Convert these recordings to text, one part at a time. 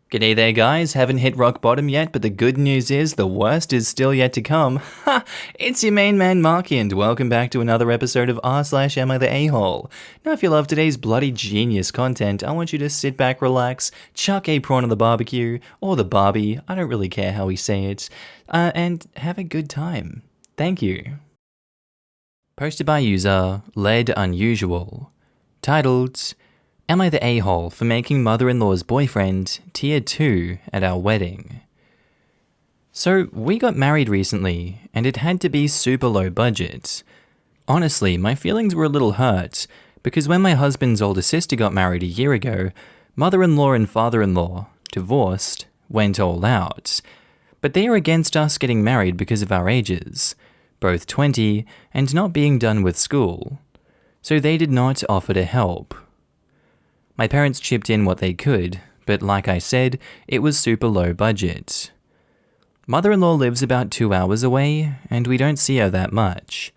G'day there guys, haven't hit rock bottom yet, but the good news is the worst is still yet to come. Ha! It's your main man Markee and welcome back to another episode of r/AmITheA AHole. Now if you love today's bloody genius content, I want you to sit back, relax, chuck a prawn on the barbecue, or the Barbie, I don't really care how we say it, and have a good time. Thank you. Posted by user Led Unusual. Titled, Am I the a-hole for making mother-in-law's boyfriend tier 2 at our wedding? So, we got married recently, and it had to be super low budget. Honestly, my feelings were a little hurt, because when my husband's older sister got married a year ago, mother-in-law and father-in-law, divorced, went all out. But they are against us getting married because of our ages, both 20 and not being done with school. So they did not offer to help. My parents chipped in what they could, but like I said, it was super low budget. Mother-in-law lives about 2 hours away, and we don't see her that much.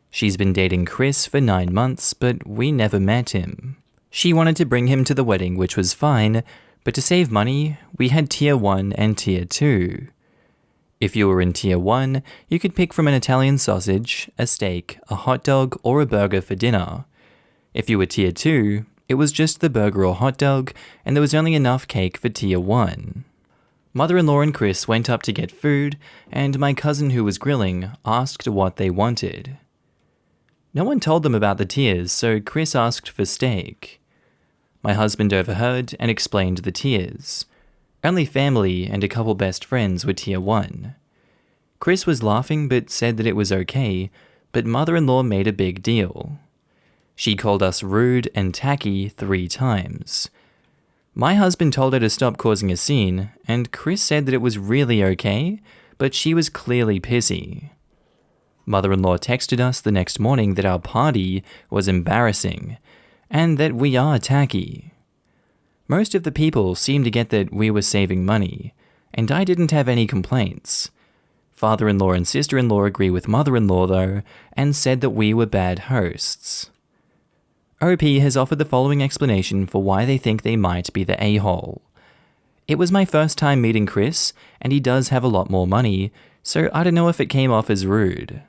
She's been dating Chris for 9 months, but we never met him. She wanted to bring him to the wedding, which was fine, but to save money, we had tier 1 and tier 2. If you were in tier 1, you could pick from an Italian sausage, a steak, a hot dog, or a burger for dinner. If you were tier 2, it was just the burger or hot dog, and there was only enough cake for tier 1. Mother-in-law and Chris went up to get food, and my cousin who was grilling asked what they wanted. No one told them about the tiers, so Chris asked for steak. My husband overheard and explained the tiers. Only family and a couple best friends were tier 1. Chris was laughing but said that it was okay, but mother-in-law made a big deal. She called us rude and tacky 3 times. My husband told her to stop causing a scene, and Chris said that it was really okay, but she was clearly pissy. Mother-in-law texted us the next morning that our party was embarrassing, and that we are tacky. Most of the people seemed to get that we were saving money, and I didn't have any complaints. Father-in-law and sister-in-law agree with mother-in-law though, and said that we were bad hosts. OP has offered the following explanation for why they think they might be the a-hole. It was my first time meeting Chris, and he does have a lot more money, so I don't know if it came off as rude.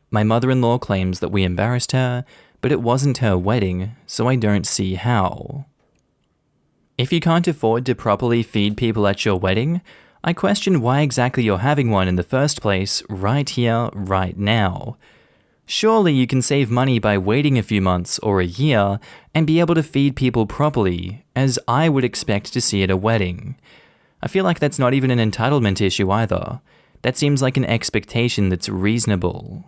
My mother-in-law claims that we embarrassed her, but it wasn't her wedding, so I don't see how. If you can't afford to properly feed people at your wedding, I question why exactly you're having one in the first place right here, right now. Surely you can save money by waiting a few months or a year and be able to feed people properly, as I would expect to see at a wedding. I feel like that's not even an entitlement issue either. That seems like an expectation that's reasonable.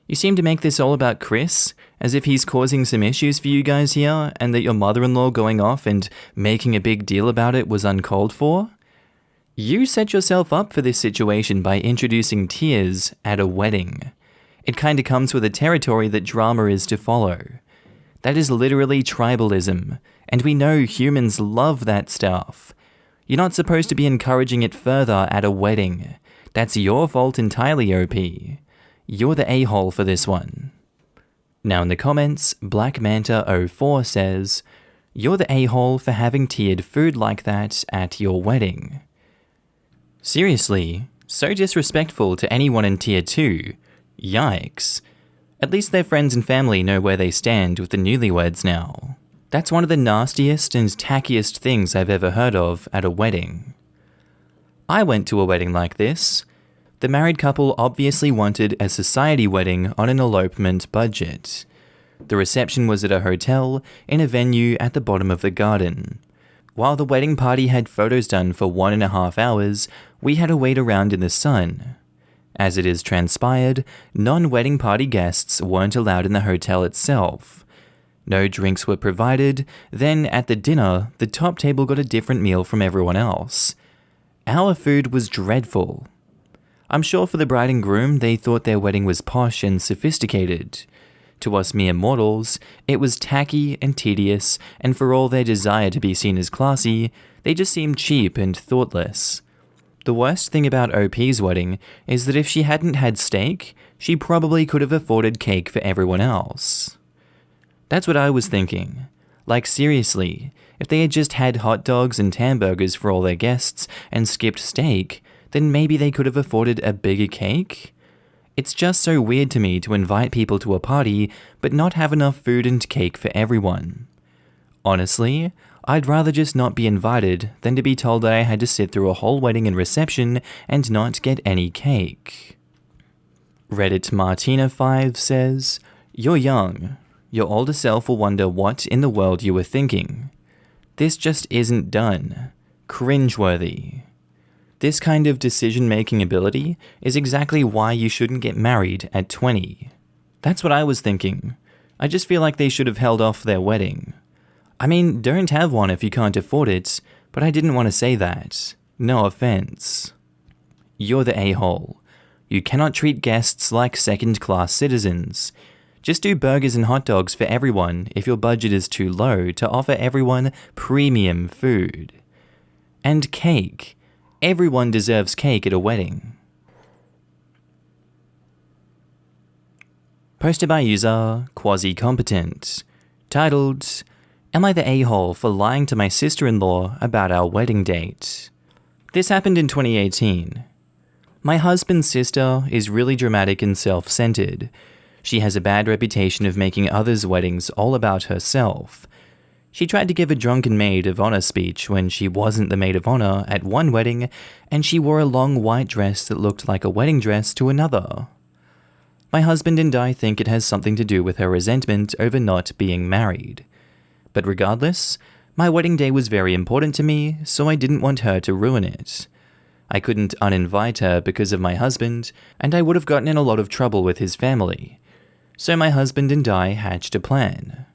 You seem to make this all about Chris, as if he's causing some issues for you guys here, and that your mother-in-law going off and making a big deal about it was uncalled for? You set yourself up for this situation by introducing tiers at a wedding. It kinda comes with a territory that drama is to follow. That is literally tribalism, and we know humans love that stuff. You're not supposed to be encouraging it further at a wedding. That's your fault entirely, OP. You're the a-hole for this one. Now in the comments, BlackManta04 says, You're the a-hole for having tiered food like that at your wedding. Seriously, so disrespectful to anyone in tier 2. Yikes. At least their friends and family know where they stand with the newlyweds now. That's one of the nastiest and tackiest things I've ever heard of at a wedding. I went to a wedding like this. The married couple obviously wanted a society wedding on an elopement budget. The reception was at a hotel in a venue at the bottom of the garden. While the wedding party had photos done for 1.5 hours, we had to wait around in the sun. As it is transpired, non-wedding party guests weren't allowed in the hotel itself. No drinks were provided, then at the dinner, the top table got a different meal from everyone else. Our food was dreadful. I'm sure for the bride and groom, they thought their wedding was posh and sophisticated. To us mere mortals, it was tacky and tedious, and for all their desire to be seen as classy, they just seemed cheap and thoughtless. The worst thing about OP's wedding is that if she hadn't had steak, she probably could have afforded cake for everyone else. That's what I was thinking. Like seriously, If they had just had hot dogs and hamburgers for all their guests and skipped steak, then maybe they could have afforded a bigger cake? It's just so weird to me to invite people to a party but not have enough food and cake for everyone. Honestly, I'd rather just not be invited than to be told that I had to sit through a whole wedding and reception and not get any cake. Reddit Martina5 says, "You're young. Your older self will wonder what in the world you were thinking. This just isn't done. Cringeworthy. This kind of decision-making ability is exactly why you shouldn't get married at 20. That's what I was thinking. I just feel like they should have held off their wedding. I mean, don't have one if you can't afford it, but I didn't want to say that. No offense. You're the a-hole. You cannot treat guests like second-class citizens. Just do burgers and hot dogs for everyone if your budget is too low to offer everyone premium food. And cake. Everyone deserves cake at a wedding." Posted by user Quasi-Competent. Titled, "Am I the a-hole for lying to my sister-in-law about our wedding date?" This happened in 2018. My husband's sister is really dramatic and self-centered. She has a bad reputation of making others' weddings all about herself. She tried to give a drunken maid of honor speech when she wasn't the maid of honor at one wedding, and she wore a long white dress that looked like a wedding dress to another. My husband and I think it has something to do with her resentment over not being married. But regardless, my wedding day was very important to me, so I didn't want her to ruin it. I couldn't uninvite her because of my husband, and I would have gotten in a lot of trouble with his family. So my husband and I hatched a plan.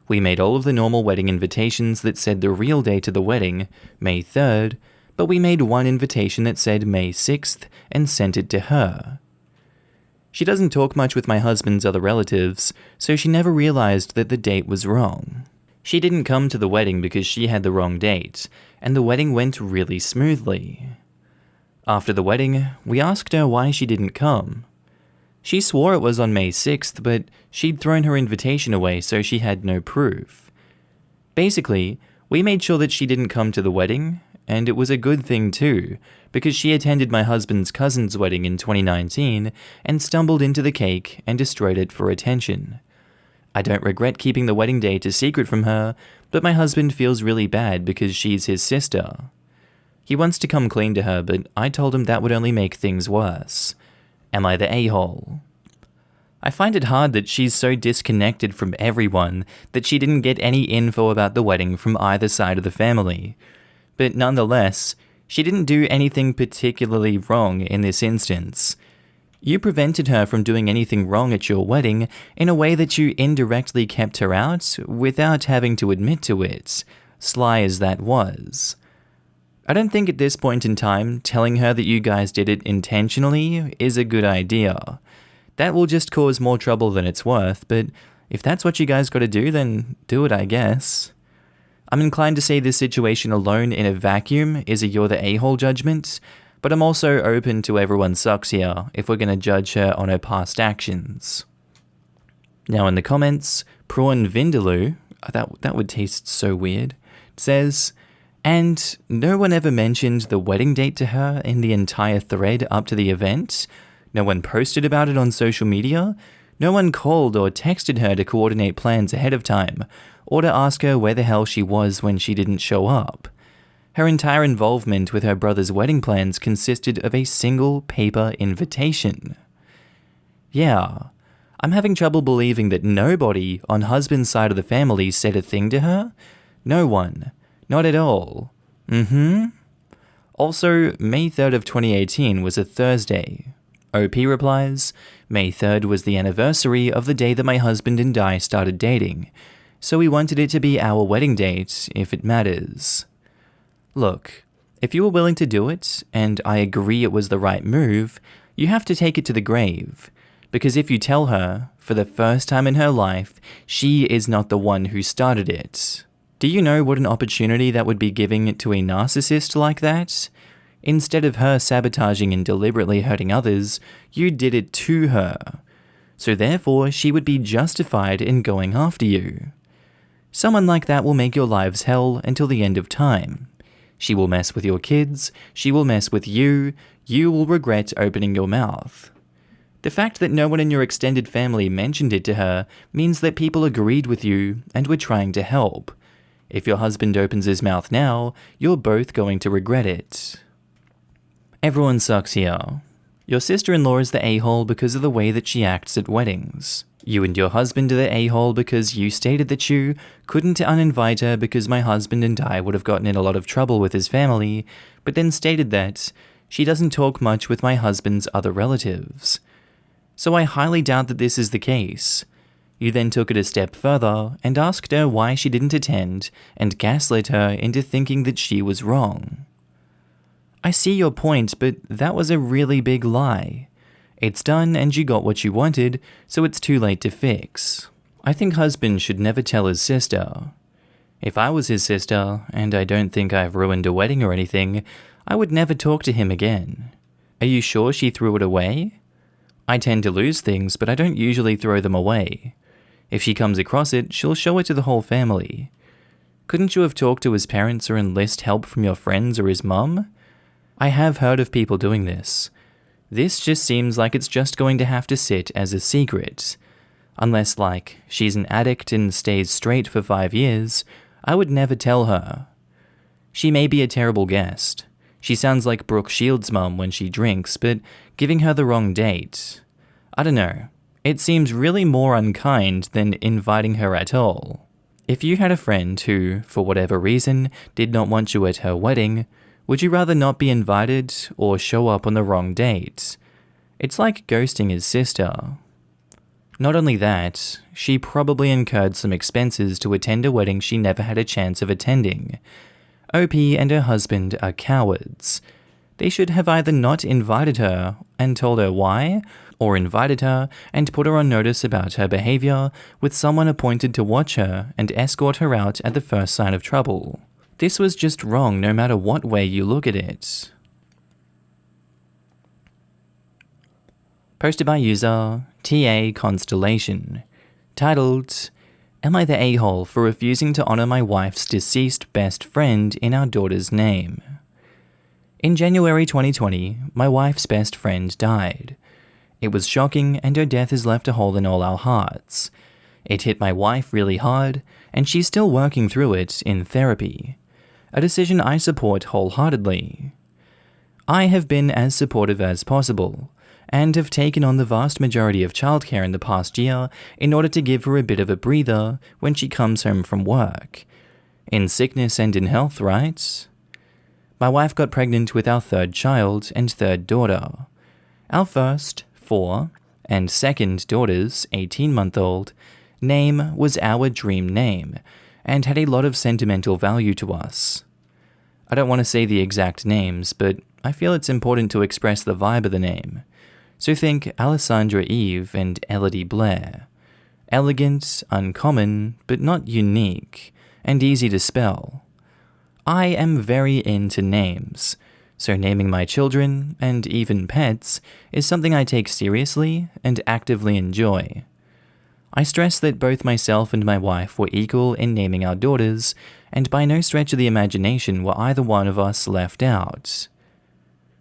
We made all of the normal wedding invitations that said the real date of the wedding, May 3rd, but we made one invitation that said May 6th and sent it to her. She doesn't talk much with my husband's other relatives, so she never realized that the date was wrong. She didn't come to the wedding because she had the wrong date, and the wedding went really smoothly. After the wedding, we asked her why she didn't come. She swore it was on May 6th, but she'd thrown her invitation away, so she had no proof. Basically, we made sure that she didn't come to the wedding, and it was a good thing too, because she attended my husband's cousin's wedding in 2019 and stumbled into the cake and destroyed it for attention. I don't regret keeping the wedding date a secret from her, but my husband feels really bad because she's his sister. He wants to come clean to her, but I told him that would only make things worse. Am I the a-hole? I find it hard that she's so disconnected from everyone that she didn't get any info about the wedding from either side of the family. But nonetheless, she didn't do anything particularly wrong in this instance. You prevented her from doing anything wrong at your wedding in a way that you indirectly kept her out without having to admit to it, sly as that was. I don't think at this point in time, telling her that you guys did it intentionally is a good idea. That will just cause more trouble than it's worth, but if that's what you guys gotta do, then do it, I guess. I'm inclined to say this situation alone in a vacuum is a you're the a-hole judgment, but I'm also open to everyone sucks here if we're gonna judge her on her past actions. Now in the comments, Prawn Vindaloo, that would taste so weird, says, "And no one ever mentioned the wedding date to her in the entire thread up to the event? No one posted about it on social media? No one called or texted her to coordinate plans ahead of time, or to ask her where the hell she was when she didn't show up? Her entire involvement with her brother's wedding plans consisted of a single paper invitation." Yeah, I'm having trouble believing that nobody on husband's side of the family said a thing to her. No one. Not at all. Also, May 3rd of 2018 was a Thursday. OP replies, "May 3rd was the anniversary of the day that my husband and I started dating, so we wanted it to be our wedding date, if it matters." Look, if you were willing to do it, and I agree it was the right move, you have to take it to the grave. Because if you tell her, for the first time in her life, she is not the one who started it, do you know what an opportunity that would be giving it to a narcissist like that? Instead of her sabotaging and deliberately hurting others, you did it to her. So therefore, she would be justified in going after you. Someone like that will make your lives hell until the end of time. She will mess with your kids, she will mess with you will regret opening your mouth. The fact that no one in your extended family mentioned it to her means that people agreed with you and were trying to help. If your husband opens his mouth now, you're both going to regret it. Everyone sucks here. Your sister-in-law is the a-hole because of the way that she acts at weddings. You and your husband are the a-hole because you stated that you couldn't uninvite her because my husband and I would have gotten in a lot of trouble with his family, but then stated that she doesn't talk much with my husband's other relatives. So I highly doubt that this is the case. You then took it a step further and asked her why she didn't attend and gaslit her into thinking that she was wrong. I see your point, but that was a really big lie. It's done and you got what you wanted, so it's too late to fix. I think husband should never tell his sister. If I was his sister, and I don't think I've ruined a wedding or anything, I would never talk to him again. Are you sure she threw it away? I tend to lose things, but I don't usually throw them away. If she comes across it, she'll show it to the whole family. Couldn't you have talked to his parents or enlist help from your friends or his mum? I have heard of people doing this. This just seems like it's just going to have to sit as a secret. Unless, like, she's an addict and stays straight for 5 years, I would never tell her. She may be a terrible guest. She sounds like Brooke Shields' mum when she drinks, but giving her the wrong date. I don't know. It seems really more unkind than inviting her at all. If you had a friend who, for whatever reason, did not want you at her wedding, would you rather not be invited or show up on the wrong date? It's like ghosting his sister. Not only that, she probably incurred some expenses to attend a wedding she never had a chance of attending. OP and her husband are cowards. They should have either not invited her and told her why, or invited her and put her on notice about her behavior with someone appointed to watch her and escort her out at the first sign of trouble. This was just wrong no matter what way you look at it. Posted by user TA Constellation, titled, Am I the a-hole for refusing to honor my wife's deceased best friend in our daughter's name? In January 2020, my wife's best friend died. It was shocking and her death has left a hole in all our hearts. It hit my wife really hard and she's still working through it in therapy. A decision I support wholeheartedly. I have been as supportive as possible, and have taken on the vast majority of childcare in the past year in order to give her a bit of a breather when she comes home from work. In sickness and in health, right? My wife got pregnant with our third child and third daughter. Our first, 4, and second daughter's, 18-month-old, name was our dream name, and had a lot of sentimental value to us. I don't want to say the exact names, but I feel it's important to express the vibe of the name. So think Alessandra Eve and Elodie Blair. Elegant, uncommon, but not unique, and easy to spell. I am very into names, so naming my children, and even pets, is something I take seriously and actively enjoy. I stress that both myself and my wife were equal in naming our daughters, and by no stretch of the imagination were either one of us left out.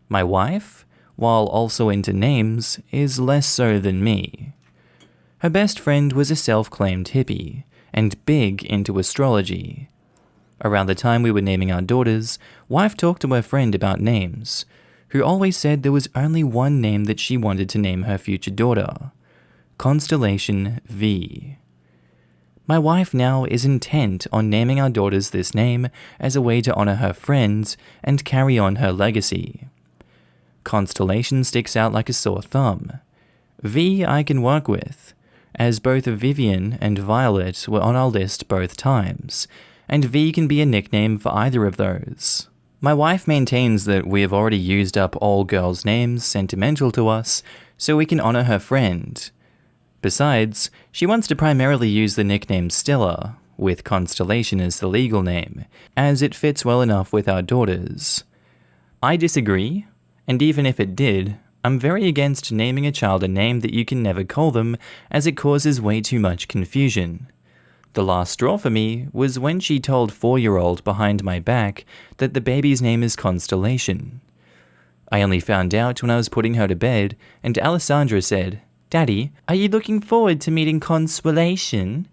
My wife, while also into names, is less so than me. Her best friend was a self-claimed hippie, and big into astrology. Around the time we were naming our daughters, wife talked to her friend about names, who always said there was only one name that she wanted to name her future daughter. Constellation V. My wife now is intent on naming our daughters this name as a way to honor her friends and carry on her legacy. Constellation sticks out like a sore thumb. V I can work with, as both Vivian and Violet were on our list both times, and V can be a nickname for either of those. My wife maintains that we have already used up all girls' names sentimental to us, so we can honor her friend. Besides, she wants to primarily use the nickname Stella, with Constellation as the legal name, as it fits well enough with our daughters. I disagree, and even if it did, I'm very against naming a child a name that you can never call them, as it causes way too much confusion. The last straw for me was when she told 4-year-old behind my back that the baby's name is Constellation. I only found out when I was putting her to bed, and Alessandra said, "Daddy, are you looking forward to meeting Constellation?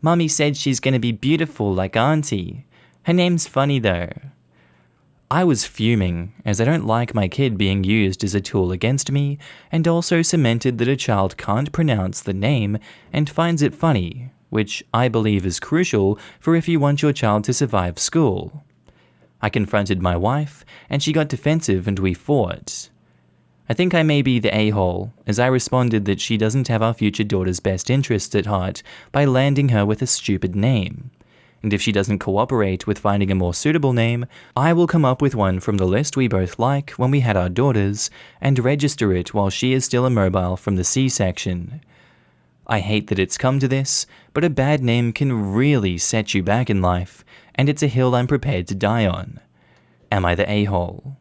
Mummy said she's going to be beautiful like Auntie. Her name's funny though." I was fuming, as I don't like my kid being used as a tool against me, and also cemented that a child can't pronounce the name and finds it funny, which I believe is crucial for if you want your child to survive school. I confronted my wife, and she got defensive and we fought. I think I may be the a-hole, as I responded that she doesn't have our future daughter's best interests at heart by landing her with a stupid name. And if she doesn't cooperate with finding a more suitable name, I will come up with one from the list we both like when we had our daughters, and register it while she is still immobile from the C-section. I hate that it's come to this, but a bad name can really set you back in life, and it's a hill I'm prepared to die on. Am I the a-hole?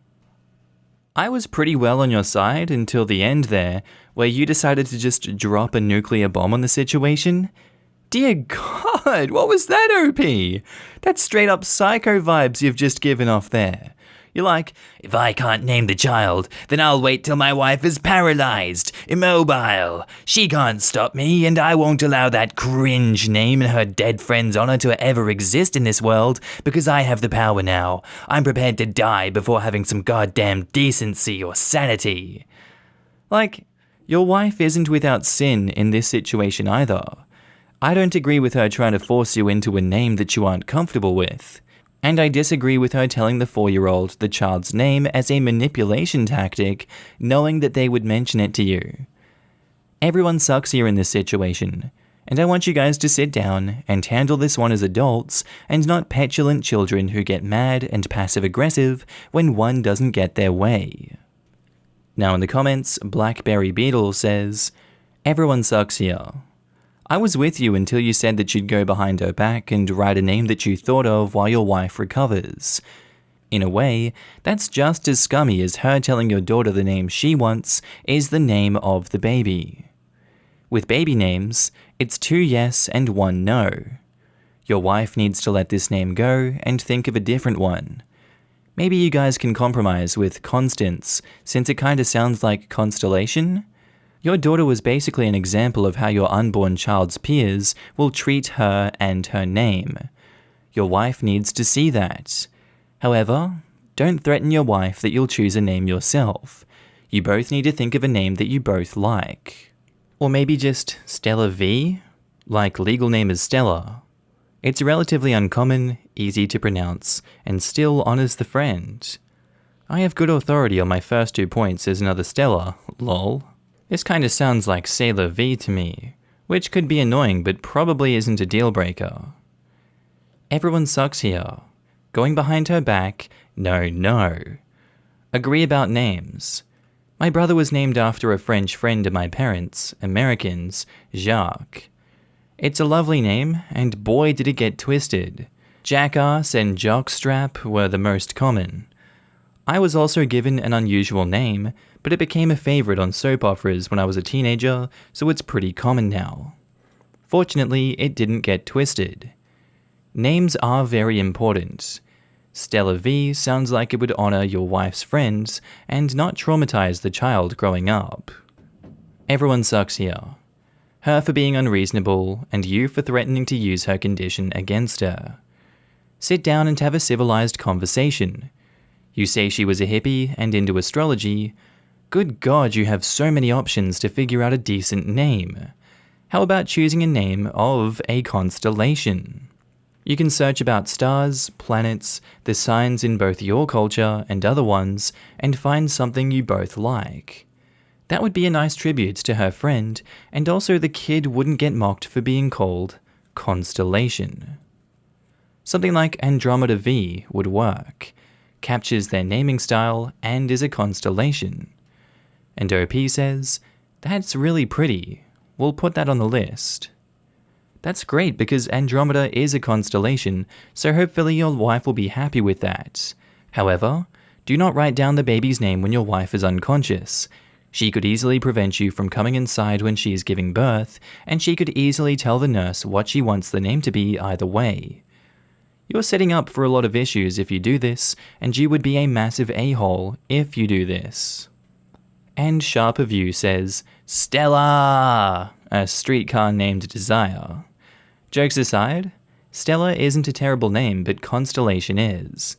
I was pretty well on your side until the end there, where you decided to just drop a nuclear bomb on the situation. Dear God, what was that, OP? That's straight up psycho vibes you've just given off there. You're like, if I can't name the child, then I'll wait till my wife is paralyzed, immobile. She can't stop me, and I won't allow that cringe name in her dead friend's honor to ever exist in this world, because I have the power now. I'm prepared to die before having some goddamn decency or sanity. Like, your wife isn't without sin in this situation either. I don't agree with her trying to force you into a name that you aren't comfortable with. And I disagree with her telling the 4-year-old the child's name as a manipulation tactic, knowing that they would mention it to you. Everyone sucks here in this situation, and I want you guys to sit down and handle this one as adults and not petulant children who get mad and passive-aggressive when one doesn't get their way. Now in the comments, Blackberry Beetle says, "Everyone sucks here. I was with you until you said that you'd go behind her back and write a name that you thought of while your wife recovers. In a way, that's just as scummy as her telling your daughter the name she wants is the name of the baby. With baby names, it's 2 yes and 1 no. Your wife needs to let this name go and think of a different one. Maybe you guys can compromise with Constance, since it kinda sounds like Constellation? Your daughter was basically an example of how your unborn child's peers will treat her and her name. Your wife needs to see that. However, don't threaten your wife that you'll choose a name yourself. You both need to think of a name that you both like. Or maybe just Stella V? Like legal name is Stella. It's relatively uncommon, easy to pronounce, and still honors the friend. I have good authority on my first 2 points as another Stella, lol. This kinda sounds like Sailor V to me, which could be annoying but probably isn't a deal breaker. Everyone sucks here. Going behind her back, no. Agree about names. My brother was named after a French friend of my parents, Americans, Jacques. It's a lovely name, and boy did it get twisted. Jackass and Jockstrap were the most common. I was also given an unusual name, but it became a favorite on soap operas when I was a teenager, so it's pretty common now. Fortunately, it didn't get twisted. Names are very important. Stella V sounds like it would honor your wife's friends and not traumatize the child growing up. Everyone sucks here. Her for being unreasonable, and you for threatening to use her condition against her. Sit down and have a civilized conversation. You say she was a hippie and into astrology. Good God, you have so many options to figure out a decent name. How about choosing a name of a constellation? You can search about stars, planets, the signs in both your culture and other ones, and find something you both like. That would be a nice tribute to her friend, and also the kid wouldn't get mocked for being called Constellation. Something like Andromeda V would work. Captures their naming style and is a constellation. And OP says, "That's really pretty. We'll put that on the list." That's great because Andromeda is a constellation, so hopefully your wife will be happy with that. However, do not write down the baby's name when your wife is unconscious. She could easily prevent you from coming inside when she is giving birth, and she could easily tell the nurse what she wants the name to be either way. You're setting up for a lot of issues if you do this, and you would be a massive a-hole if you do this. And Sharp of You says, Stella! A streetcar named Desire. Jokes aside, Stella isn't a terrible name, but Constellation is.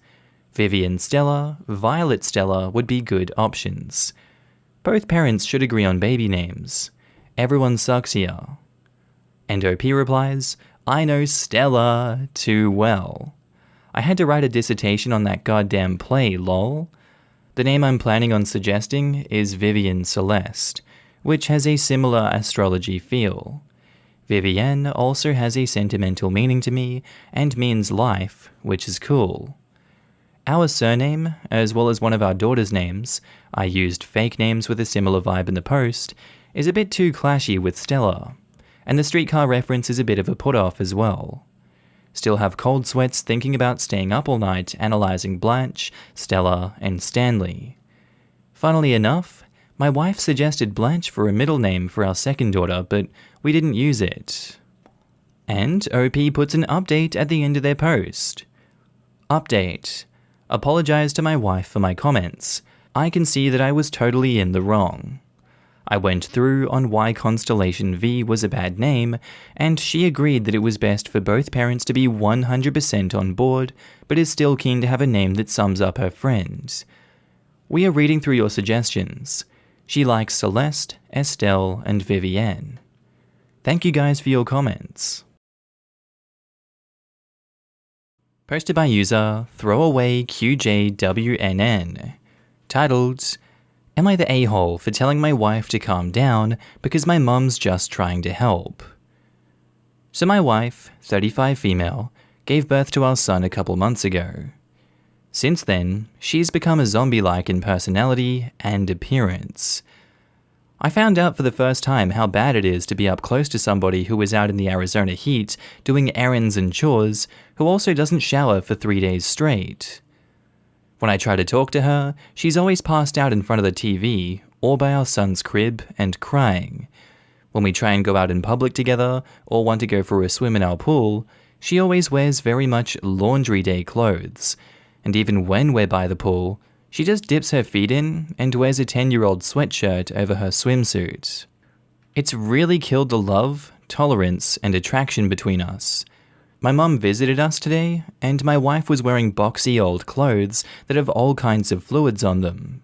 Vivian Stella, Violet Stella would be good options. Both parents should agree on baby names. Everyone sucks here. And OP replies, I know Stella too well. I had to write a dissertation on that goddamn play, lol. The name I'm planning on suggesting is Vivian Celeste, which has a similar astrology feel. Vivienne also has a sentimental meaning to me and means life, which is cool. Our surname, as well as one of our daughter's names, I used fake names with a similar vibe in the post, is a bit too clashy with Stella, and the streetcar reference is a bit of a put-off as well. Still have cold sweats thinking about staying up all night analysing Blanche, Stella, and Stanley. Funnily enough, my wife suggested Blanche for a middle name for our second daughter, but we didn't use it. And OP puts an update at the end of their post. Update. Apologize to my wife for my comments. I can see that I was totally in the wrong. I went through on why Constellation V was a bad name, and she agreed that it was best for both parents to be 100% on board, but is still keen to have a name that sums up her friends. We are reading through your suggestions. She likes Celeste, Estelle, and Vivienne. Thank you guys for your comments. Posted by user ThrowawayQJWNN, titled, Am I the a-hole for telling my wife to calm down because my mum's just trying to help? So my wife, 35 female, gave birth to our son a couple months ago. Since then, she's become a zombie-like in personality and appearance. I found out for the first time how bad it is to be up close to somebody who is out in the Arizona heat doing errands and chores, who also doesn't shower for 3 days straight. When I try to talk to her, she's always passed out in front of the TV or by our son's crib and crying. When we try and go out in public together or want to go for a swim in our pool, she always wears very much laundry day clothes, and even when we're by the pool, she just dips her feet in and wears a 10-year-old sweatshirt over her swimsuit. It's really killed the love, tolerance, and attraction between us. My mum visited us today, and my wife was wearing boxy old clothes that have all kinds of fluids on them.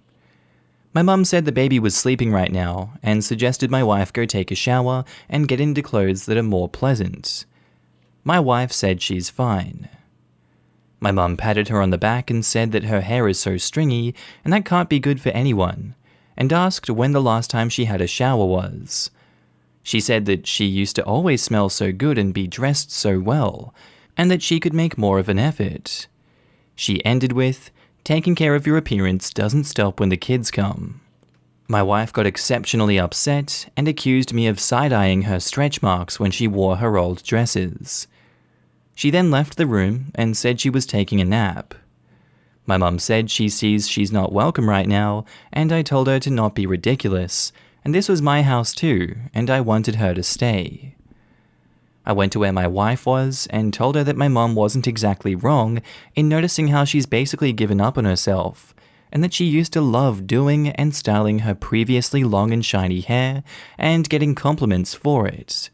My mum said the baby was sleeping right now, and suggested my wife go take a shower and get into clothes that are more pleasant. My wife said she's fine. My mum patted her on the back and said that her hair is so stringy, and that can't be good for anyone, and asked when the last time she had a shower was. She said that she used to always smell so good and be dressed so well, and that she could make more of an effort. She ended with, taking care of your appearance doesn't stop when the kids come. My wife got exceptionally upset and accused me of side-eyeing her stretch marks when she wore her old dresses. She then left the room and said she was taking a nap. My mum said she sees she's not welcome right now, and I told her to not be ridiculous, and this was my house too, and I wanted her to stay. I went to where my wife was and told her that my mum wasn't exactly wrong in noticing how she's basically given up on herself, and that she used to love doing and styling her previously long and shiny hair and getting compliments for it.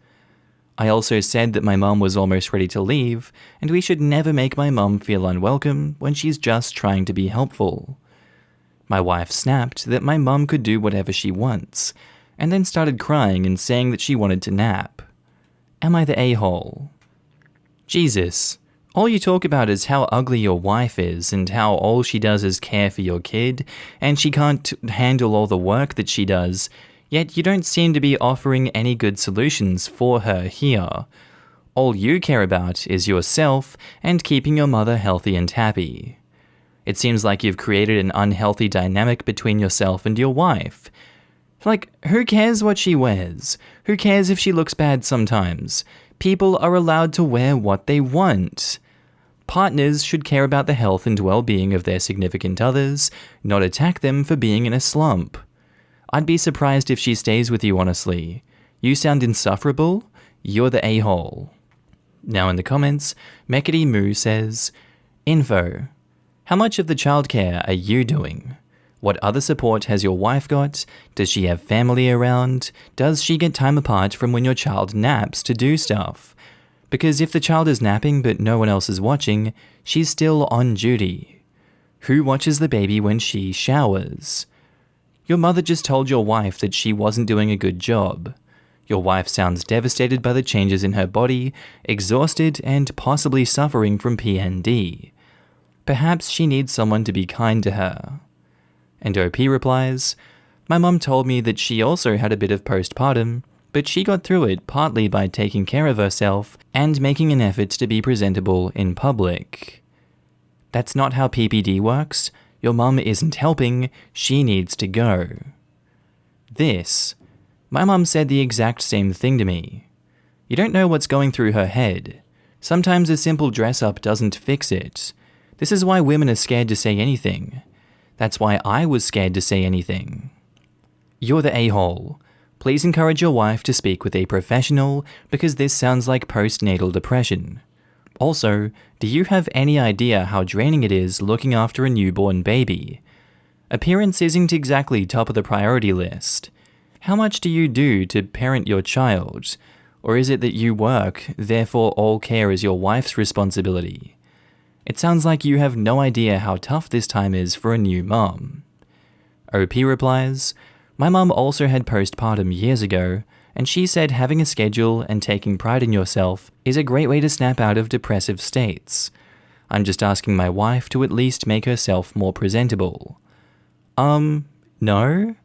I also said that my mum was almost ready to leave, and we should never make my mum feel unwelcome when she's just trying to be helpful. My wife snapped that my mum could do whatever she wants, and then started crying and saying that she wanted to nap. Am I the a-hole? Jesus, all you talk about is how ugly your wife is and how all she does is care for your kid, and she can't handle all the work that she does, yet you don't seem to be offering any good solutions for her here. All you care about is yourself and keeping your mother healthy and happy. It seems like you've created an unhealthy dynamic between yourself and your wife. Like, who cares what she wears? Who cares if she looks bad sometimes? People are allowed to wear what they want. Partners should care about the health and well-being of their significant others, not attack them for being in a slump. I'd be surprised if she stays with you, honestly. You sound insufferable. You're the a-hole. Now in the comments, Markee Moo says, Info. How much of the childcare are you doing? What other support has your wife got? Does she have family around? Does she get time apart from when your child naps to do stuff? Because if the child is napping but no one else is watching, she's still on duty. Who watches the baby when she showers? Your mother just told your wife that she wasn't doing a good job. Your wife sounds devastated by the changes in her body, exhausted and possibly suffering from PND. Perhaps she needs someone to be kind to her. And OP replies, My mum told me that she also had a bit of postpartum, but she got through it partly by taking care of herself and making an effort to be presentable in public. That's not how PPD works. Your mum isn't helping, she needs to go. This. My mum said the exact same thing to me. You don't know what's going through her head. Sometimes a simple dress-up doesn't fix it. This is why women are scared to say anything. That's why I was scared to say anything. You're the a-hole. Please encourage your wife to speak with a professional because this sounds like postnatal depression. Also, do you have any idea how draining it is looking after a newborn baby? Appearance isn't exactly top of the priority list. How much do you do to parent your child? Or is it that you work, therefore all care is your wife's responsibility? It sounds like you have no idea how tough this time is for a new mom. OP replies, My mum also had postpartum years ago, and she said having a schedule and taking pride in yourself is a great way to snap out of depressive states. I'm just asking my wife to at least make herself more presentable. No?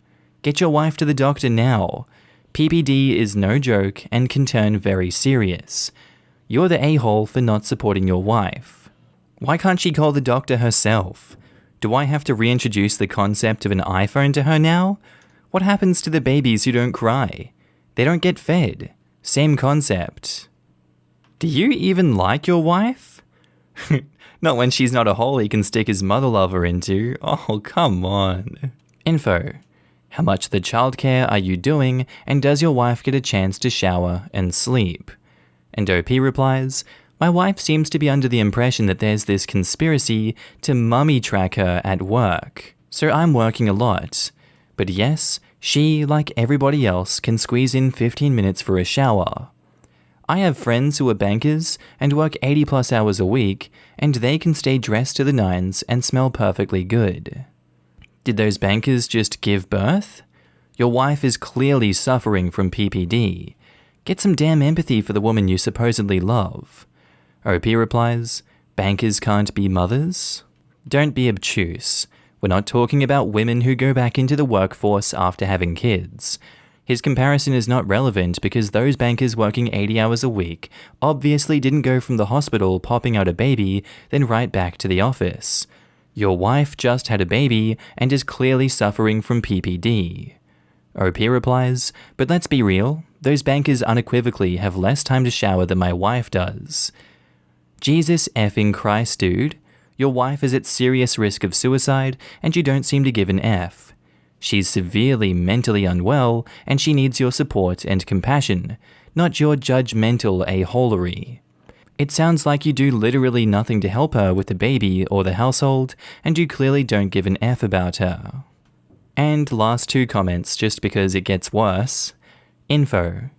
Get your wife to the doctor now. PPD is no joke and can turn very serious. You're the a-hole for not supporting your wife. Why can't she call the doctor herself? Do I have to reintroduce the concept of an iPhone to her now? What happens to the babies who don't cry? They don't get fed. Same concept. Do you even like your wife? Not when she's not a hole he can stick his mother lover into. Oh, come on. Info. How much of the childcare are you doing, and does your wife get a chance to shower and sleep? And OP replies, My wife seems to be under the impression that there's this conspiracy to mummy track her at work. So I'm working a lot. But yes, she, like everybody else, can squeeze in 15 minutes for a shower. I have friends who are bankers and work 80 plus hours a week, and they can stay dressed to the nines and smell perfectly good. Did those bankers just give birth? Your wife is clearly suffering from PPD. Get some damn empathy for the woman you supposedly love. OP replies, Bankers can't be mothers? Don't be obtuse. We're not talking about women who go back into the workforce after having kids. His comparison is not relevant because those bankers working 80 hours a week obviously didn't go from the hospital popping out a baby, then right back to the office. Your wife just had a baby and is clearly suffering from PPD. OP replies, But let's be real, those bankers unequivocally have less time to shower than my wife does. Jesus effing Christ, dude. Your wife is at serious risk of suicide and you don't seem to give an F. She's severely mentally unwell and she needs your support and compassion, not your judgmental a-holery. It sounds like you do literally nothing to help her with the baby or the household, and you clearly don't give an F about her. And last two comments just because it gets worse. Info.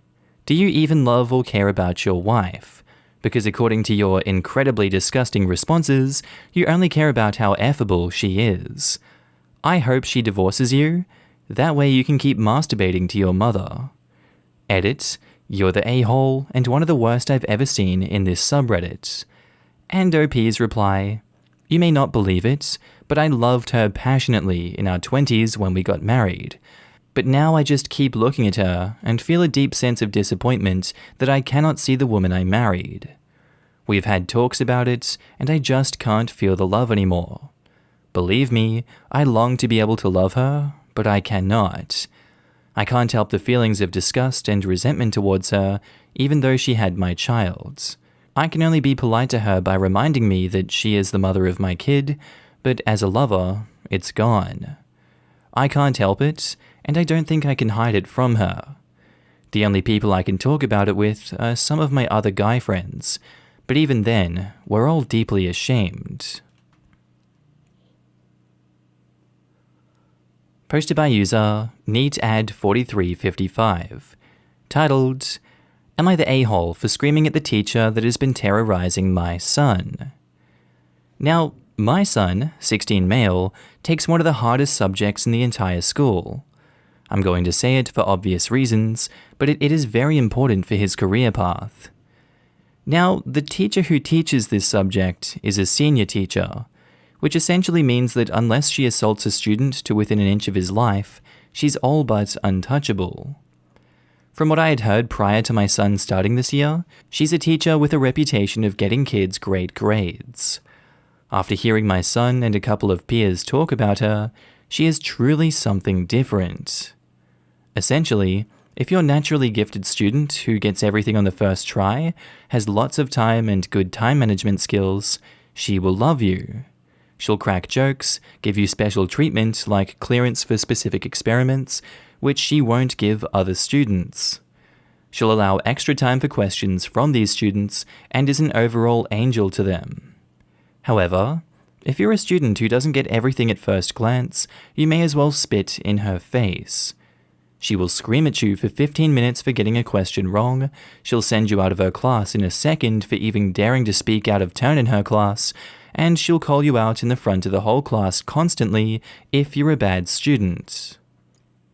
Do you even love or care about your wife? Because according to your incredibly disgusting responses, you only care about how effable she is. I hope she divorces you. That way you can keep masturbating to your mother. Edit. You're the a-hole and one of the worst I've ever seen in this subreddit. And OP's reply. You may not believe it, but I loved her passionately in our 20s when we got married. But now I just keep looking at her and feel a deep sense of disappointment that I cannot see the woman I married. We've had talks about it, and I just can't feel the love anymore. Believe me, I long to be able to love her, but I cannot. I can't help the feelings of disgust and resentment towards her, even though she had my child. I can only be polite to her by reminding me that she is the mother of my kid, but as a lover, it's gone. I can't help it, and I don't think I can hide it from her. The only people I can talk about it with are some of my other guy friends, but even then, we're all deeply ashamed. Posted by user NeetAd4355, titled, Am I the a-hole for screaming at the teacher that has been terrorizing my son? Now, my son, 16 male, takes one of the hardest subjects in the entire school. I'm going to say it for obvious reasons, but it is very important for his career path. Now, the teacher who teaches this subject is a senior teacher, which essentially means that unless she assaults a student to within an inch of his life, she's all but untouchable. From what I had heard prior to my son starting this year, she's a teacher with a reputation of getting kids great grades. After hearing my son and a couple of peers talk about her, she is truly something different. Essentially, if you're a naturally gifted student who gets everything on the first try, has lots of time and good time management skills, she will love you. She'll crack jokes, give you special treatment like clearance for specific experiments, which she won't give other students. She'll allow extra time for questions from these students and is an overall angel to them. However, if you're a student who doesn't get everything at first glance, you may as well spit in her face. She will scream at you for 15 minutes for getting a question wrong, she'll send you out of her class in a second for even daring to speak out of turn in her class, and she'll call you out in the front of the whole class constantly if you're a bad student.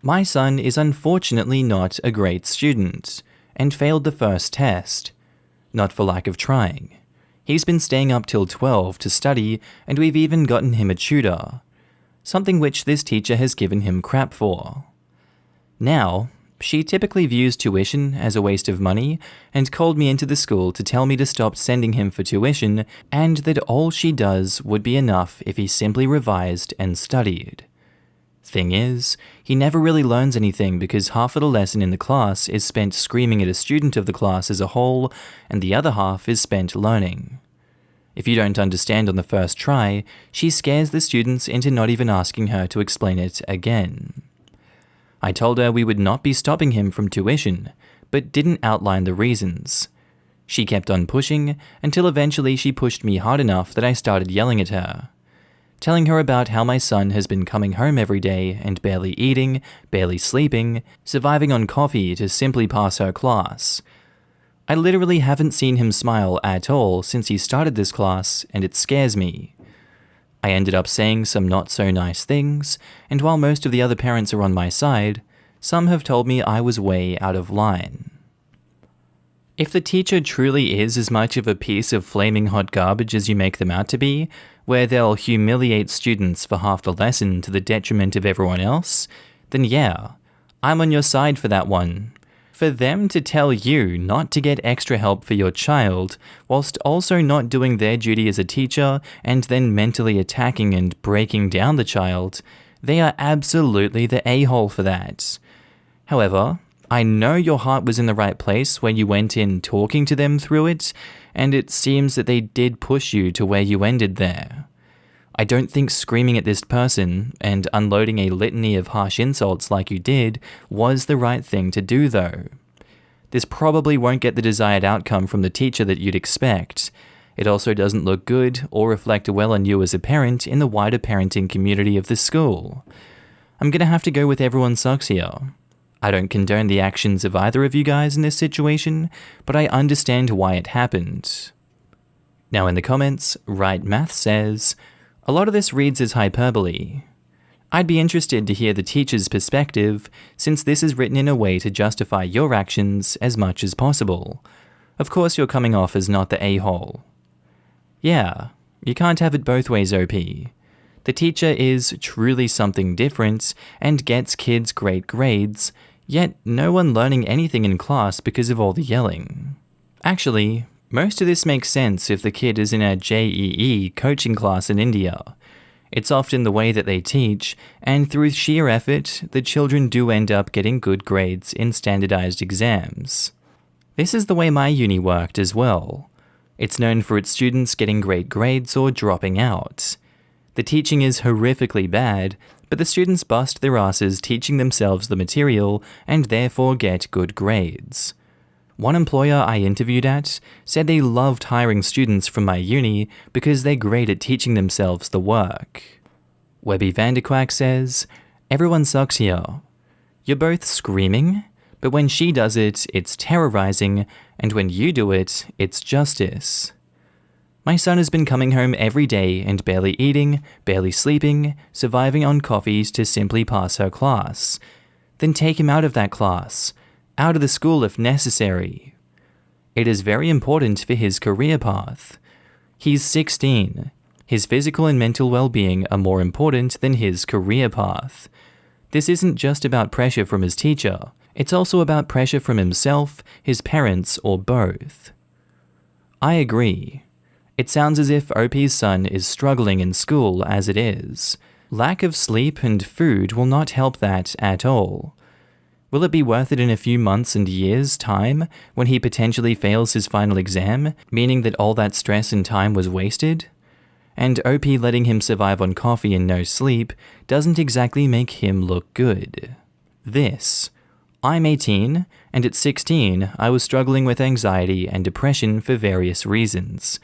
My son is unfortunately not a great student, and failed the first test. Not for lack of trying. He's been staying up till 12 to study, and we've even gotten him a tutor. Something which this teacher has given him crap for. Now, she typically views tuition as a waste of money and called me into the school to tell me to stop sending him for tuition and that all she does would be enough if he simply revised and studied. Thing is, he never really learns anything because half of the lesson in the class is spent screaming at a student of the class as a whole, and the other half is spent learning. If you don't understand on the first try, she scares the students into not even asking her to explain it again. I told her we would not be stopping him from tuition, but didn't outline the reasons. She kept on pushing until eventually she pushed me hard enough that I started yelling at her. Telling her about how my son has been coming home every day and barely eating, barely sleeping, surviving on coffee to simply pass her class. I literally haven't seen him smile at all since he started this class, and it scares me. I ended up saying some not so nice things, and while most of the other parents are on my side, some have told me I was way out of line. If the teacher truly is as much of a piece of flaming hot garbage as you make them out to be, where they'll humiliate students for half the lesson to the detriment of everyone else, then yeah, I'm on your side for that one. For them to tell you not to get extra help for your child, whilst also not doing their duty as a teacher and then mentally attacking and breaking down the child, they are absolutely the a-hole for that. However, I know your heart was in the right place when you went in talking to them through it, and it seems that they did push you to where you ended there. I don't think screaming at this person and unloading a litany of harsh insults like you did was the right thing to do though. This probably won't get the desired outcome from the teacher that you'd expect. It also doesn't look good or reflect well on you as a parent in the wider parenting community of the school. I'm gonna have to go with everyone sucks here. I don't condone the actions of either of you guys in this situation, but I understand why it happened. Now in the comments, Right Math says, a lot of this reads as hyperbole. I'd be interested to hear the teacher's perspective, since this is written in a way to justify your actions as much as possible. Of course you're coming off as not the a-hole. Yeah, you can't have it both ways, OP. The teacher is truly something different and gets kids great grades, yet no one learning anything in class because of all the yelling. Actually, most of this makes sense if the kid is in a JEE coaching class in India. It's often the way that they teach, and through sheer effort, the children do end up getting good grades in standardized exams. This is the way my uni worked as well. It's known for its students getting great grades or dropping out. The teaching is horrifically bad, but the students bust their asses teaching themselves the material and therefore get good grades. One employer I interviewed at said they loved hiring students from my uni because they're great at teaching themselves the work. Webby Vanderquack says, "Everyone sucks here. You're both screaming, but when she does it, it's terrorizing, and when you do it, it's justice. My son has been coming home every day and barely eating, barely sleeping, surviving on coffees to simply pass her class. Then take him out of that class, out of the school if necessary. It is very important for his career path. He's 16. His physical and mental well-being are more important than his career path. This isn't just about pressure from his teacher, it's also about pressure from himself, his parents, or both." I agree. It sounds as if OP's son is struggling in school as it is. Lack of sleep and food will not help that at all. Will it be worth it in a few months and years' time when he potentially fails his final exam, meaning that all that stress and time was wasted? And OP letting him survive on coffee and no sleep doesn't exactly make him look good. I'm 18, and at 16 I was struggling with anxiety and depression for various reasons.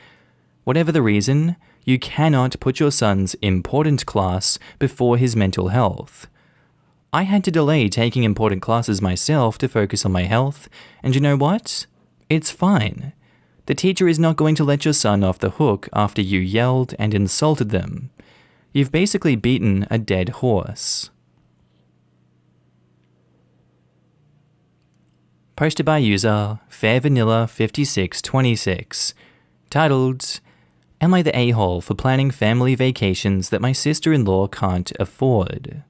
Whatever the reason, you cannot put your son's important class before his mental health. I had to delay taking important classes myself to focus on my health, and you know what? It's fine. The teacher is not going to let your son off the hook after you yelled and insulted them. You've basically beaten a dead horse. Posted by user FairVanilla5626, titled, "Am I the a-hole for planning family vacations that my sister-in-law can't afford?"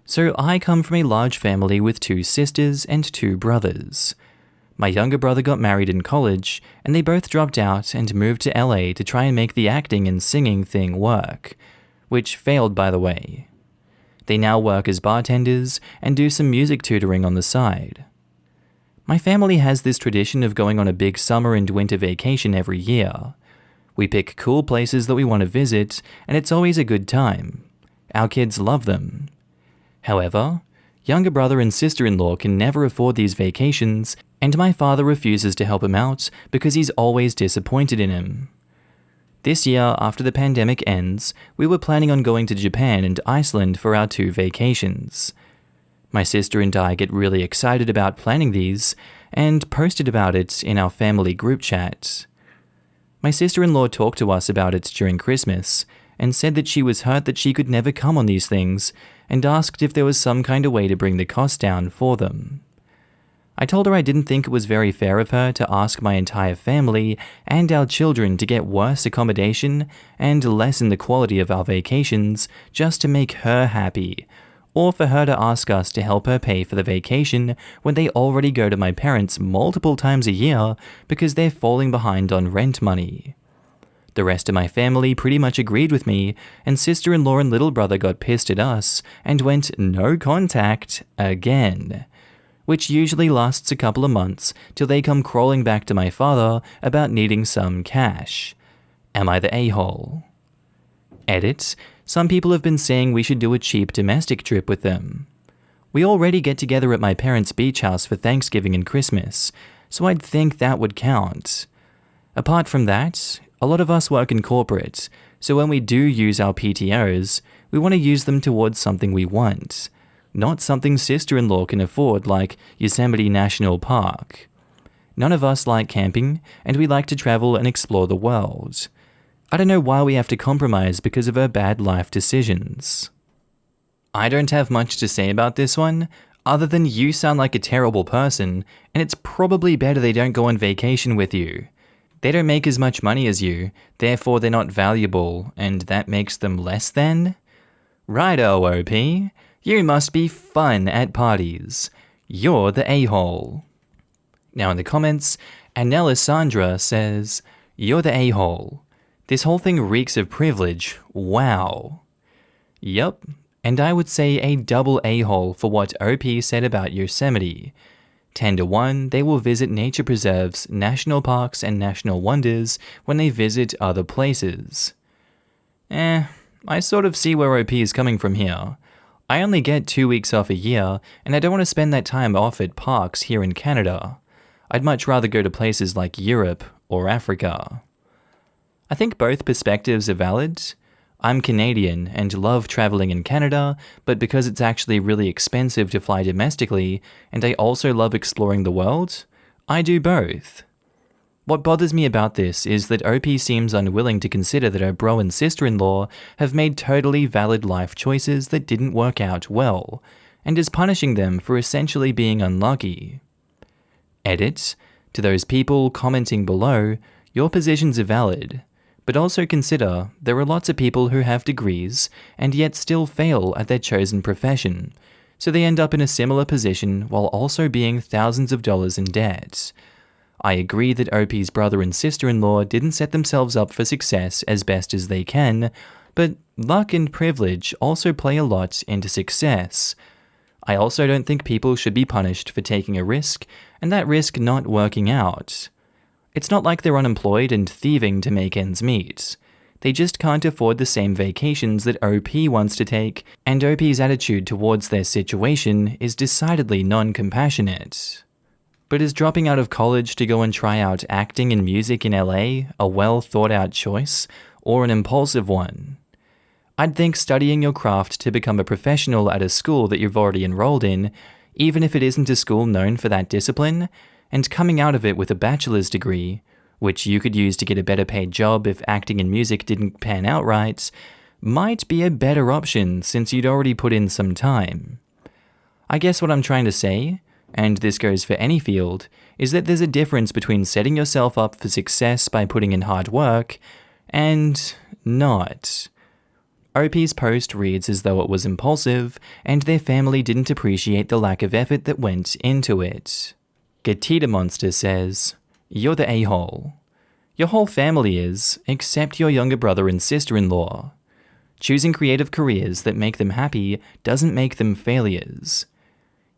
So I come from a large family with 2 sisters and 2 brothers. My younger brother got married in college, and they both dropped out and moved to LA to try and make the acting and singing thing work, which failed by the way. They now work as bartenders and do some music tutoring on the side. My family has this tradition of going on a big summer and winter vacation every year. We pick cool places that we want to visit, and it's always a good time. Our kids love them. However, younger brother and sister-in-law can never afford these vacations, and my father refuses to help him out because he's always disappointed in him. This year, after the pandemic ends, we were planning on going to Japan and Iceland for our 2 vacations. My sister and I get really excited about planning these, and posted about it in our family group chat. My sister-in-law talked to us about it during Christmas, and said that she was hurt that she could never come on these things, and asked if there was some kind of way to bring the cost down for them. I told her I didn't think it was very fair of her to ask my entire family and our children to get worse accommodation and lessen the quality of our vacations just to make her happy, or for her to ask us to help her pay for the vacation when they already go to my parents multiple times a year because they're falling behind on rent money. The rest of my family pretty much agreed with me, and sister-in-law and little brother got pissed at us and went no contact again, which usually lasts a couple of months till they come crawling back to my father about needing some cash. Am I the a-hole? Edit. Some people have been saying we should do a cheap domestic trip with them. We already get together at my parents' beach house for Thanksgiving and Christmas, so I'd think that would count. Apart from that, a lot of us work in corporate, so when we do use our PTOs, we want to use them towards something we want, not something sister-in-law can afford like Yosemite National Park. None of us like camping, and we like to travel and explore the world. I don't know why we have to compromise because of her bad life decisions. I don't have much to say about this one, other than you sound like a terrible person, and it's probably better they don't go on vacation with you. They don't make as much money as you, therefore they're not valuable, and that makes them less than? Righto, OP. You must be fun at parties. You're the a-hole. Now in the comments, Anelissandra says, "You're the a-hole. This whole thing reeks of privilege. Wow." Yup, and I would say a double a-hole for what OP said about Yosemite. 10-1, they will visit nature preserves, national parks, and national wonders when they visit other places. I sort of see where OP is coming from here. I only get 2 weeks off a year, and I don't want to spend that time off at parks here in Canada. I'd much rather go to places like Europe or Africa. I think both perspectives are valid. I'm Canadian and love traveling in Canada, but because it's actually really expensive to fly domestically, and I also love exploring the world, I do both. What bothers me about this is that OP seems unwilling to consider that her bro and sister-in-law have made totally valid life choices that didn't work out well, and is punishing them for essentially being unlucky. Edit: to those people commenting below, your positions are valid, but also consider there are lots of people who have degrees and yet still fail at their chosen profession, so they end up in a similar position while also being thousands of dollars in debt. I agree that OP's brother and sister-in-law didn't set themselves up for success as best as they can, but luck and privilege also play a lot into success. I also don't think people should be punished for taking a risk, and that risk not working out. It's not like they're unemployed and thieving to make ends meet. They just can't afford the same vacations that OP wants to take, and OP's attitude towards their situation is decidedly non-compassionate. But is dropping out of college to go and try out acting and music in LA a well-thought-out choice, or an impulsive one? I'd think studying your craft to become a professional at a school that you've already enrolled in, even if it isn't a school known for that discipline, and coming out of it with a bachelor's degree, which you could use to get a better paid job if acting and music didn't pan out right, might be a better option since you'd already put in some time. I guess what I'm trying to say, and this goes for any field, is that there's a difference between setting yourself up for success by putting in hard work, and not. OP's post reads as though it was impulsive, and their family didn't appreciate the lack of effort that went into it. Gatita Monster says, "You're the a-hole. Your whole family is, except your younger brother and sister-in-law. Choosing creative careers that make them happy doesn't make them failures.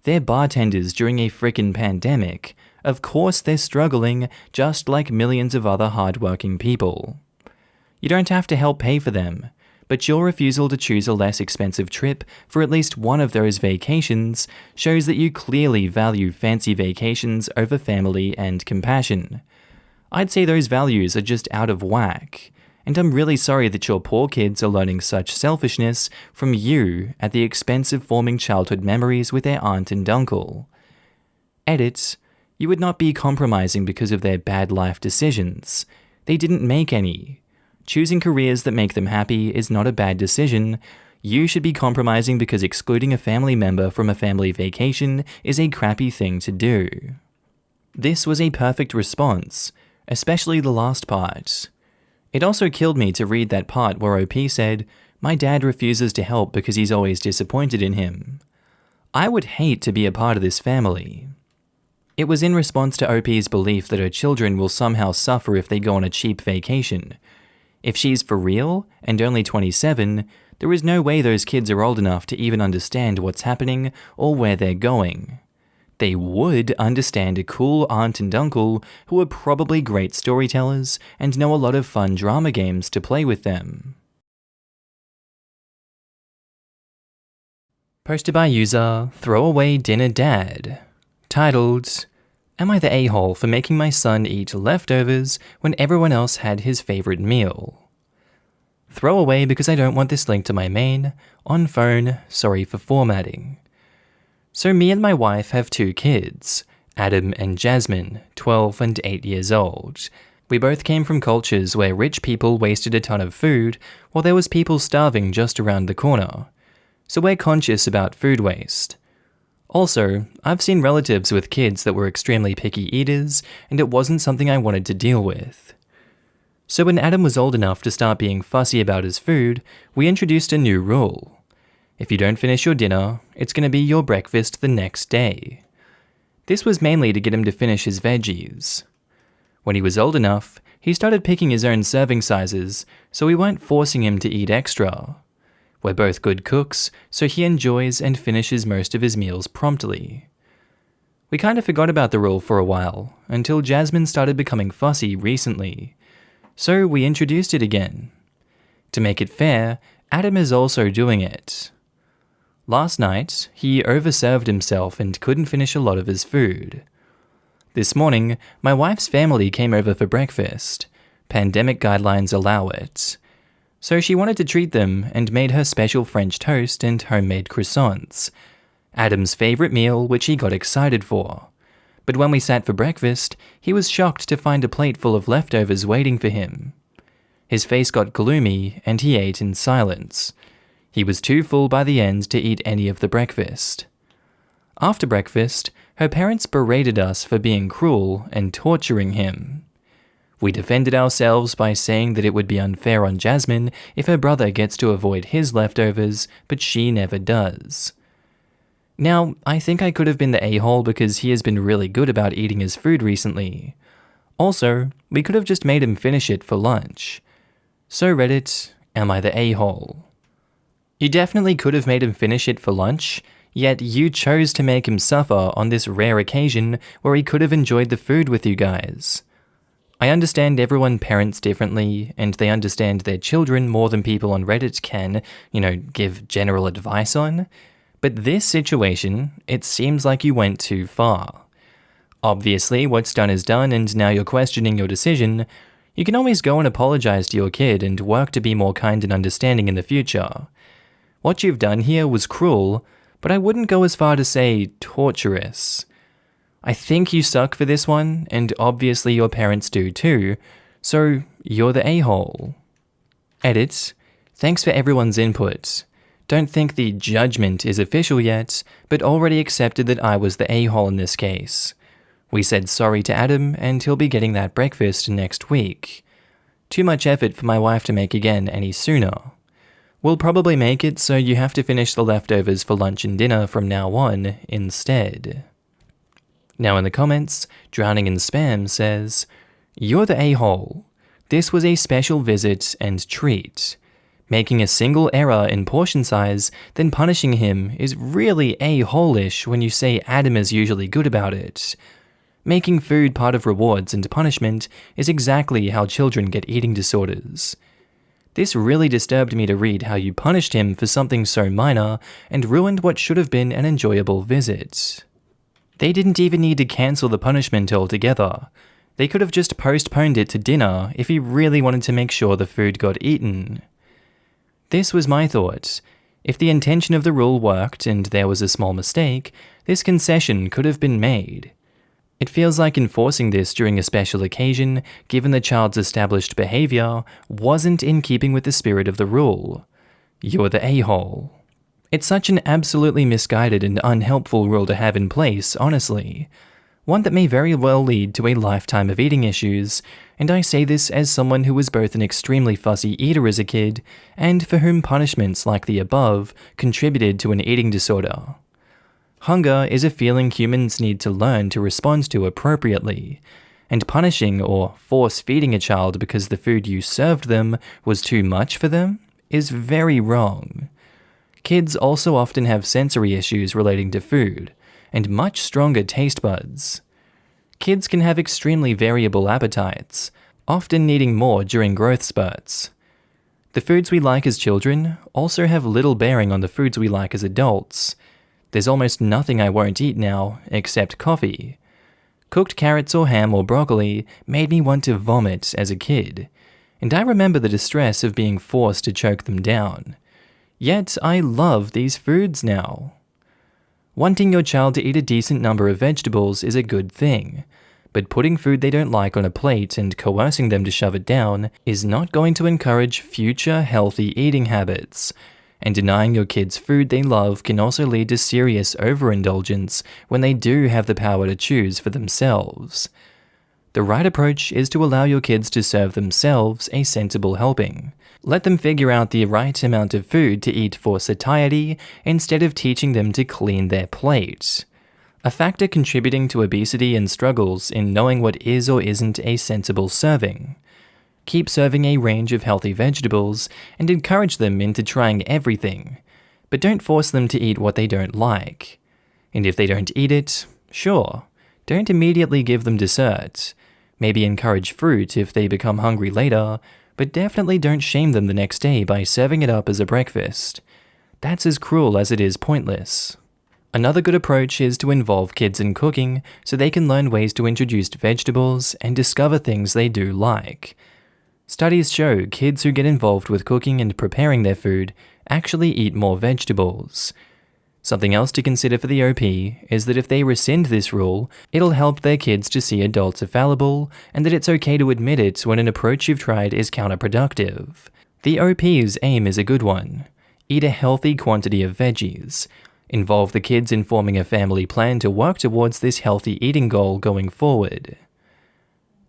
They're bartenders during a frickin' pandemic. Of course they're struggling, just like millions of other hard-working people. You don't have to help pay for them, but your refusal to choose a less expensive trip for at least one of those vacations shows that you clearly value fancy vacations over family and compassion. I'd say those values are just out of whack, and I'm really sorry that your poor kids are learning such selfishness from you at the expense of forming childhood memories with their aunt and uncle. Edit: you would not be compromising because of their bad life decisions. They didn't make any. Choosing careers that make them happy is not a bad decision. You should be compromising because excluding a family member from a family vacation is a crappy thing to do." This was a perfect response, especially the last part. It also killed me to read that part where OP said, "My dad refuses to help because he's always disappointed in him." I would hate to be a part of this family. It was in response to OP's belief that her children will somehow suffer if they go on a cheap vacation. If she's for real, and only 27, there is no way those kids are old enough to even understand what's happening or where they're going. They would understand a cool aunt and uncle who are probably great storytellers and know a lot of fun drama games to play with them. Posted by user Throwaway Dinner Dad, titled, "Am I the a-hole for making my son eat leftovers when everyone else had his favorite meal? Throwaway because I don't want this linked to my main. On phone, sorry for formatting. So me and my wife have 2 kids, Adam and Jasmine, 12 and 8 years old. We both came from cultures where rich people wasted a ton of food while there was people starving just around the corner. So we're conscious about food waste. Also, I've seen relatives with kids that were extremely picky eaters, and it wasn't something I wanted to deal with. So when Adam was old enough to start being fussy about his food, we introduced a new rule. If you don't finish your dinner, it's going to be your breakfast the next day. This was mainly to get him to finish his veggies. When he was old enough, he started picking his own serving sizes, so we weren't forcing him to eat extra. We're both good cooks, so he enjoys and finishes most of his meals promptly. We kind of forgot about the rule for a while, until Jasmine started becoming fussy recently. So we introduced it again. To make it fair, Adam is also doing it. Last night, he overserved himself and couldn't finish a lot of his food. This morning, my wife's family came over for breakfast. Pandemic guidelines allow it. So she wanted to treat them and made her special French toast and homemade croissants, Adam's favourite meal which he got excited for. But when we sat for breakfast, he was shocked to find a plate full of leftovers waiting for him. His face got gloomy and he ate in silence. He was too full by the end to eat any of the breakfast. After breakfast, her parents berated us for being cruel and torturing him. We defended ourselves by saying that it would be unfair on Jasmine if her brother gets to avoid his leftovers, but she never does. Now, I think I could have been the a-hole because he has been really good about eating his food recently. Also, we could have just made him finish it for lunch. So Reddit, am I the a-hole? You definitely could have made him finish it for lunch, yet you chose to make him suffer on this rare occasion where he could have enjoyed the food with you guys. I understand everyone parents differently, and they understand their children more than people on Reddit can, give general advice on. But this situation, it seems like you went too far. Obviously, what's done is done, and now you're questioning your decision. You can always go and apologize to your kid and work to be more kind and understanding in the future. What you've done here was cruel, but I wouldn't go as far to say torturous. I think you suck for this one, and obviously your parents do too, so you're the a-hole. Edit. Thanks for everyone's input. Don't think the judgment is official yet, but already accepted that I was the a-hole in this case. We said sorry to Adam, and he'll be getting that breakfast next week. Too much effort for my wife to make again any sooner. We'll probably make it so you have to finish the leftovers for lunch and dinner from now on instead. Now in the comments, Drowning in Spam says, "You're the a-hole. This was a special visit and treat. Making a single error in portion size, then punishing him is really a-hole-ish when you say Adam is usually good about it. Making food part of rewards and punishment is exactly how children get eating disorders. This really disturbed me to read how you punished him for something so minor and ruined what should have been an enjoyable visit. They didn't even need to cancel the punishment altogether. They could have just postponed it to dinner if he really wanted to make sure the food got eaten. This was my thought. If the intention of the rule worked and there was a small mistake, this concession could have been made. It feels like enforcing this during a special occasion, given the child's established behavior, wasn't in keeping with the spirit of the rule. You're the a-hole. It's such an absolutely misguided and unhelpful rule to have in place, honestly. One that may very well lead to a lifetime of eating issues, and I say this as someone who was both an extremely fussy eater as a kid, and for whom punishments like the above contributed to an eating disorder. Hunger is a feeling humans need to learn to respond to appropriately, and punishing or force-feeding a child because the food you served them was too much for them is very wrong. Kids also often have sensory issues relating to food, and much stronger taste buds. Kids can have extremely variable appetites, often needing more during growth spurts. The foods we like as children also have little bearing on the foods we like as adults. There's almost nothing I won't eat now, except coffee. Cooked carrots or ham or broccoli made me want to vomit as a kid, and I remember the distress of being forced to choke them down. Yet I love these foods now. Wanting your child to eat a decent number of vegetables is a good thing, but putting food they don't like on a plate and coercing them to shove it down is not going to encourage future healthy eating habits, and denying your kids food they love can also lead to serious overindulgence when they do have the power to choose for themselves. The right approach is to allow your kids to serve themselves a sensible helping. Let them figure out the right amount of food to eat for satiety instead of teaching them to clean their plate. A factor contributing to obesity and struggles in knowing what is or isn't a sensible serving. Keep serving a range of healthy vegetables and encourage them into trying everything, but don't force them to eat what they don't like. And if they don't eat it, sure, don't immediately give them dessert. Maybe encourage fruit if they become hungry later, but definitely don't shame them the next day by serving it up as a breakfast. That's as cruel as it is pointless. Another good approach is to involve kids in cooking so they can learn ways to introduce vegetables and discover things they do like. Studies show kids who get involved with cooking and preparing their food actually eat more vegetables. Something else to consider for the OP is that if they rescind this rule, it'll help their kids to see adults are fallible and that it's okay to admit it when an approach you've tried is counterproductive. The OP's aim is a good one. Eat a healthy quantity of veggies. Involve the kids in forming a family plan to work towards this healthy eating goal going forward.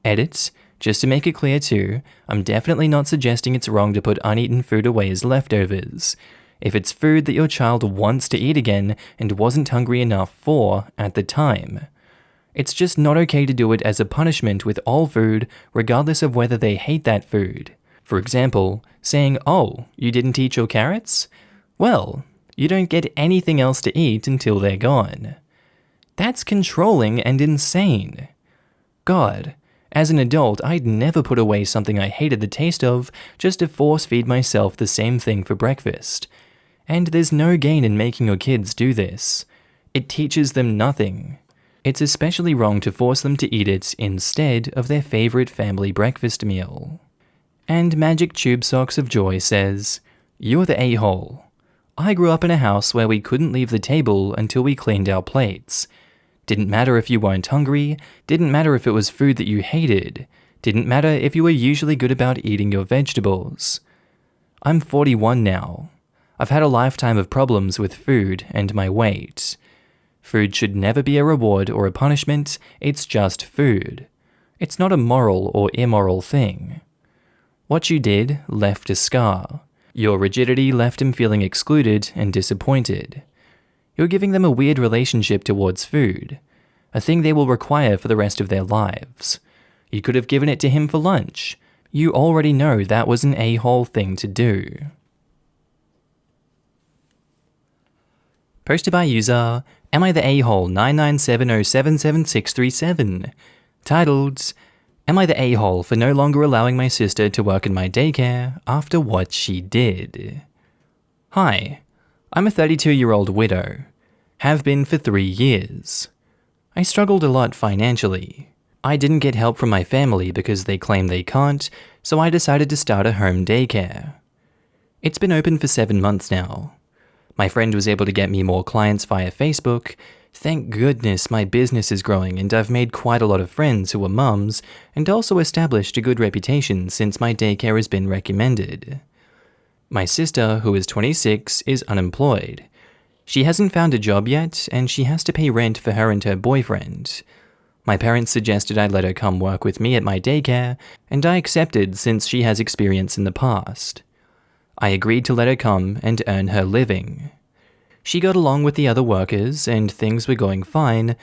Edit. Just to make it clear too, I'm definitely not suggesting it's wrong to put uneaten food away as leftovers. If it's food that your child wants to eat again and wasn't hungry enough for at the time. It's just not okay to do it as a punishment with all food, regardless of whether they hate that food. For example, saying, "Oh, you didn't eat your carrots? Well, you don't get anything else to eat until they're gone." That's controlling and insane. God, as an adult, I'd never put away something I hated the taste of just to force feed myself the same thing for breakfast. And there's no gain in making your kids do this. It teaches them nothing. It's especially wrong to force them to eat it instead of their favorite family breakfast meal. And Magic Tube Socks of Joy says, "You're the a-hole. I grew up in a house where we couldn't leave the table until we cleaned our plates. Didn't matter if you weren't hungry, didn't matter if it was food that you hated, didn't matter if you were usually good about eating your vegetables. I'm 41 now. I've had a lifetime of problems with food and my weight. Food should never be a reward or a punishment, it's just food. It's not a moral or immoral thing. What you did left a scar. Your rigidity left him feeling excluded and disappointed. You're giving them a weird relationship towards food, a thing they will require for the rest of their lives. You could have given it to him for lunch. You already know that was an a-hole thing to do." Posted by user AmITheA 997077637, titled, "Am I the a-hole for no longer allowing my sister to work in my daycare after what she did?" Hi, I'm a 32-year-old widow. Have been for 3 years. I struggled a lot financially. I didn't get help from my family because they claim they can't, so I decided to start a home daycare. It's been open for 7 months now. My friend was able to get me more clients via Facebook. Thank goodness my business is growing and I've made quite a lot of friends who are mums and also established a good reputation since my daycare has been recommended. My sister, who is 26, is unemployed. She hasn't found a job yet and she has to pay rent for her and her boyfriend. My parents suggested I let her come work with me at my daycare and I accepted since she has experience in the past. I agreed to let her come and earn her living. She got along with the other workers and things were going fine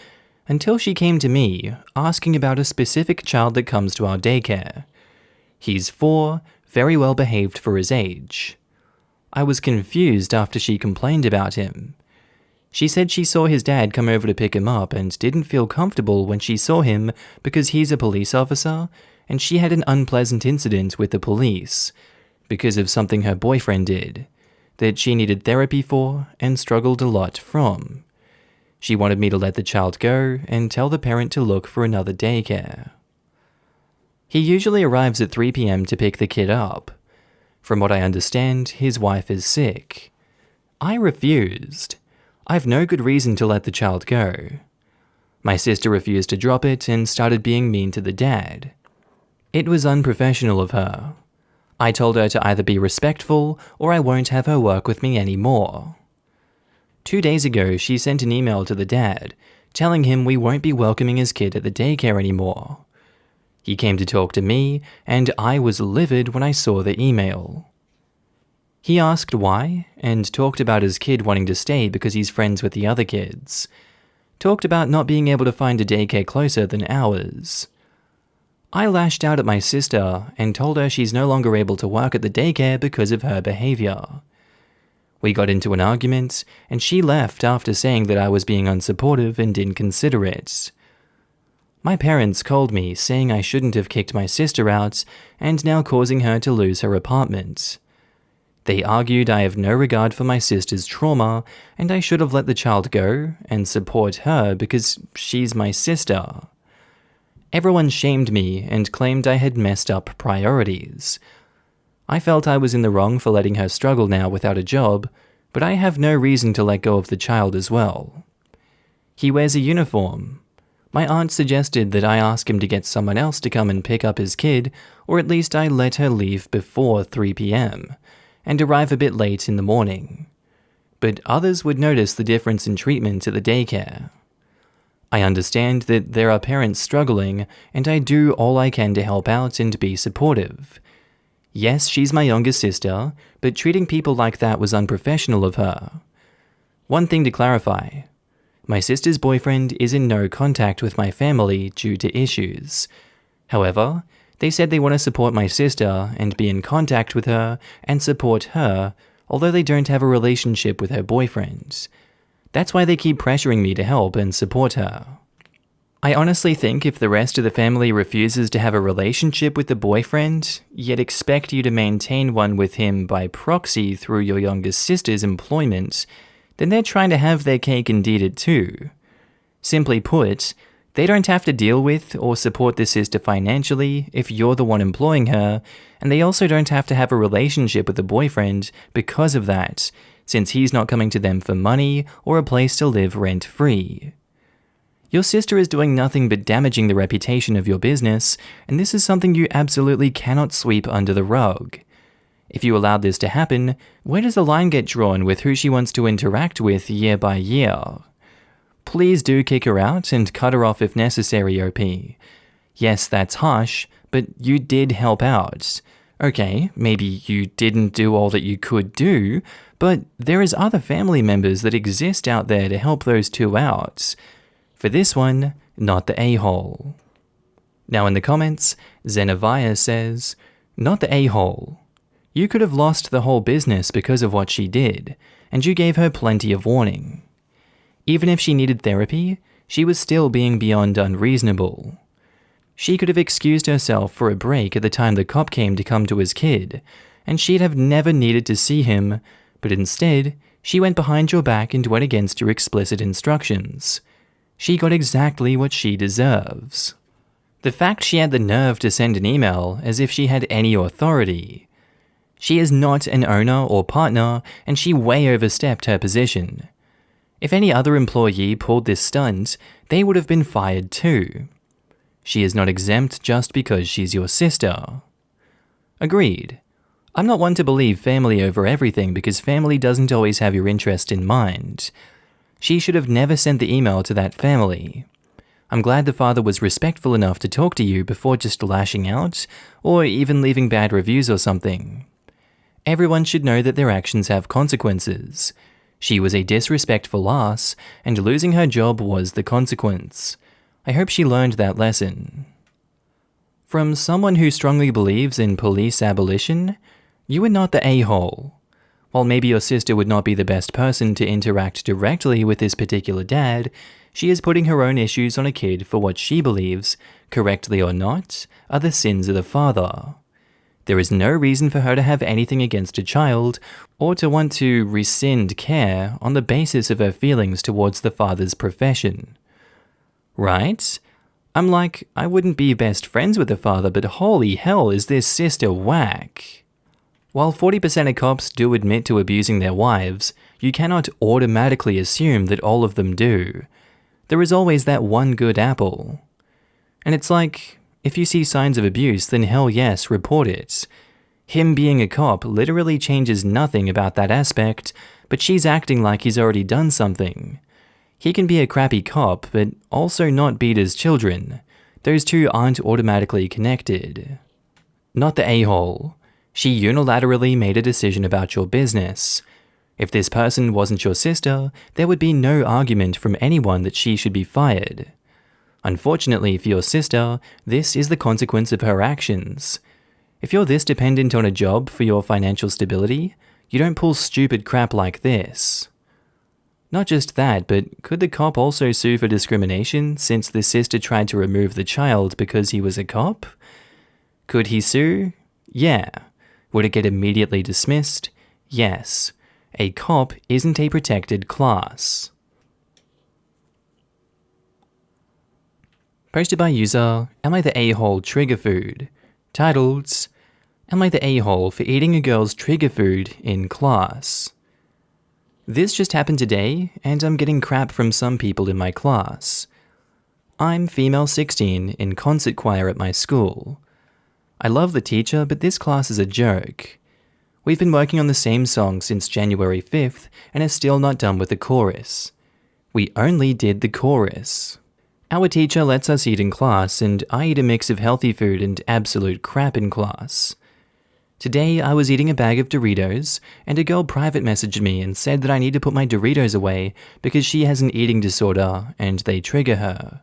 until she came to me asking about a specific child that comes to our daycare. He's 4, very well behaved for his age. I was confused after she complained about him. She said she saw his dad come over to pick him up and didn't feel comfortable when she saw him because he's a police officer and she had an unpleasant incident with the police because of something her boyfriend did that she needed therapy for and struggled a lot from. She wanted me to let the child go and tell the parent to look for another daycare. He usually arrives at 3 p.m. to pick the kid up. From what I understand, his wife is sick. I refused. I've no good reason to let the child go. My sister refused to drop it and started being mean to the dad. It was unprofessional of her. I told her to either be respectful or I won't have her work with me anymore. 2 days ago, she sent an email to the dad, telling him we won't be welcoming his kid at the daycare anymore. He came to talk to me, and I was livid when I saw the email. He asked why, and talked about his kid wanting to stay because he's friends with the other kids. Talked about not being able to find a daycare closer than ours. I lashed out at my sister and told her she's no longer able to work at the daycare because of her behavior. We got into an argument, and she left after saying that I was being unsupportive and inconsiderate. My parents called me saying I shouldn't have kicked my sister out and now causing her to lose her apartment. They argued I have no regard for my sister's trauma and I should have let the child go and support her because she's my sister. Everyone shamed me and claimed I had messed up priorities. I felt I was in the wrong for letting her struggle now without a job, but I have no reason to let go of the child as well. He wears a uniform. My aunt suggested that I ask him to get someone else to come and pick up his kid, or at least I let her leave before 3 p.m. and arrive a bit late in the morning. But others would notice the difference in treatment at the daycare. I understand that there are parents struggling, and I do all I can to help out and be supportive. Yes, she's my younger sister, but treating people like that was unprofessional of her. One thing to clarify. My sister's boyfriend is in no contact with my family due to issues. However, they said they want to support my sister and be in contact with her and support her, although they don't have a relationship with her boyfriend. That's why they keep pressuring me to help and support her. I honestly think if the rest of the family refuses to have a relationship with the boyfriend, yet expect you to maintain one with him by proxy through your younger sister's employment, then they're trying to have their cake and eat it too. Simply put, they don't have to deal with or support the sister financially if you're the one employing her, and they also don't have to have a relationship with the boyfriend because of that, since he's not coming to them for money or a place to live rent-free. Your sister is doing nothing but damaging the reputation of your business, and this is something you absolutely cannot sweep under the rug. If you allowed this to happen, where does the line get drawn with who she wants to interact with year by year? Please do kick her out and cut her off if necessary, OP. Yes, that's harsh, but you did help out. Okay, maybe you didn't do all that you could do, but there is other family members that exist out there to help those two out. For this one, not the a-hole. Now in the comments, Zenavia says, not the a-hole. You could have lost the whole business because of what she did, and you gave her plenty of warning. Even if she needed therapy, she was still being beyond unreasonable. She could have excused herself for a break at the time the cop came to come to his kid, and she'd have never needed to see him, but instead, she went behind your back and went against your explicit instructions. She got exactly what she deserves. The fact she had the nerve to send an email as if she had any authority. She is not an owner or partner, and she way overstepped her position. If any other employee pulled this stunt, they would have been fired too. She is not exempt just because she's your sister. Agreed. I'm not one to believe family over everything because family doesn't always have your interest in mind. She should have never sent the email to that family. I'm glad the father was respectful enough to talk to you before just lashing out, or even leaving bad reviews or something. Everyone should know that their actions have consequences. She was a disrespectful ass, and losing her job was the consequence. I hope she learned that lesson. From someone who strongly believes in police abolition, you are not the a-hole. While maybe your sister would not be the best person to interact directly with this particular dad, she is putting her own issues on a kid for what she believes, correctly or not, are the sins of the father. There is no reason for her to have anything against a child, or to want to rescind care on the basis of her feelings towards the father's profession. Right? I'm like, I wouldn't be best friends with the father, but holy hell is this sister whack. While 40% of cops do admit to abusing their wives, you cannot automatically assume that all of them do. There is always that one good apple. And it's like, if you see signs of abuse, then hell yes, report it. Him being a cop literally changes nothing about that aspect, but she's acting like he's already done something. He can be a crappy cop, but also not beat his children. Those two aren't automatically connected. Not the a-hole. She unilaterally made a decision about your business. If this person wasn't your sister, there would be no argument from anyone that she should be fired. Unfortunately for your sister, this is the consequence of her actions. If you're this dependent on a job for your financial stability, you don't pull stupid crap like this. Not just that, but could the cop also sue for discrimination since the sister tried to remove the child because he was a cop? Could he sue? Yeah. Would it get immediately dismissed? Yes. A cop isn't a protected class. Posted by user AmITheA trigger food. Titled, Am I the a-hole for eating a girl's trigger food in class? This just happened today, and I'm getting crap from some people in my class. I'm female 16 in concert choir at my school. I love the teacher, but this class is a joke. We've been working on the same song since January 5th and are still not done with the chorus. We only did the chorus. Our teacher lets us eat in class, and I eat a mix of healthy food and absolute crap in class. Today, I was eating a bag of Doritos, and a girl private messaged me and said that I need to put my Doritos away because she has an eating disorder and they trigger her.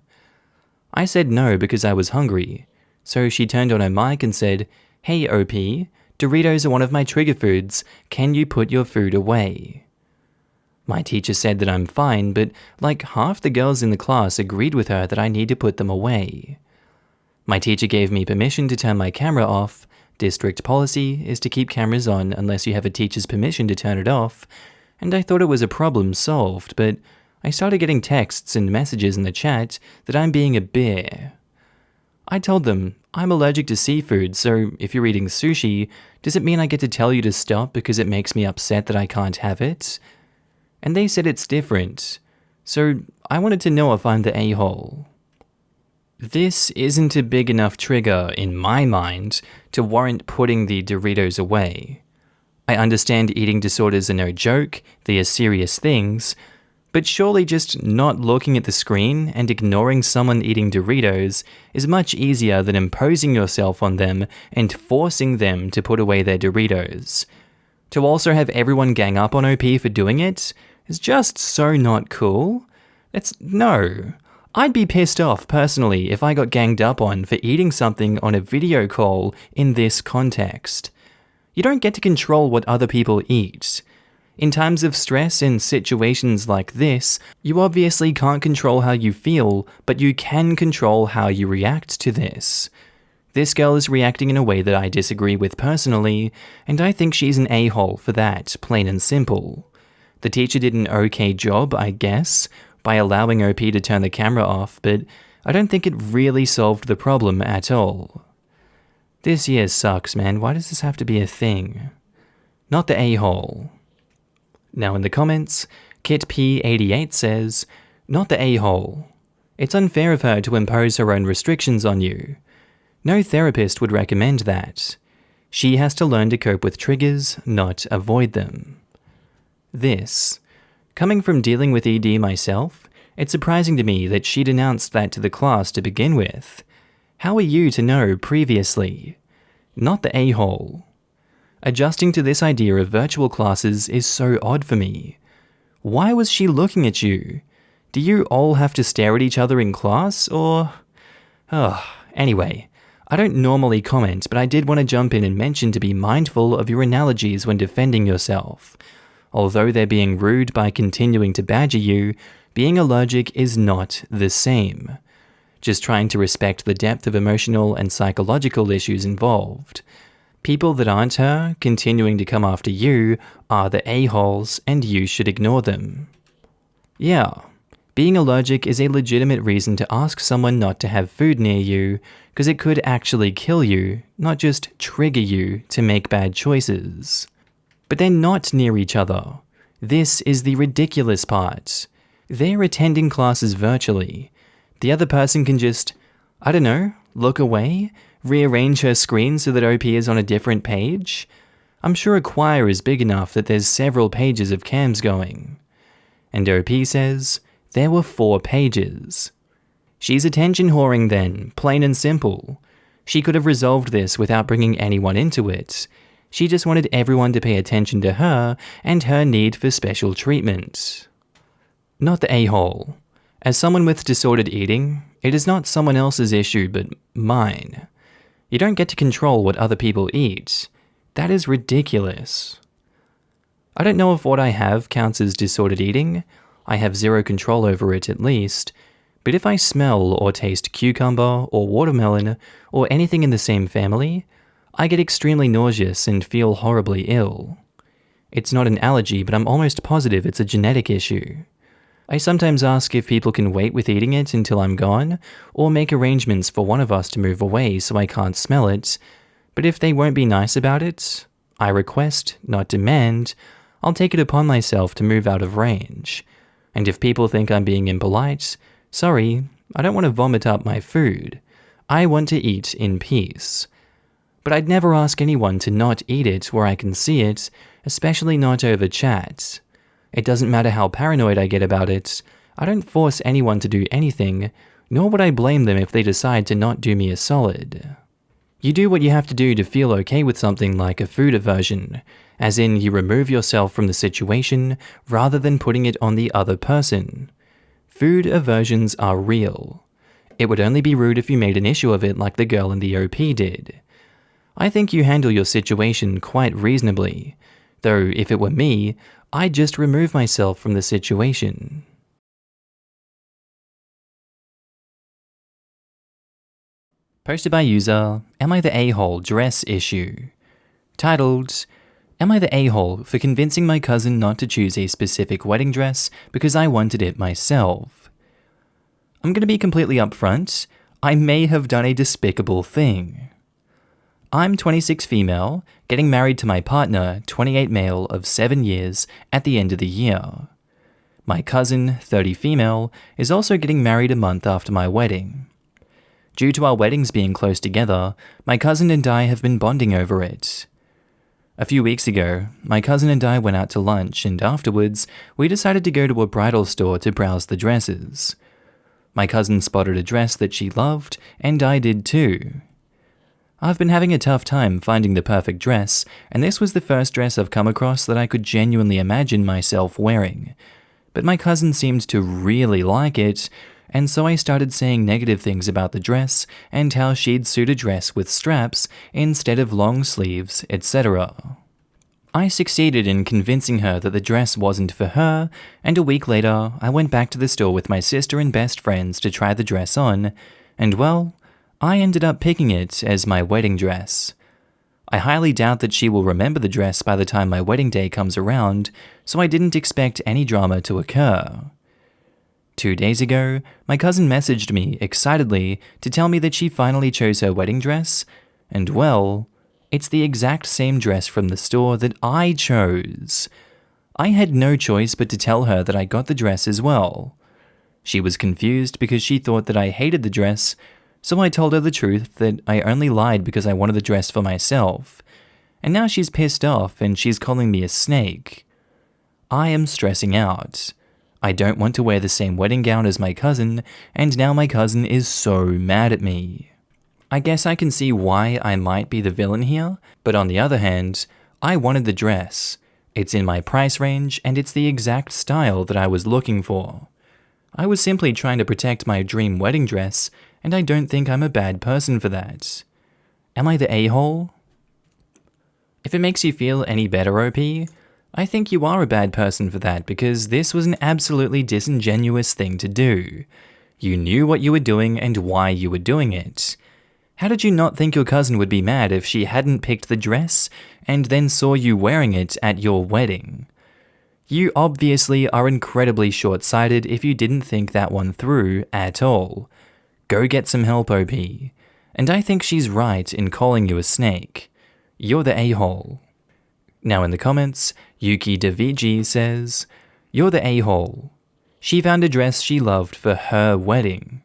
I said no because I was hungry, so she turned on her mic and said, "Hey OP, Doritos are one of my trigger foods, can you put your food away?" My teacher said that I'm fine, but like half the girls in the class agreed with her that I need to put them away. My teacher gave me permission to turn my camera off. District policy is to keep cameras on unless you have a teacher's permission to turn it off, and I thought it was a problem solved, but I started getting texts and messages in the chat that I'm being a bear. I told them, I'm allergic to seafood, so if you're eating sushi, does it mean I get to tell you to stop because it makes me upset that I can't have it? And they said it's different, so I wanted to know if I'm the a-hole. This isn't a big enough trigger, in my mind, to warrant putting the Doritos away. I understand eating disorders are no joke, they are serious things, but surely just not looking at the screen and ignoring someone eating Doritos is much easier than imposing yourself on them and forcing them to put away their Doritos. To also have everyone gang up on OP for doing it is just so not cool. No. I'd be pissed off, personally, if I got ganged up on for eating something on a video call in this context. You don't get to control what other people eat. In times of stress and situations like this, you obviously can't control how you feel, but you can control how you react to this. This girl is reacting in a way that I disagree with personally, and I think she's an a-hole for that, plain and simple. The teacher did an okay job, I guess, by allowing OP to turn the camera off, but I don't think it really solved the problem at all. This year sucks, man. Why does this have to be a thing? Not the a-hole. Now in the comments, KitP88 says, not the a-hole. It's unfair of her to impose her own restrictions on you. No therapist would recommend that. She has to learn to cope with triggers, not avoid them. This. Coming from dealing with ED myself, it's surprising to me that she denounced that to the class to begin with. How are you to know previously? Not the a-hole. Adjusting to this idea of virtual classes is so odd for me. Why was she looking at you? Do you all have to stare at each other in class, or... Anyway, I don't normally comment, but I did want to jump in and mention to be mindful of your analogies when defending yourself. Although they're being rude by continuing to badger you, being allergic is not the same. Just trying to respect the depth of emotional and psychological issues involved. People that aren't her, continuing to come after you, are the a-holes, and you should ignore them. Yeah, being allergic is a legitimate reason to ask someone not to have food near you, because it could actually kill you, not just trigger you to make bad choices. But they're not near each other. This is the ridiculous part. They're attending classes virtually. The other person can just, I don't know, look away, rearrange her screen so that OP is on a different page. I'm sure a choir is big enough that there's several pages of cams going. And OP says, there were 4 pages. She's attention whoring then, plain and simple. She could have resolved this without bringing anyone into it. She just wanted everyone to pay attention to her and her need for special treatment. Not the a-hole. As someone with disordered eating, it is not someone else's issue but mine. You don't get to control what other people eat. That is ridiculous. I don't know if what I have counts as disordered eating. I have zero control over it at least, but if I smell or taste cucumber or watermelon or anything in the same family, I get extremely nauseous and feel horribly ill. It's not an allergy, but I'm almost positive it's a genetic issue. I sometimes ask if people can wait with eating it until I'm gone, or make arrangements for one of us to move away so I can't smell it, but if they won't be nice about it, I request, not demand, I'll take it upon myself to move out of range. And if people think I'm being impolite, sorry, I don't want to vomit up my food. I want to eat in peace. But I'd never ask anyone to not eat it where I can see it, especially not over chat. It doesn't matter how paranoid I get about it. I don't force anyone to do anything, nor would I blame them if they decide to not do me a solid. You do what you have to do to feel okay with something like a food aversion, as in you remove yourself from the situation rather than putting it on the other person. Food aversions are real. It would only be rude if you made an issue of it like the girl in the OP did. I think you handle your situation quite reasonably, though if it were me, I'd just remove myself from the situation. Posted by user Am I the A-hole dress issue. Titled, Am I the a-hole for convincing my cousin not to choose a specific wedding dress because I wanted it myself? I'm going to be completely upfront. I may have done a despicable thing. I'm 26 female, getting married to my partner, 28 male of 7 years, at the end of the year. My cousin, 30 female, is also getting married a month after my wedding. Due to our weddings being close together, my cousin and I have been bonding over it. A few weeks ago, my cousin and I went out to lunch, and afterwards, we decided to go to a bridal store to browse the dresses. My cousin spotted a dress that she loved, and I did too. I've been having a tough time finding the perfect dress, and this was the first dress I've come across that I could genuinely imagine myself wearing. But my cousin seemed to really like it, and so I started saying negative things about the dress and how she'd suit a dress with straps instead of long sleeves, etc. I succeeded in convincing her that the dress wasn't for her, and a week later, I went back to the store with my sister and best friends to try the dress on, and well, I ended up picking it as my wedding dress. I highly doubt that she will remember the dress by the time my wedding day comes around, so I didn't expect any drama to occur. 2 days ago, my cousin messaged me excitedly to tell me that she finally chose her wedding dress, and well, it's the exact same dress from the store that I chose. I had no choice but to tell her that I got the dress as well. She was confused because she thought that I hated the dress, so I told her the truth that I only lied because I wanted the dress for myself, and now she's pissed off and she's calling me a snake. I am stressing out. I don't want to wear the same wedding gown as my cousin, and now my cousin is so mad at me. I guess I can see why I might be the villain here, but on the other hand, I wanted the dress. It's in my price range, and it's the exact style that I was looking for. I was simply trying to protect my dream wedding dress, and I don't think I'm a bad person for that. Am I the a-hole? If it makes you feel any better, OP, I think you are a bad person for that because this was an absolutely disingenuous thing to do. You knew what you were doing and why you were doing it. How did you not think your cousin would be mad if she hadn't picked the dress and then saw you wearing it at your wedding? You obviously are incredibly short-sighted if you didn't think that one through at all. Go get some help, OP. And I think she's right in calling you a snake. You're the a-hole. Now in the comments, Yuki Daviji says, You're the a-hole. She found a dress she loved for her wedding.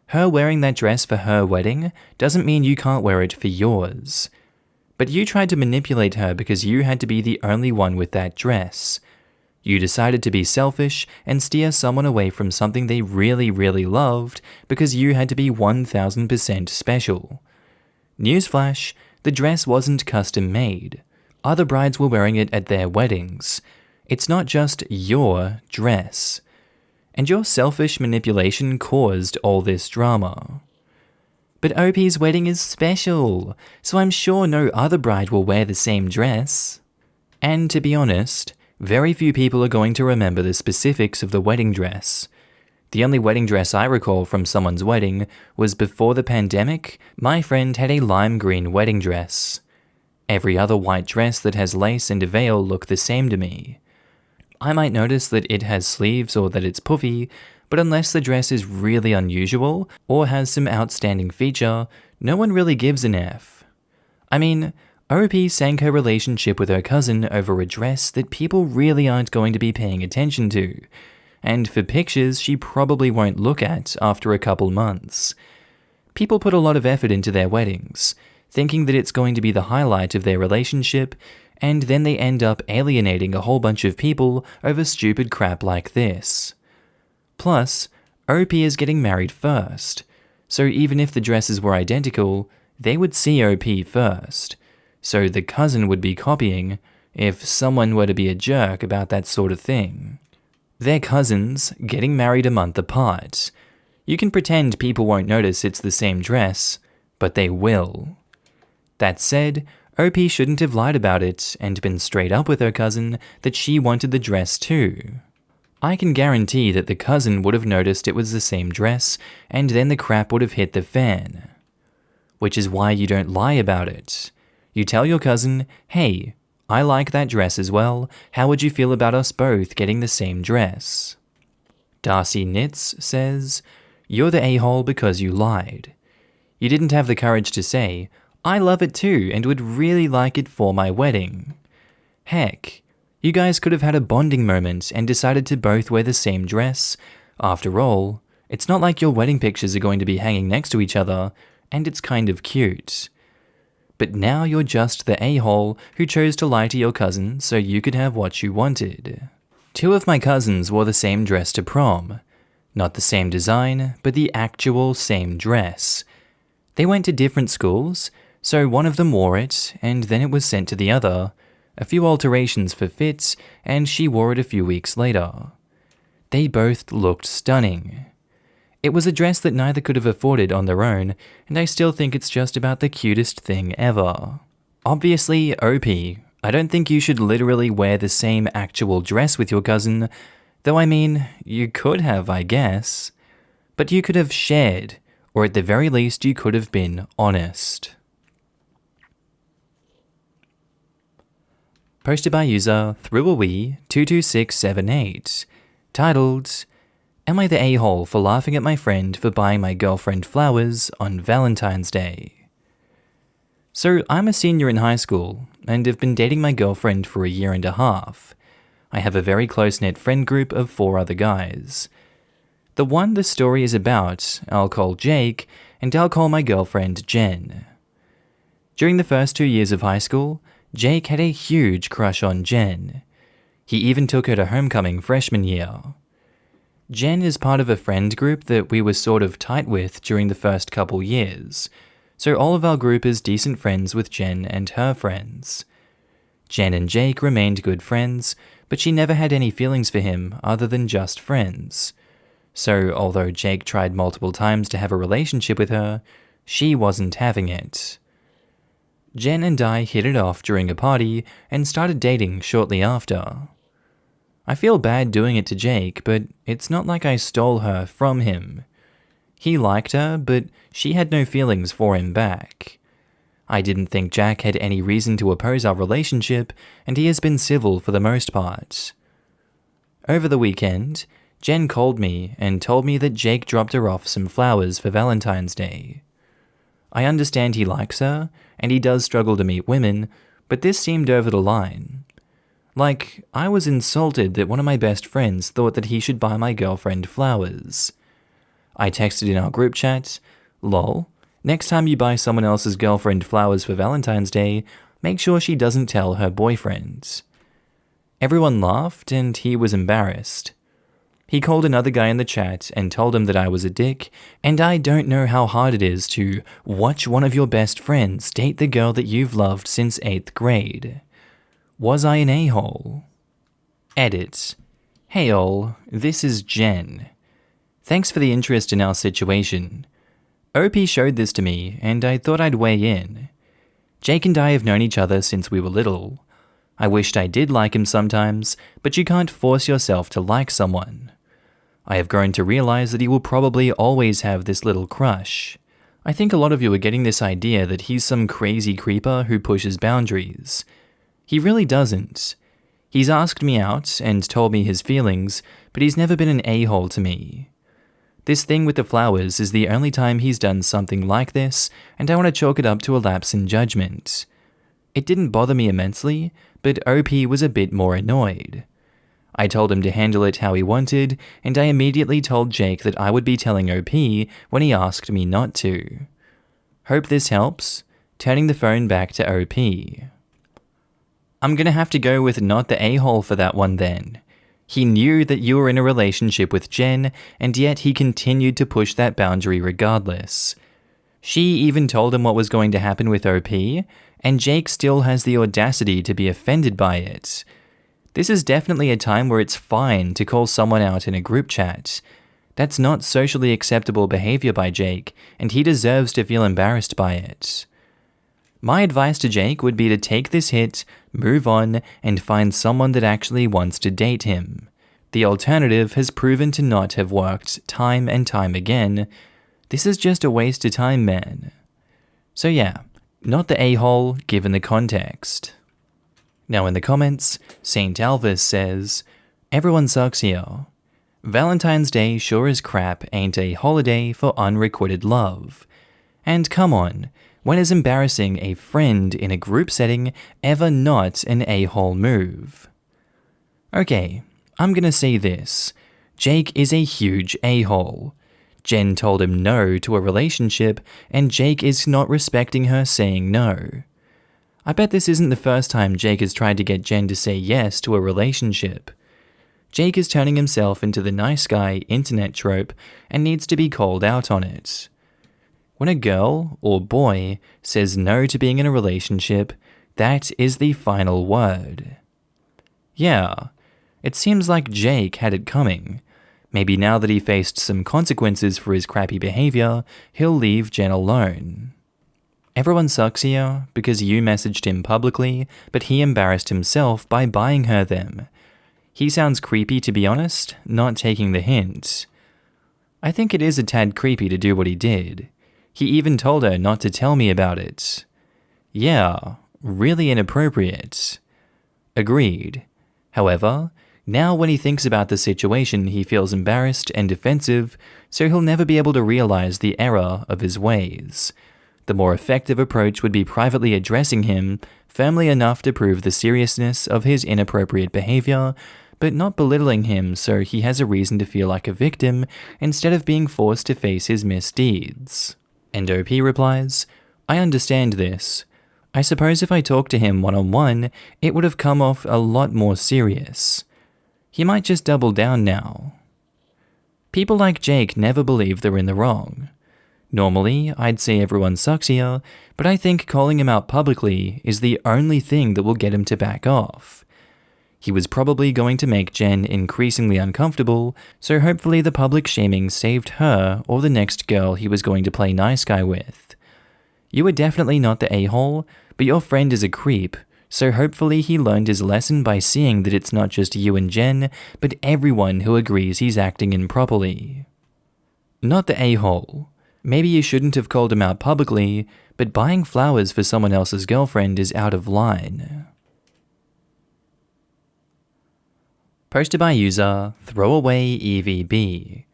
Her wearing that dress for her wedding doesn't mean you can't wear it for yours. But you tried to manipulate her because you had to be the only one with that dress. You decided to be selfish and steer someone away from something they really, really loved because you had to be 1000% special. Newsflash, the dress wasn't custom made. Other brides were wearing it at their weddings. It's not just your dress. And your selfish manipulation caused all this drama. But OP's wedding is special, so I'm sure no other bride will wear the same dress. And to be honest, Very few people are going to remember the specifics of the wedding dress. The only wedding dress I recall from someone's wedding was before the pandemic. My friend had a lime green wedding dress. Every other white dress that has lace and a veil look the same to me. I might notice that it has sleeves or that it's puffy, but unless the dress is really unusual or has some outstanding feature, no one really gives an F. I mean, OP sank her relationship with her cousin over a dress that people really aren't going to be paying attention to, and for pictures she probably won't look at after a couple months. People put a lot of effort into their weddings, thinking that it's going to be the highlight of their relationship, and then they end up alienating a whole bunch of people over stupid crap like this. Plus, OP is getting married first, so even if the dresses were identical, they would see OP first, so the cousin would be copying if someone were to be a jerk about that sort of thing. They're cousins, getting married a month apart. You can pretend people won't notice it's the same dress, but they will. That said, OP shouldn't have lied about it and been straight up with her cousin that she wanted the dress too. I can guarantee that the cousin would have noticed it was the same dress, and then the crap would have hit the fan. Which is why you don't lie about it. You tell your cousin, hey, I like that dress as well, how would you feel about us both getting the same dress? Darcy Knits says, you're the a-hole because you lied. You didn't have the courage to say, I love it too and would really like it for my wedding. Heck, you guys could have had a bonding moment and decided to both wear the same dress. After all, it's not like your wedding pictures are going to be hanging next to each other, and it's kind of cute. But now you're just the a-hole who chose to lie to your cousin so you could have what you wanted. 2 of my cousins wore the same dress to prom. Not the same design, but the actual same dress. They went to different schools, so one of them wore it, and then it was sent to the other. A few alterations for fit, and she wore it a few weeks later. They both looked stunning. It was a dress that neither could have afforded on their own, and I still think it's just about the cutest thing ever. Obviously, OP, I don't think you should literally wear the same actual dress with your cousin, though I mean, you could have, I guess. But you could have shared, or at the very least you could have been honest. Posted by user ThruAwee22678, titled, Am I the a-hole for laughing at my friend for buying my girlfriend flowers on Valentine's Day? So I'm a senior in high school and have been dating my girlfriend for a year and a half. I have a very close-knit friend group of 4 other guys. The one the story is about, I'll call Jake, and I'll call my girlfriend Jen. During the first 2 years of high school, Jake had a huge crush on Jen. He even took her to homecoming freshman year. Jen is part of a friend group that we were sort of tight with during the first couple years, so all of our group is decent friends with Jen and her friends. Jen and Jake remained good friends, but she never had any feelings for him other than just friends. So although Jake tried multiple times to have a relationship with her, she wasn't having it. Jen and I hit it off during a party and started dating shortly after. I feel bad doing it to Jake, but it's not like I stole her from him. He liked her, but she had no feelings for him back. I didn't think Jack had any reason to oppose our relationship, and he has been civil for the most part. Over the weekend, Jen called me and told me that Jake dropped her off some flowers for Valentine's Day. I understand he likes her, and he does struggle to meet women, but this seemed over the line. Like, I was insulted that one of my best friends thought that he should buy my girlfriend flowers. I texted in our group chat, lol, next time you buy someone else's girlfriend flowers for Valentine's Day, make sure she doesn't tell her boyfriend. Everyone laughed and he was embarrassed. He called another guy in the chat and told him that I was a dick, and I don't know how hard it is to watch one of your best friends date the girl that you've loved since 8th grade. Was I an a-hole? Edit. Hey all, this is Jen. Thanks for the interest in our situation. OP showed this to me, and I thought I'd weigh in. Jake and I have known each other since we were little. I wished I did like him sometimes, but you can't force yourself to like someone. I have grown to realize that he will probably always have this little crush. I think a lot of you are getting this idea that he's some crazy creeper who pushes boundaries. He really doesn't. He's asked me out and told me his feelings, but he's never been an a-hole to me. This thing with the flowers is the only time he's done something like this, and I want to chalk it up to a lapse in judgment. It didn't bother me immensely, but OP was a bit more annoyed. I told him to handle it how he wanted, and I immediately told Jake that I would be telling OP when he asked me not to. Hope this helps. Turning the phone back to OP. I'm gonna have to go with not the a-hole for that one then. He knew that you were in a relationship with Jen, and yet he continued to push that boundary regardless. She even told him what was going to happen with OP, and Jake still has the audacity to be offended by it. This is definitely a time where it's fine to call someone out in a group chat. That's not socially acceptable behavior by Jake, and he deserves to feel embarrassed by it. My advice to Jake would be to take this hit, move on, and find someone that actually wants to date him. The alternative has proven to not have worked time and time again. This is just a waste of time, man. So yeah, not the a-hole given the context. Now in the comments, St. Alvis says, "Everyone sucks here. Valentine's Day sure as crap ain't a holiday for unrequited love. And come on, when is embarrassing a friend in a group setting ever not an a-hole move?" Okay, I'm gonna say this. Jake is a huge a-hole. Jen told him no to a relationship, and Jake is not respecting her saying no. I bet this isn't the first time Jake has tried to get Jen to say yes to a relationship. Jake is turning himself into the nice guy internet trope and needs to be called out on it. When a girl or boy says no to being in a relationship, that is the final word. Yeah, it seems like Jake had it coming. Maybe now that he faced some consequences for his crappy behavior, he'll leave Jen alone. Everyone sucks here because you messaged him publicly, but he embarrassed himself by buying her them. He sounds creepy, to be honest, not taking the hint. I think it is a tad creepy to do what he did. He even told her not to tell me about it. Yeah, really inappropriate. Agreed. However, now when he thinks about the situation, he feels embarrassed and defensive, so he'll never be able to realize the error of his ways. The more effective approach would be privately addressing him firmly enough to prove the seriousness of his inappropriate behavior, but not belittling him so he has a reason to feel like a victim instead of being forced to face his misdeeds. And OP replies, "I understand this. I suppose if I talked to him one-on-one, it would have come off a lot more serious. He might just double down now." People like Jake never believe they're in the wrong. Normally, I'd say everyone sucks here, but I think calling him out publicly is the only thing that will get him to back off. He was probably going to make Jen increasingly uncomfortable, so hopefully the public shaming saved her or the next girl he was going to play nice guy with. You were definitely not the a-hole, but your friend is a creep, so hopefully he learned his lesson by seeing that it's not just you and Jen, but everyone who agrees he's acting improperly. Not the a-hole. Maybe you shouldn't have called him out publicly, but buying flowers for someone else's girlfriend is out of line. Posted by user Throwaway EVB.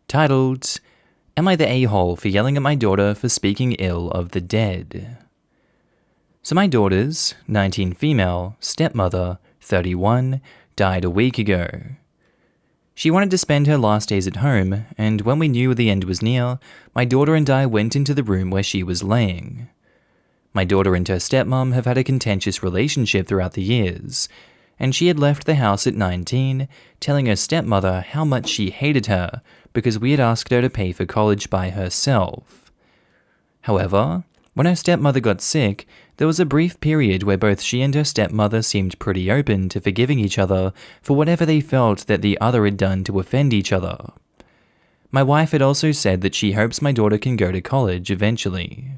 Titled, "Am I the a-hole for yelling at my daughter for speaking ill of the dead?" So my daughter's, 19 female, stepmother, 31, died a week ago. She wanted to spend her last days at home, and when we knew the end was near, my daughter and I went into the room where she was laying. My daughter and her stepmom have had a contentious relationship throughout the years, and she had left the house at 19, telling her stepmother how much she hated her because we had asked her to pay for college by herself. However, when her stepmother got sick, there was a brief period where both she and her stepmother seemed pretty open to forgiving each other for whatever they felt that the other had done to offend each other. My wife had also said that she hopes my daughter can go to college eventually.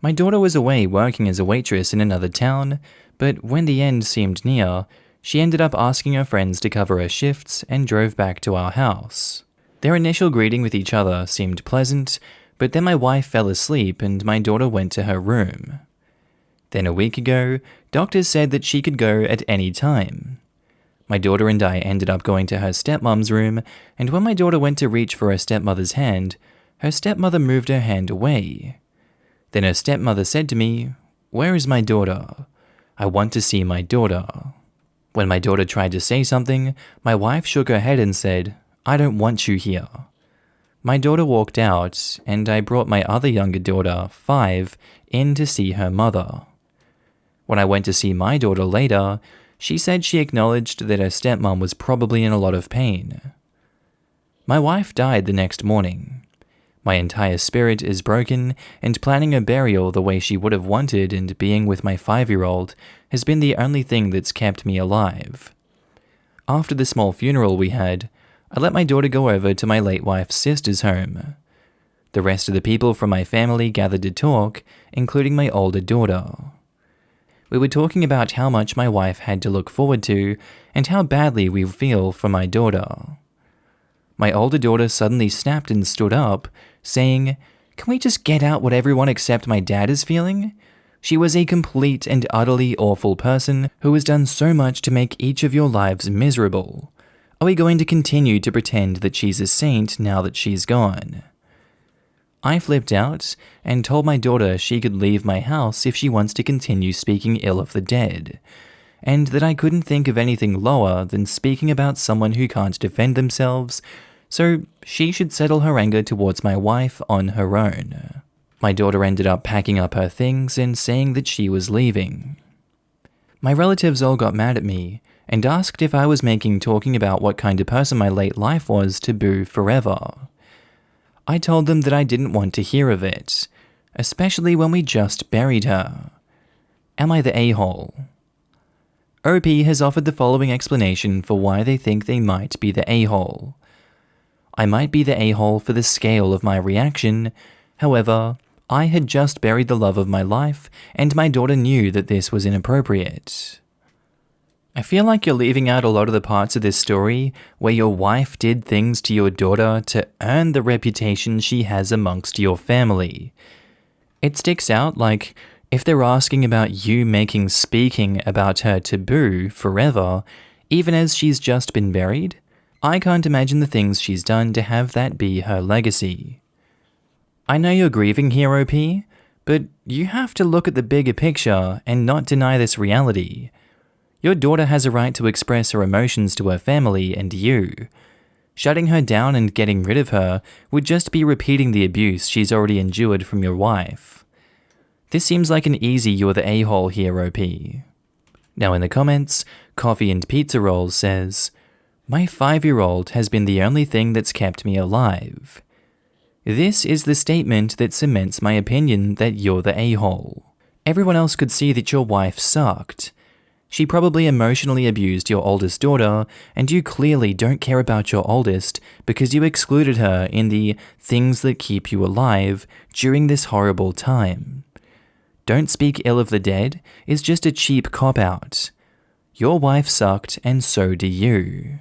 My daughter was away working as a waitress in another town, but when the end seemed near, she ended up asking her friends to cover her shifts and drove back to our house. Their initial greeting with each other seemed pleasant, but then my wife fell asleep and my daughter went to her room. Then a week ago, doctors said that she could go at any time. My daughter and I ended up going to her stepmom's room, and when my daughter went to reach for her stepmother's hand, her stepmother moved her hand away. Then her stepmother said to me, "Where is my daughter? I want to see my daughter." When my daughter tried to say something, my wife shook her head and said, "I don't want you here." My daughter walked out, and I brought my other younger daughter, 5, in to see her mother. When I went to see my daughter later, she said she acknowledged that her stepmom was probably in a lot of pain. My wife died the next morning. My entire spirit is broken, and planning a burial the way she would have wanted and being with my 5-year-old has been the only thing that's kept me alive. After the small funeral we had, I let my daughter go over to my late wife's sister's home. The rest of the people from my family gathered to talk, including my older daughter. We were talking about how much my wife had to look forward to and how badly we feel for my daughter. My older daughter suddenly snapped and stood up, saying, "Can we just get out what everyone except my dad is feeling? She was a complete and utterly awful person who has done so much to make each of your lives miserable. Are we going to continue to pretend that she's a saint now that she's gone?" I flipped out and told my daughter she could leave my house if she wants to continue speaking ill of the dead, and that I couldn't think of anything lower than speaking about someone who can't defend themselves, so she should settle her anger towards my wife on her own. My daughter ended up packing up her things and saying that she was leaving. My relatives all got mad at me and asked if I was making talking about what kind of person my late life was taboo forever. I told them that I didn't want to hear of it, especially when we just buried her. Am I the a-hole? OP has offered the following explanation for why they think they might be the a-hole. I might be the a-hole for the scale of my reaction, however, I had just buried the love of my life, and my daughter knew that this was inappropriate. I feel like you're leaving out a lot of the parts of this story where your wife did things to your daughter to earn the reputation she has amongst your family. It sticks out like if they're asking about you making speaking about her taboo forever, even as she's just been buried, I can't imagine the things she's done to have that be her legacy. I know you're grieving here, OP, but you have to look at the bigger picture and not deny this reality. Your daughter has a right to express her emotions to her family and you. Shutting her down and getting rid of her would just be repeating the abuse she's already endured from your wife. This seems like an easy you're the a-hole here, OP. Now in the comments, Coffee and Pizza Rolls says, "My 5-year-old has been the only thing that's kept me alive. This is the statement that cements my opinion that you're the a-hole. Everyone else could see that your wife sucked. She probably emotionally abused your oldest daughter, and you clearly don't care about your oldest because you excluded her in the things that keep you alive during this horrible time. Don't speak ill of the dead is just a cheap cop-out. Your wife sucked, and so do you.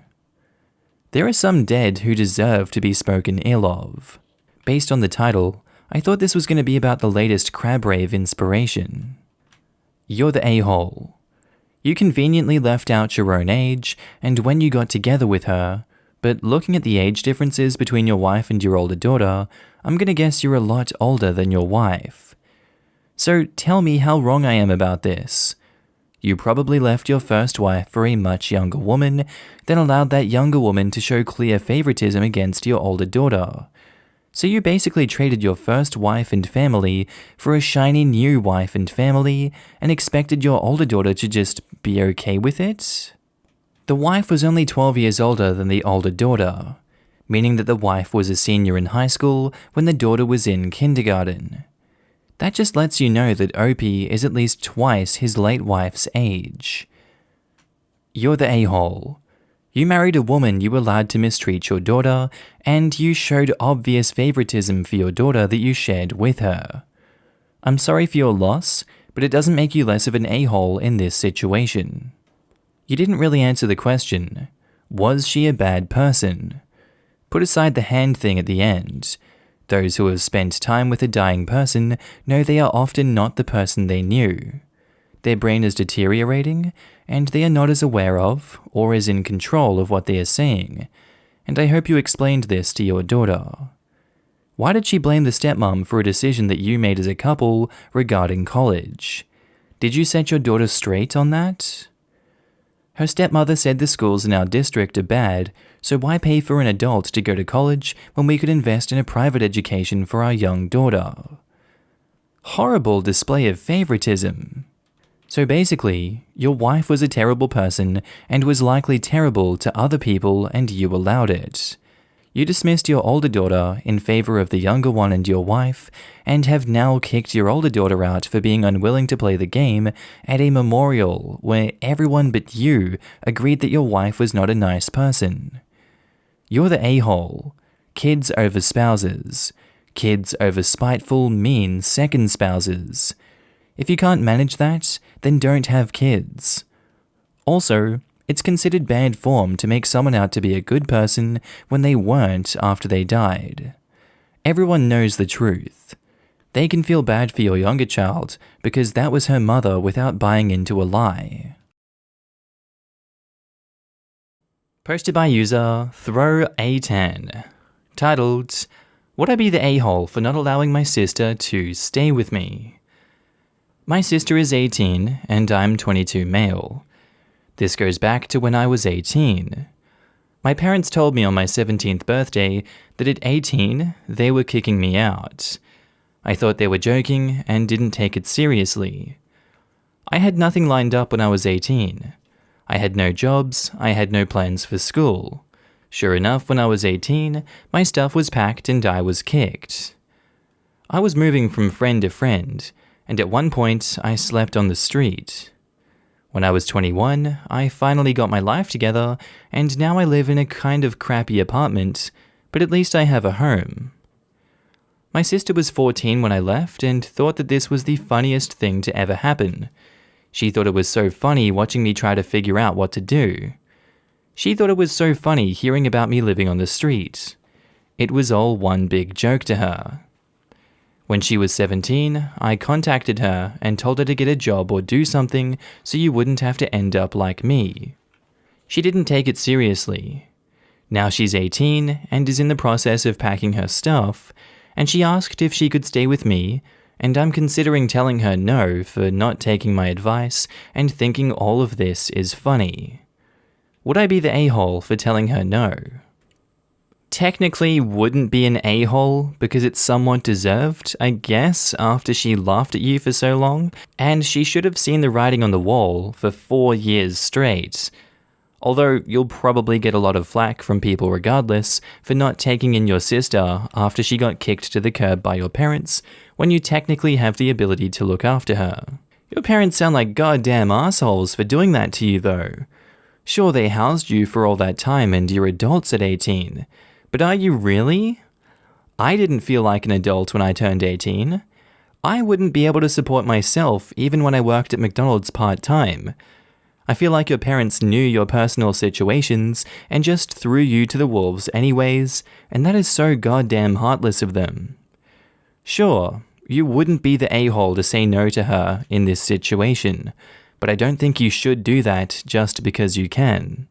There are some dead who deserve to be spoken ill of. Based on the title, I thought this was going to be about the latest crab rave inspiration. You're the a-hole. You conveniently left out your own age and when you got together with her, but looking at the age differences between your wife and your older daughter, I'm gonna guess you're a lot older than your wife. So tell me how wrong I am about this. You probably left your first wife for a much younger woman, then allowed that younger woman to show clear favoritism against your older daughter. So you basically traded your first wife and family for a shiny new wife and family and expected your older daughter to just be okay with it? The wife was only 12 years older than the older daughter, meaning that the wife was a senior in high school when the daughter was in kindergarten. That just lets you know that OP is at least twice his late wife's age. You're the a-hole. You married a woman you allowed to mistreat your daughter, and you showed obvious favoritism for your daughter that you shared with her. I'm sorry for your loss, but it doesn't make you less of an a-hole in this situation. You didn't really answer the question. Was she a bad person? Put aside the hand thing at the end. Those who have spent time with a dying person know they are often not the person they knew. Their brain is deteriorating, and they are not as aware of or as in control of what they are seeing, and I hope you explained this to your daughter. Why did she blame the stepmom for a decision that you made as a couple regarding college? Did you set your daughter straight on that? Her stepmother said the schools in our district are bad, so why pay for an adult to go to college when we could invest in a private education for our young daughter? Horrible display of favoritism. So basically, your wife was a terrible person and was likely terrible to other people and you allowed it. You dismissed your older daughter in favor of the younger one and your wife, and have now kicked your older daughter out for being unwilling to play the game at a memorial where everyone but you agreed that your wife was not a nice person. You're the a-hole. Kids over spouses. Kids over spiteful, mean second spouses. If you can't manage that, then don't have kids. Also, it's considered bad form to make someone out to be a good person when they weren't after they died. Everyone knows the truth. They can feel bad for your younger child because that was her mother without buying into a lie. Posted by user ThrowA10. Titled, Would I be the a-hole for not allowing my sister to stay with me? My sister is 18 and I'm 22 male. This goes back to when I was 18. My parents told me on my 17th birthday that at 18, they were kicking me out. I thought they were joking and didn't take it seriously. I had nothing lined up when I was 18. I had no jobs, I had no plans for school. Sure enough, when I was 18, my stuff was packed and I was kicked. I was moving from friend to friend, and at one point, I slept on the street. When I was 21, I finally got my life together, and now I live in a kind of crappy apartment, but at least I have a home. My sister was 14 when I left and thought that this was the funniest thing to ever happen. She thought it was so funny watching me try to figure out what to do. She thought it was so funny hearing about me living on the street. It was all one big joke to her. When she was 17, I contacted her and told her to get a job or do something so you wouldn't have to end up like me. She didn't take it seriously. Now she's 18 and is in the process of packing her stuff, and she asked if she could stay with me, and I'm considering telling her no for not taking my advice and thinking all of this is funny. Would I be the a-hole for telling her no? Technically wouldn't be an a-hole because it's somewhat deserved, I guess, after she laughed at you for so long, and she should have seen the writing on the wall for 4 years straight. Although you'll probably get a lot of flack from people regardless for not taking in your sister after she got kicked to the curb by your parents when you technically have the ability to look after her. Your parents sound like goddamn assholes for doing that to you though. Sure, they housed you for all that time and you're adults at 18. But are you really? I didn't feel like an adult when I turned 18. I wouldn't be able to support myself even when I worked at McDonald's part-time. I feel like your parents knew your personal situations and just threw you to the wolves anyways, and that is so goddamn heartless of them. Sure, you wouldn't be the a-hole to say no to her in this situation, but I don't think you should do that just because you can.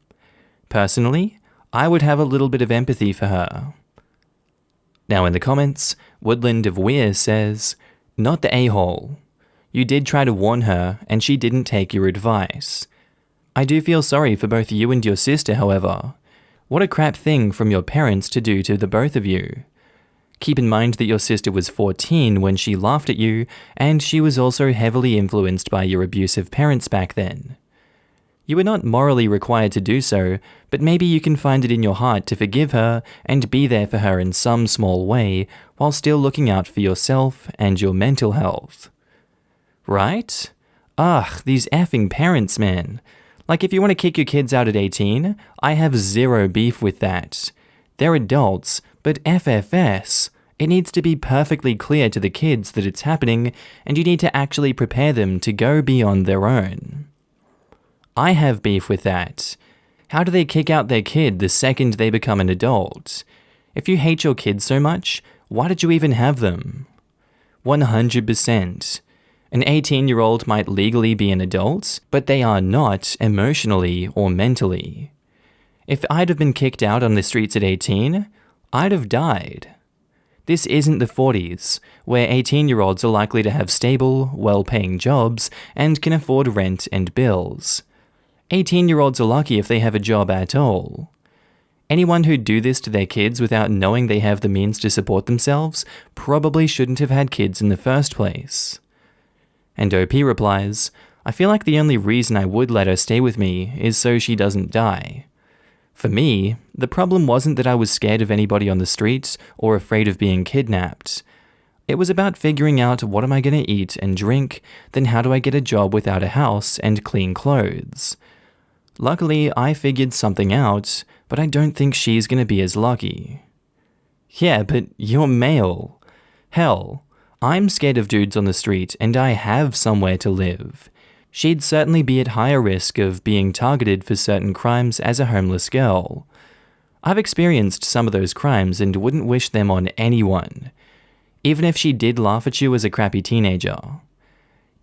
Personally, I would have a little bit of empathy for her. Now in the comments, Woodland of Weir says, Not the a-hole. You did try to warn her, and she didn't take your advice. I do feel sorry for both you and your sister, however. What a crap thing from your parents to do to the both of you. Keep in mind that your sister was 14 when she laughed at you, and she was also heavily influenced by your abusive parents back then. You are not morally required to do so, but maybe you can find it in your heart to forgive her and be there for her in some small way while still looking out for yourself and your mental health. Right? Ugh, these effing parents, man. Like, if you want to kick your kids out at 18, I have zero beef with that. They're adults, but FFS. It needs to be perfectly clear to the kids that it's happening, and you need to actually prepare them to go beyond their own. I have beef with that. How do they kick out their kid the second they become an adult? If you hate your kids so much, why did you even have them? 100%. An 18-year-old might legally be an adult, but they are not emotionally or mentally. If I'd have been kicked out on the streets at 18, I'd have died. This isn't the 40s, where 18-year-olds are likely to have stable, well-paying jobs and can afford rent and bills. 18-year-olds are lucky if they have a job at all. Anyone who'd do this to their kids without knowing they have the means to support themselves probably shouldn't have had kids in the first place. And OP replies, I feel like the only reason I would let her stay with me is so she doesn't die. For me, the problem wasn't that I was scared of anybody on the streets or afraid of being kidnapped. It was about figuring out what am I going to eat and drink, then how do I get a job without a house and clean clothes. Luckily, I figured something out, but I don't think she's going to be as lucky. Yeah, but you're male. Hell, I'm scared of dudes on the street and I have somewhere to live. She'd certainly be at higher risk of being targeted for certain crimes as a homeless girl. I've experienced some of those crimes and wouldn't wish them on anyone, even if she did laugh at you as a crappy teenager.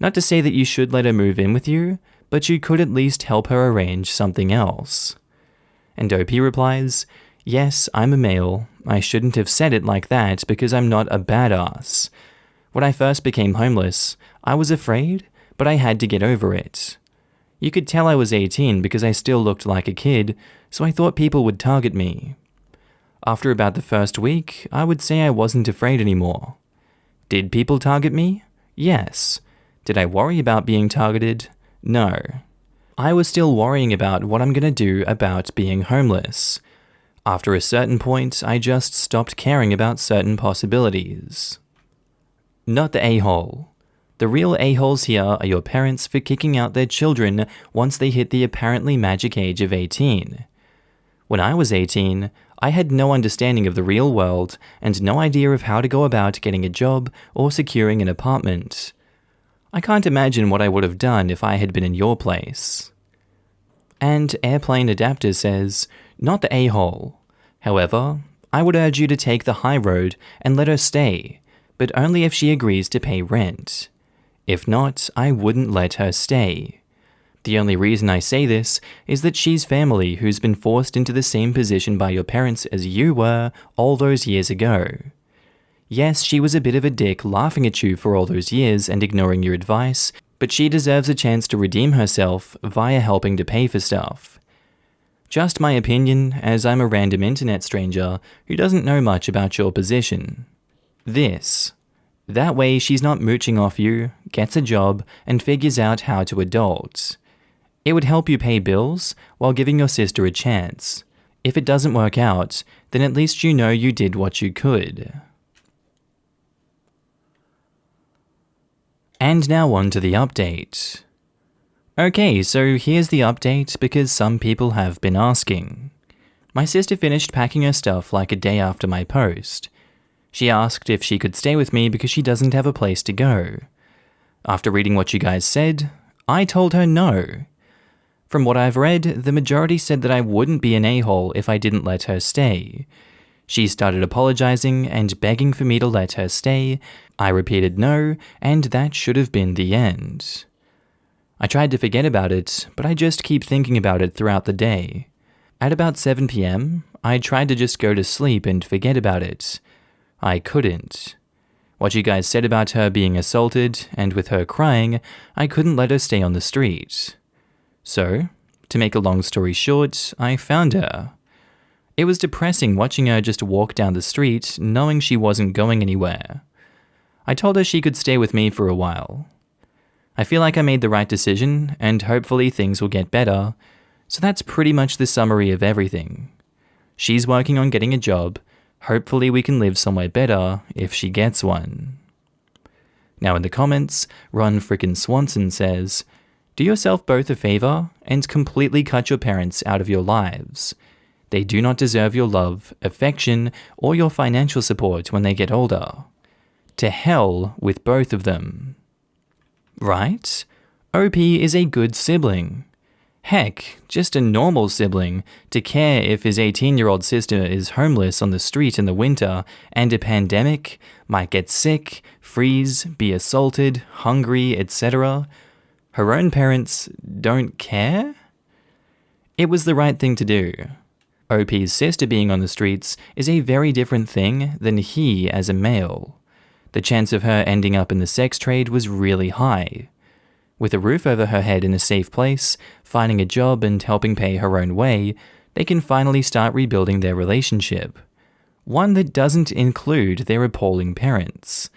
Not to say that you should let her move in with you, but you could at least help her arrange something else. And OP replies, yes, I'm a male. I shouldn't have said it like that because I'm not a badass. When I first became homeless, I was afraid, but I had to get over it. You could tell I was 18 because I still looked like a kid, so I thought people would target me. After about the first week, I would say I wasn't afraid anymore. Did people target me? Yes. Did I worry about being targeted? No. I was still worrying about what I'm gonna do about being homeless. After a certain point, I just stopped caring about certain possibilities. Not the a-hole. The real a-holes here are your parents for kicking out their children once they hit the apparently magic age of 18. When I was 18, I had no understanding of the real world and no idea of how to go about getting a job or securing an apartment. I can't imagine what I would have done if I had been in your place. And Airplane Adapter says, not the a-hole. However, I would urge you to take the high road and let her stay, but only if she agrees to pay rent. If not, I wouldn't let her stay. The only reason I say this is that she's family who's been forced into the same position by your parents as you were all those years ago. Yes, she was a bit of a dick laughing at you for all those years and ignoring your advice, but she deserves a chance to redeem herself via helping to pay for stuff. Just my opinion, as I'm a random internet stranger who doesn't know much about your position. That way she's not mooching off you, gets a job, and figures out how to adult. It would help you pay bills while giving your sister a chance. If it doesn't work out, then at least you know you did what you could. And now on to the update. Okay, so here's the update because some people have been asking. My sister finished packing her stuff like a day after my post. She asked if she could stay with me because she doesn't have a place to go. After reading what you guys said, I told her no. From what I've read, the majority said that I wouldn't be an a-hole if I didn't let her stay. She started apologizing and begging for me to let her stay. I repeated no, and that should have been the end. I tried to forget about it, but I just keep thinking about it throughout the day. At about 7 p.m., I tried to just go to sleep and forget about it. I couldn't. What you guys said about her being assaulted, and with her crying, I couldn't let her stay on the street. So, to make a long story short, I found her. It was depressing watching her just walk down the street, knowing she wasn't going anywhere. I told her she could stay with me for a while. I feel like I made the right decision, and hopefully things will get better, so that's pretty much the summary of everything. She's working on getting a job. Hopefully we can live somewhere better if she gets one. Now in the comments, Ron frickin' Swanson says, do yourself both a favor and completely cut your parents out of your lives. They do not deserve your love, affection, or your financial support when they get older. To hell with both of them. Right? OP is a good sibling. Heck, just a normal sibling to care if his 18-year-old sister is homeless on the street in the winter and a pandemic, might get sick, freeze, be assaulted, hungry, etc. Her own parents don't care? It was the right thing to do. OP's sister being on the streets is a very different thing than he as a male. The chance of her ending up in the sex trade was really high. With a roof over her head in a safe place, finding a job and helping pay her own way, they can finally start rebuilding their relationship. One that doesn't include their appalling parents.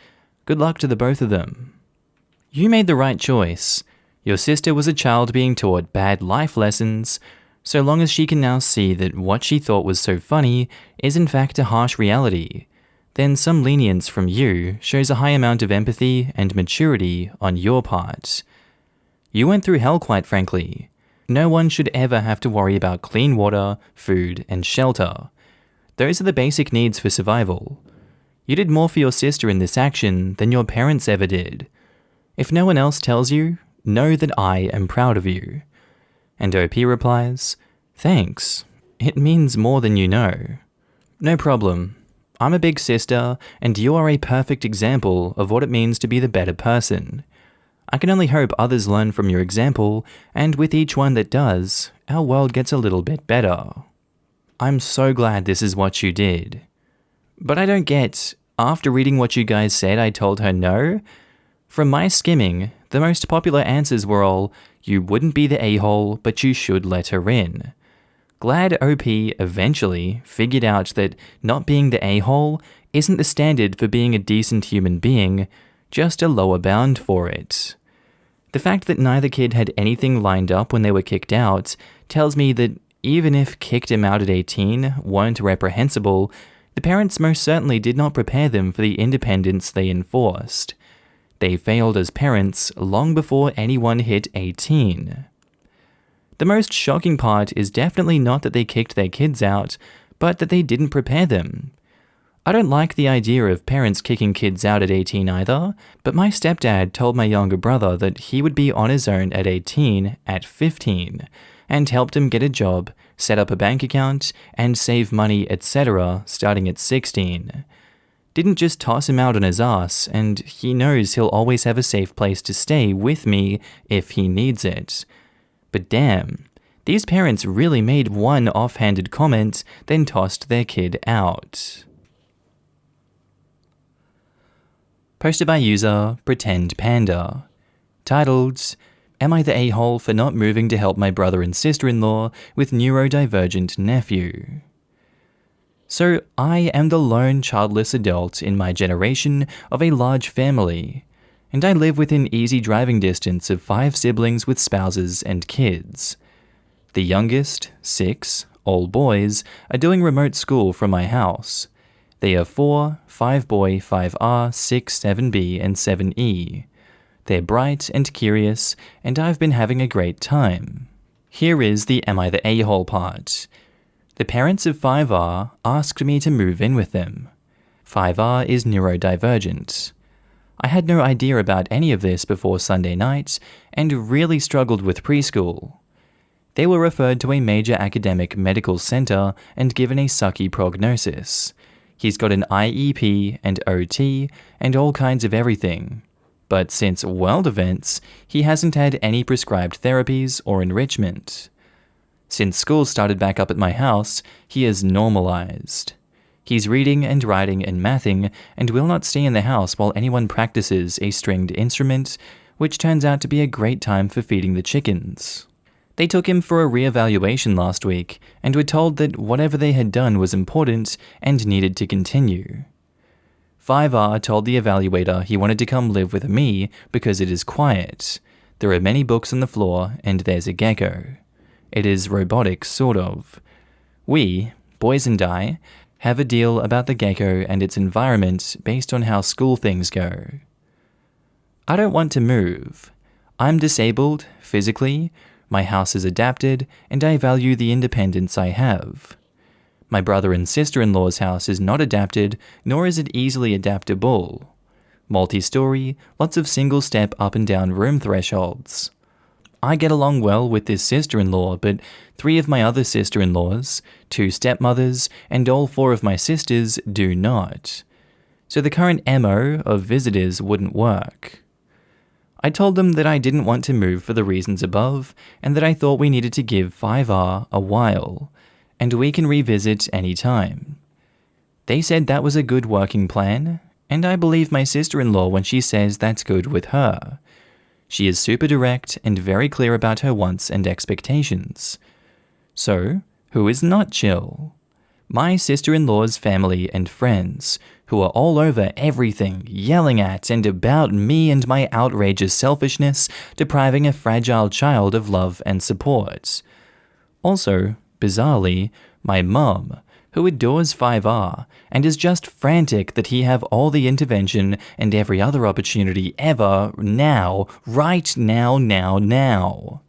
Good luck to the both of them. You made the right choice. Your sister was a child being taught bad life lessons, so long as she can now see that what she thought was so funny is in fact a harsh reality, then some lenience from you shows a high amount of empathy and maturity on your part. You went through hell, quite frankly. No one should ever have to worry about clean water, food, and shelter. Those are the basic needs for survival. You did more for your sister in this action than your parents ever did. If no one else tells you, know that I am proud of you. And OP replies, "Thanks. It means more than you know." No problem. I'm a big sister, and you are a perfect example of what it means to be the better person. I can only hope others learn from your example, and with each one that does, our world gets a little bit better. I'm so glad this is what you did. But I don't get, after reading what you guys said, I told her no? From my skimming, the most popular answers were all, you wouldn't be the a-hole, but you should let her in. Glad OP eventually figured out that not being the a-hole isn't the standard for being a decent human being, just a lower bound for it. The fact that neither kid had anything lined up when they were kicked out tells me that even if kicked him out at 18 weren't reprehensible, the parents most certainly did not prepare them for the independence they enforced. They failed as parents long before anyone hit 18. The most shocking part is definitely not that they kicked their kids out, but that they didn't prepare them. I don't like the idea of parents kicking kids out at 18 either, but my stepdad told my younger brother that he would be on his own at 18 at 15, and helped him get a job, set up a bank account, and save money, etc. starting at 16. Didn't just toss him out on his ass, and he knows he'll always have a safe place to stay with me if he needs it. But damn, these parents really made one offhanded comment, then tossed their kid out. Posted by user Pretend Panda. Titled, Am I the a-hole for not moving to help my brother and sister-in-law with neurodivergent nephew? So I am the lone childless adult in my generation of a large family, and I live within easy driving distance of 5 siblings with spouses and kids. The youngest, 6, all boys, are doing remote school from my house. They are 4, 5 boy, 5R, 6, 7B, and 7E. They're bright and curious, and I've been having a great time. Here is the Am I the a-hole part. The parents of 5R asked me to move in with them. 5R is neurodivergent. I had no idea about any of this before Sunday night, and really struggled with preschool. They were referred to a major academic medical center and given a sucky prognosis. He's got an IEP and OT and all kinds of everything. But since world events, he hasn't had any prescribed therapies or enrichment. Since school started back up at my house, he is normalized. He's reading and writing and mathing and will not stay in the house while anyone practices a stringed instrument, which turns out to be a great time for feeding the chickens. They took him for a re-evaluation last week and were told that whatever they had done was important and needed to continue. 5R told the evaluator he wanted to come live with me because it is quiet. There are many books on the floor and there's a gecko. It is robotic, sort of. We, boys and I, have a deal about the gecko and its environment based on how school things go. I don't want to move. I'm disabled, physically, my house is adapted, and I value the independence I have. My brother and sister-in-law's house is not adapted, nor is it easily adaptable. Multi-story, lots of single-step up and down room thresholds. I get along well with this sister-in-law, but 3 of my other sister-in-laws, 2 stepmothers, and all 4 of my sisters do not. So the current MO of visitors wouldn't work. I told them that I didn't want to move for the reasons above, and that I thought we needed to give 5R a while, and we can revisit any time. They said that was a good working plan, and I believe my sister-in-law when she says that's good with her. She is super direct and very clear about her wants and expectations. So, who is not chill? My sister-in-law's family and friends, who are all over everything, yelling at and about me and my outrageous selfishness, depriving a fragile child of love and support. Also, bizarrely, my mum, who adores 5R and is just frantic that he have all the intervention and every other opportunity ever now, right now.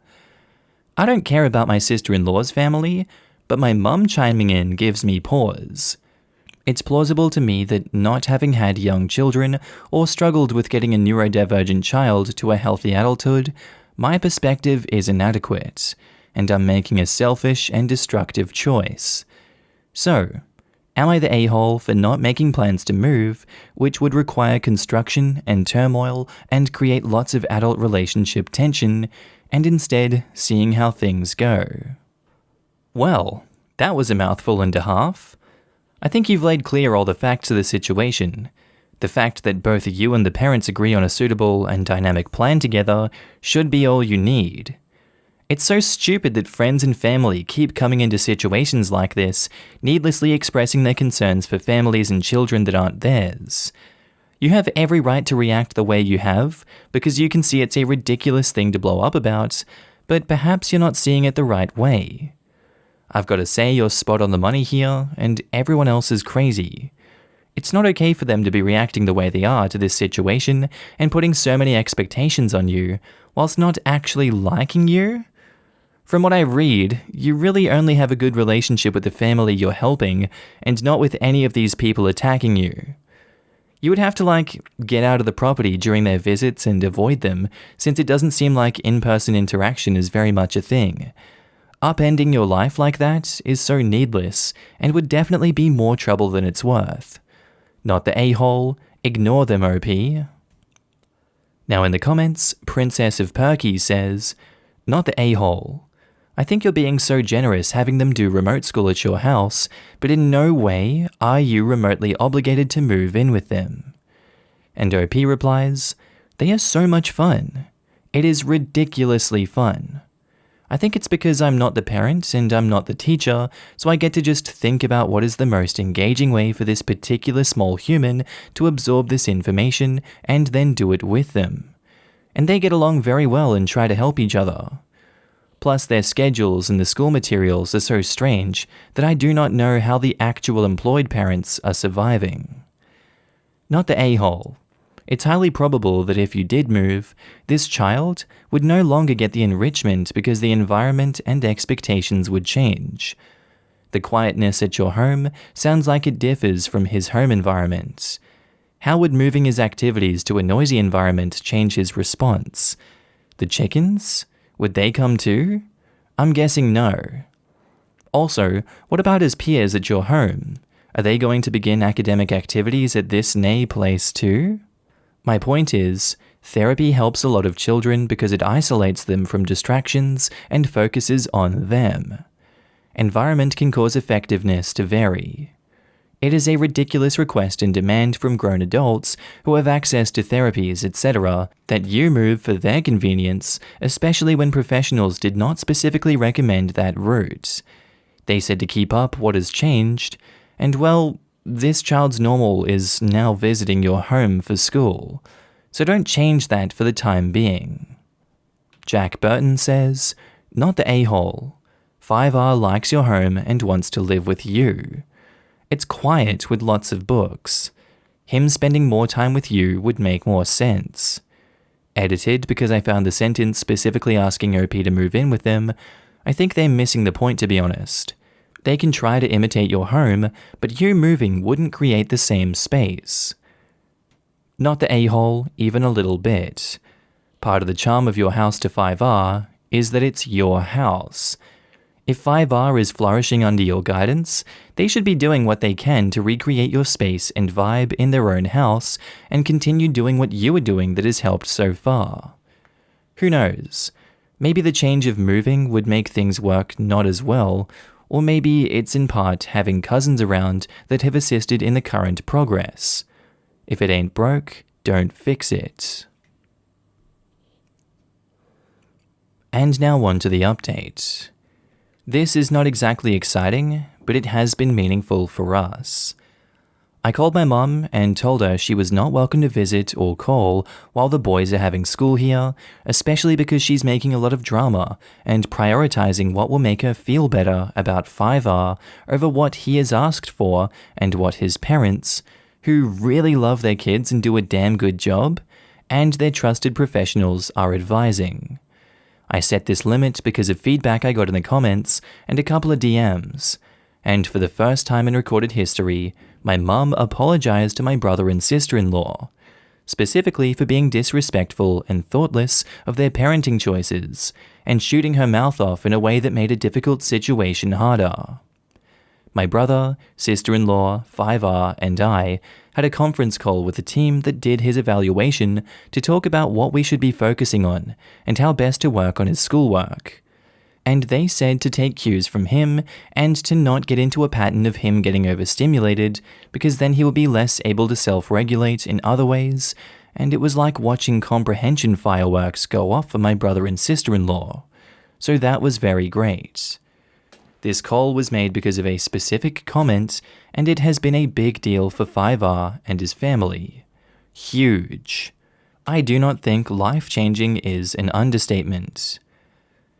I don't care about my sister-in-law's family, but my mum chiming in gives me pause. It's plausible to me that not having had young children or struggled with getting a neurodivergent child to a healthy adulthood, my perspective is inadequate, and I'm making a selfish and destructive choice. So, am I the a-hole for not making plans to move, which would require construction and turmoil and create lots of adult relationship tension, and instead seeing how things go? Well, that was a mouthful and a half. I think you've laid clear all the facts of the situation. The fact that both you and the parents agree on a suitable and dynamic plan together should be all you need. It's so stupid that friends and family keep coming into situations like this, needlessly expressing their concerns for families and children that aren't theirs. You have every right to react the way you have, because you can see it's a ridiculous thing to blow up about, but perhaps you're not seeing it the right way. I've got to say you're spot on the money here, and everyone else is crazy. It's not okay for them to be reacting the way they are to this situation and putting so many expectations on you, whilst not actually liking you. From what I read, you really only have a good relationship with the family you're helping, and not with any of these people attacking you. You would have to, get out of the property during their visits and avoid them, since it doesn't seem like in-person interaction is very much a thing. Upending your life like that is so needless, and would definitely be more trouble than it's worth. Not the a-hole, ignore them, OP. Now in the comments, Princess of Perky says, "Not the a-hole. I think you're being so generous having them do remote school at your house, but in no way are you remotely obligated to move in with them." And OP replies, "They are so much fun. It is ridiculously fun. I think it's because I'm not the parent and I'm not the teacher, so I get to just think about what is the most engaging way for this particular small human to absorb this information and then do it with them. And they get along very well and try to help each other. Plus their schedules and the school materials are so strange that I do not know how the actual employed parents are surviving." Not the a-hole. It's highly probable that if you did move, this child would no longer get the enrichment because the environment and expectations would change. The quietness at your home sounds like it differs from his home environment. How would moving his activities to a noisy environment change his response? The chickens? Would they come too? I'm guessing no. Also, what about his peers at your home? Are they going to begin academic activities at this place too? My point is, therapy helps a lot of children because it isolates them from distractions and focuses on them. Environment can cause effectiveness to vary. It is a ridiculous request and demand from grown adults who have access to therapies, etc., that you move for their convenience, especially when professionals did not specifically recommend that route. They said to keep up what has changed, and well, this child's normal is now visiting your home for school, so don't change that for the time being. Jack Burton says, "Not the a-hole. 5R likes your home and wants to live with you. It's quiet with lots of books. Him spending more time with you would make more sense." Edited because I found the sentence specifically asking OP to move in with them. I think they're missing the point, to be honest. They can try to imitate your home, but you moving wouldn't create the same space. Not the a-hole, even a little bit. Part of the charm of your house to 5R is that it's your house. If 5R is flourishing under your guidance, they should be doing what they can to recreate your space and vibe in their own house and continue doing what you are doing that has helped so far. Who knows? Maybe the change of moving would make things work not as well, or maybe it's in part having cousins around that have assisted in the current progress. If it ain't broke, don't fix it. And now on to the update. This is not exactly exciting, but it has been meaningful for us. I called my mum and told her she was not welcome to visit or call while the boys are having school here, especially because she's making a lot of drama and prioritizing what will make her feel better about 5R over what he has asked for and what his parents, who really love their kids and do a damn good job, and their trusted professionals are advising. I set this limit because of feedback I got in the comments and a couple of DMs, and for the first time in recorded history, my mum apologized to my brother and sister-in-law, specifically for being disrespectful and thoughtless of their parenting choices, and shooting her mouth off in a way that made a difficult situation harder. My brother, sister-in-law, 5R, and I had a conference call with the team that did his evaluation to talk about what we should be focusing on and how best to work on his schoolwork. And they said to take cues from him and to not get into a pattern of him getting overstimulated, because then he will be less able to self-regulate in other ways, and it was like watching comprehension fireworks go off for my brother and sister-in-law. So that was very great. This call was made because of a specific comment, and it has been a big deal for 5R and his family. Huge. I do not think life-changing is an understatement.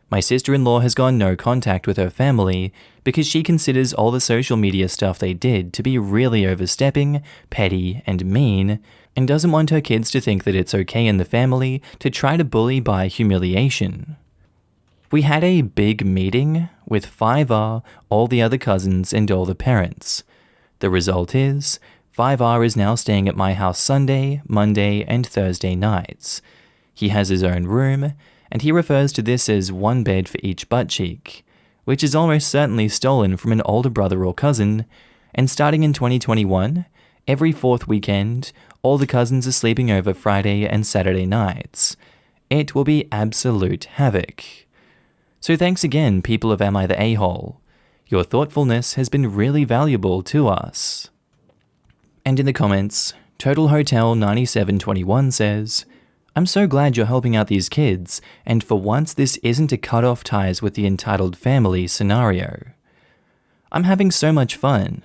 My sister-in-law has gone no contact with her family because she considers all the social media stuff they did to be really overstepping, petty, and mean, and doesn't want her kids to think that it's okay in the family to try to bully by humiliation. We had a big meeting with 5R, all the other cousins, and all the parents. The result is, 5R is now staying at my house Sunday, Monday, and Thursday nights. He has his own room, and he refers to this as one bed for each butt cheek, which is almost certainly stolen from an older brother or cousin, and starting in 2021, every fourth weekend, all the cousins are sleeping over Friday and Saturday nights. It will be absolute havoc. So thanks again, people of AmITheA A-hole. Your thoughtfulness has been really valuable to us. And in the comments, Total Hotel 9721 says, I'm so glad you're helping out these kids, and for once this isn't a cut off ties with the entitled family scenario. I'm having so much fun.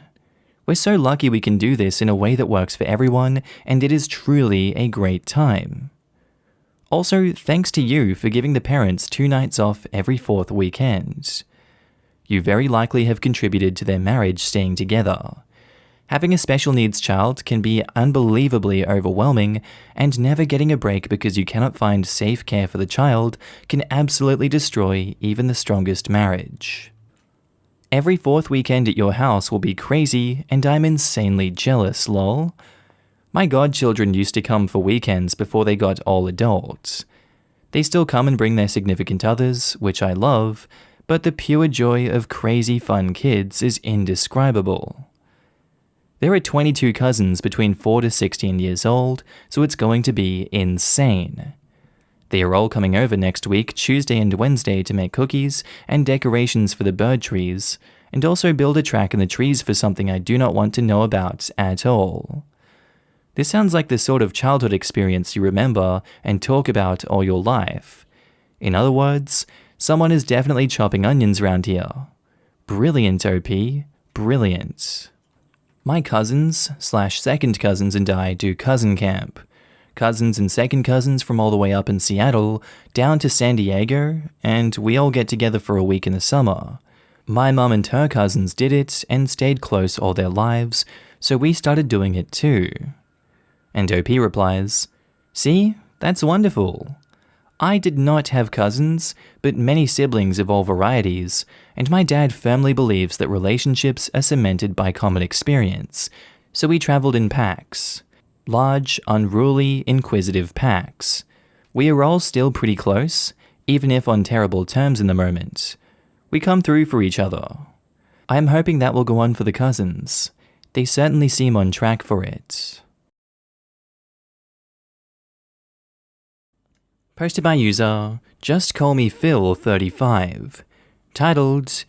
We're so lucky we can do this in a way that works for everyone, and it is truly a great time. Also, thanks to you for giving the parents 2 nights off every 4th weekend. You very likely have contributed to their marriage staying together. Having a special needs child can be unbelievably overwhelming, and never getting a break because you cannot find safe care for the child can absolutely destroy even the strongest marriage. Every 4th weekend at your house will be crazy, and I'm insanely jealous, lol. My godchildren used to come for weekends before they got all adults. They still come and bring their significant others, which I love, but the pure joy of crazy fun kids is indescribable. There are 22 cousins between 4 to 16 years old, so it's going to be insane. They are all coming over next week, Tuesday and Wednesday, to make cookies and decorations for the bird trees, and also build a track in the trees for something I do not want to know about at all. This sounds like the sort of childhood experience you remember and talk about all your life. In other words, someone is definitely chopping onions around here. Brilliant, OP. Brilliant. My cousins/second cousins and I do cousin camp. Cousins and second cousins from all the way up in Seattle down to San Diego, and we all get together for a week in the summer. My mum and her cousins did it and stayed close all their lives, so we started doing it too. And OP replies, see, that's wonderful. I did not have cousins, but many siblings of all varieties, and my dad firmly believes that relationships are cemented by common experience, so we travelled in packs. Large, unruly, inquisitive packs. We are all still pretty close, even if on terrible terms in the moment. We come through for each other. I am hoping that will go on for the cousins. They certainly seem on track for it. Posted by user Just Call Me Phil35, titled,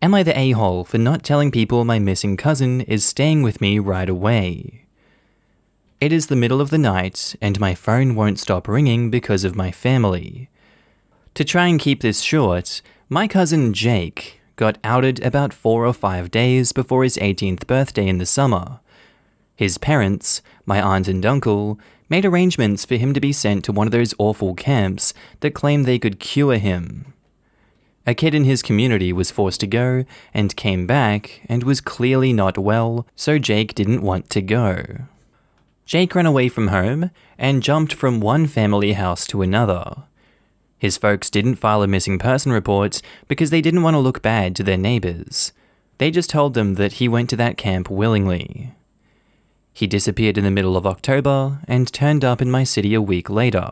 Am I the a-hole for not telling people my missing cousin is staying with me right away? It is the middle of the night and my phone won't stop ringing because of my family. To try and keep this short, my cousin Jake got outed about 4 or 5 days before his 18th birthday in the summer. His parents, my aunt and uncle, made arrangements for him to be sent to one of those awful camps that claimed they could cure him. A kid in his community was forced to go and came back and was clearly not well, so Jake didn't want to go. Jake ran away from home and jumped from one family house to another. His folks didn't file a missing person report because they didn't want to look bad to their neighbors. They just told them that he went to that camp willingly. He disappeared in the middle of October and turned up in my city a week later.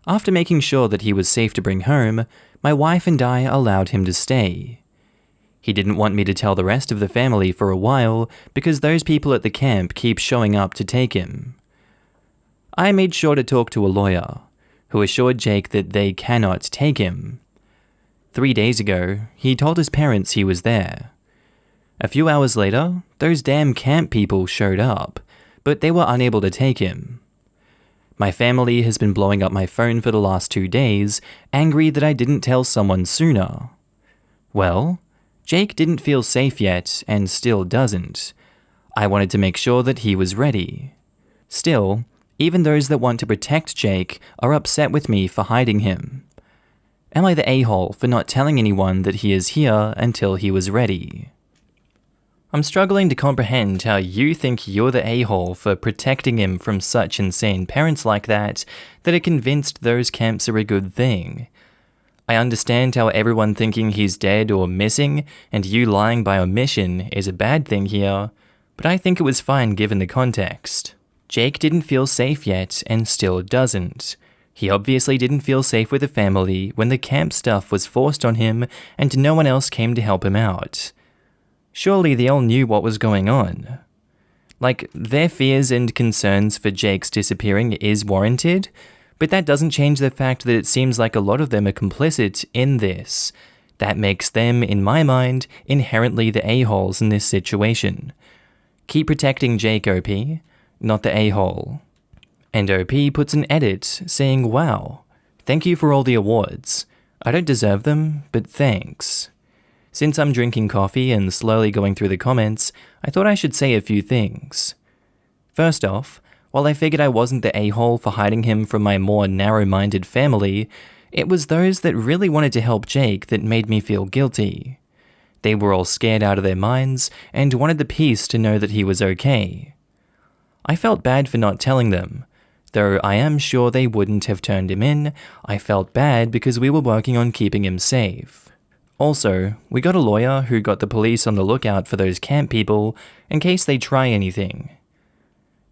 After making sure that he was safe to bring home, my wife and I allowed him to stay. He didn't want me to tell the rest of the family for a while because those people at the camp keep showing up to take him. I made sure to talk to a lawyer, who assured Jake that they cannot take him. 3 days ago, he told his parents he was there. A few hours later, those damn camp people showed up, but they were unable to take him. My family has been blowing up my phone for the last 2 days, angry that I didn't tell someone sooner. Well, Jake didn't feel safe yet and still doesn't. I wanted to make sure that he was ready. Still, even those that want to protect Jake are upset with me for hiding him. Am I the a-hole for not telling anyone that he is here until he was ready? I'm struggling to comprehend how you think you're the a-hole for protecting him from such insane parents like that are convinced those camps are a good thing. I understand how everyone thinking he's dead or missing and you lying by omission is a bad thing here, but I think it was fine given the context. Jake didn't feel safe yet and still doesn't. He obviously didn't feel safe with the family when the camp stuff was forced on him and no one else came to help him out. Surely they all knew what was going on. Like, their fears and concerns for Jake's disappearing is warranted, but that doesn't change the fact that it seems like a lot of them are complicit in this. That makes them, in my mind, inherently the a-holes in this situation. Keep protecting Jake, OP, not the a-hole. And OP puts an edit saying, wow, thank you for all the awards. I don't deserve them, but thanks. Since I'm drinking coffee and slowly going through the comments, I thought I should say a few things. First off, while I figured I wasn't the a-hole for hiding him from my more narrow-minded family, it was those that really wanted to help Jake that made me feel guilty. They were all scared out of their minds and wanted the peace to know that he was okay. I felt bad for not telling them. Though I am sure they wouldn't have turned him in, I felt bad because we were working on keeping him safe. Also, we got a lawyer who got the police on the lookout for those camp people in case they try anything.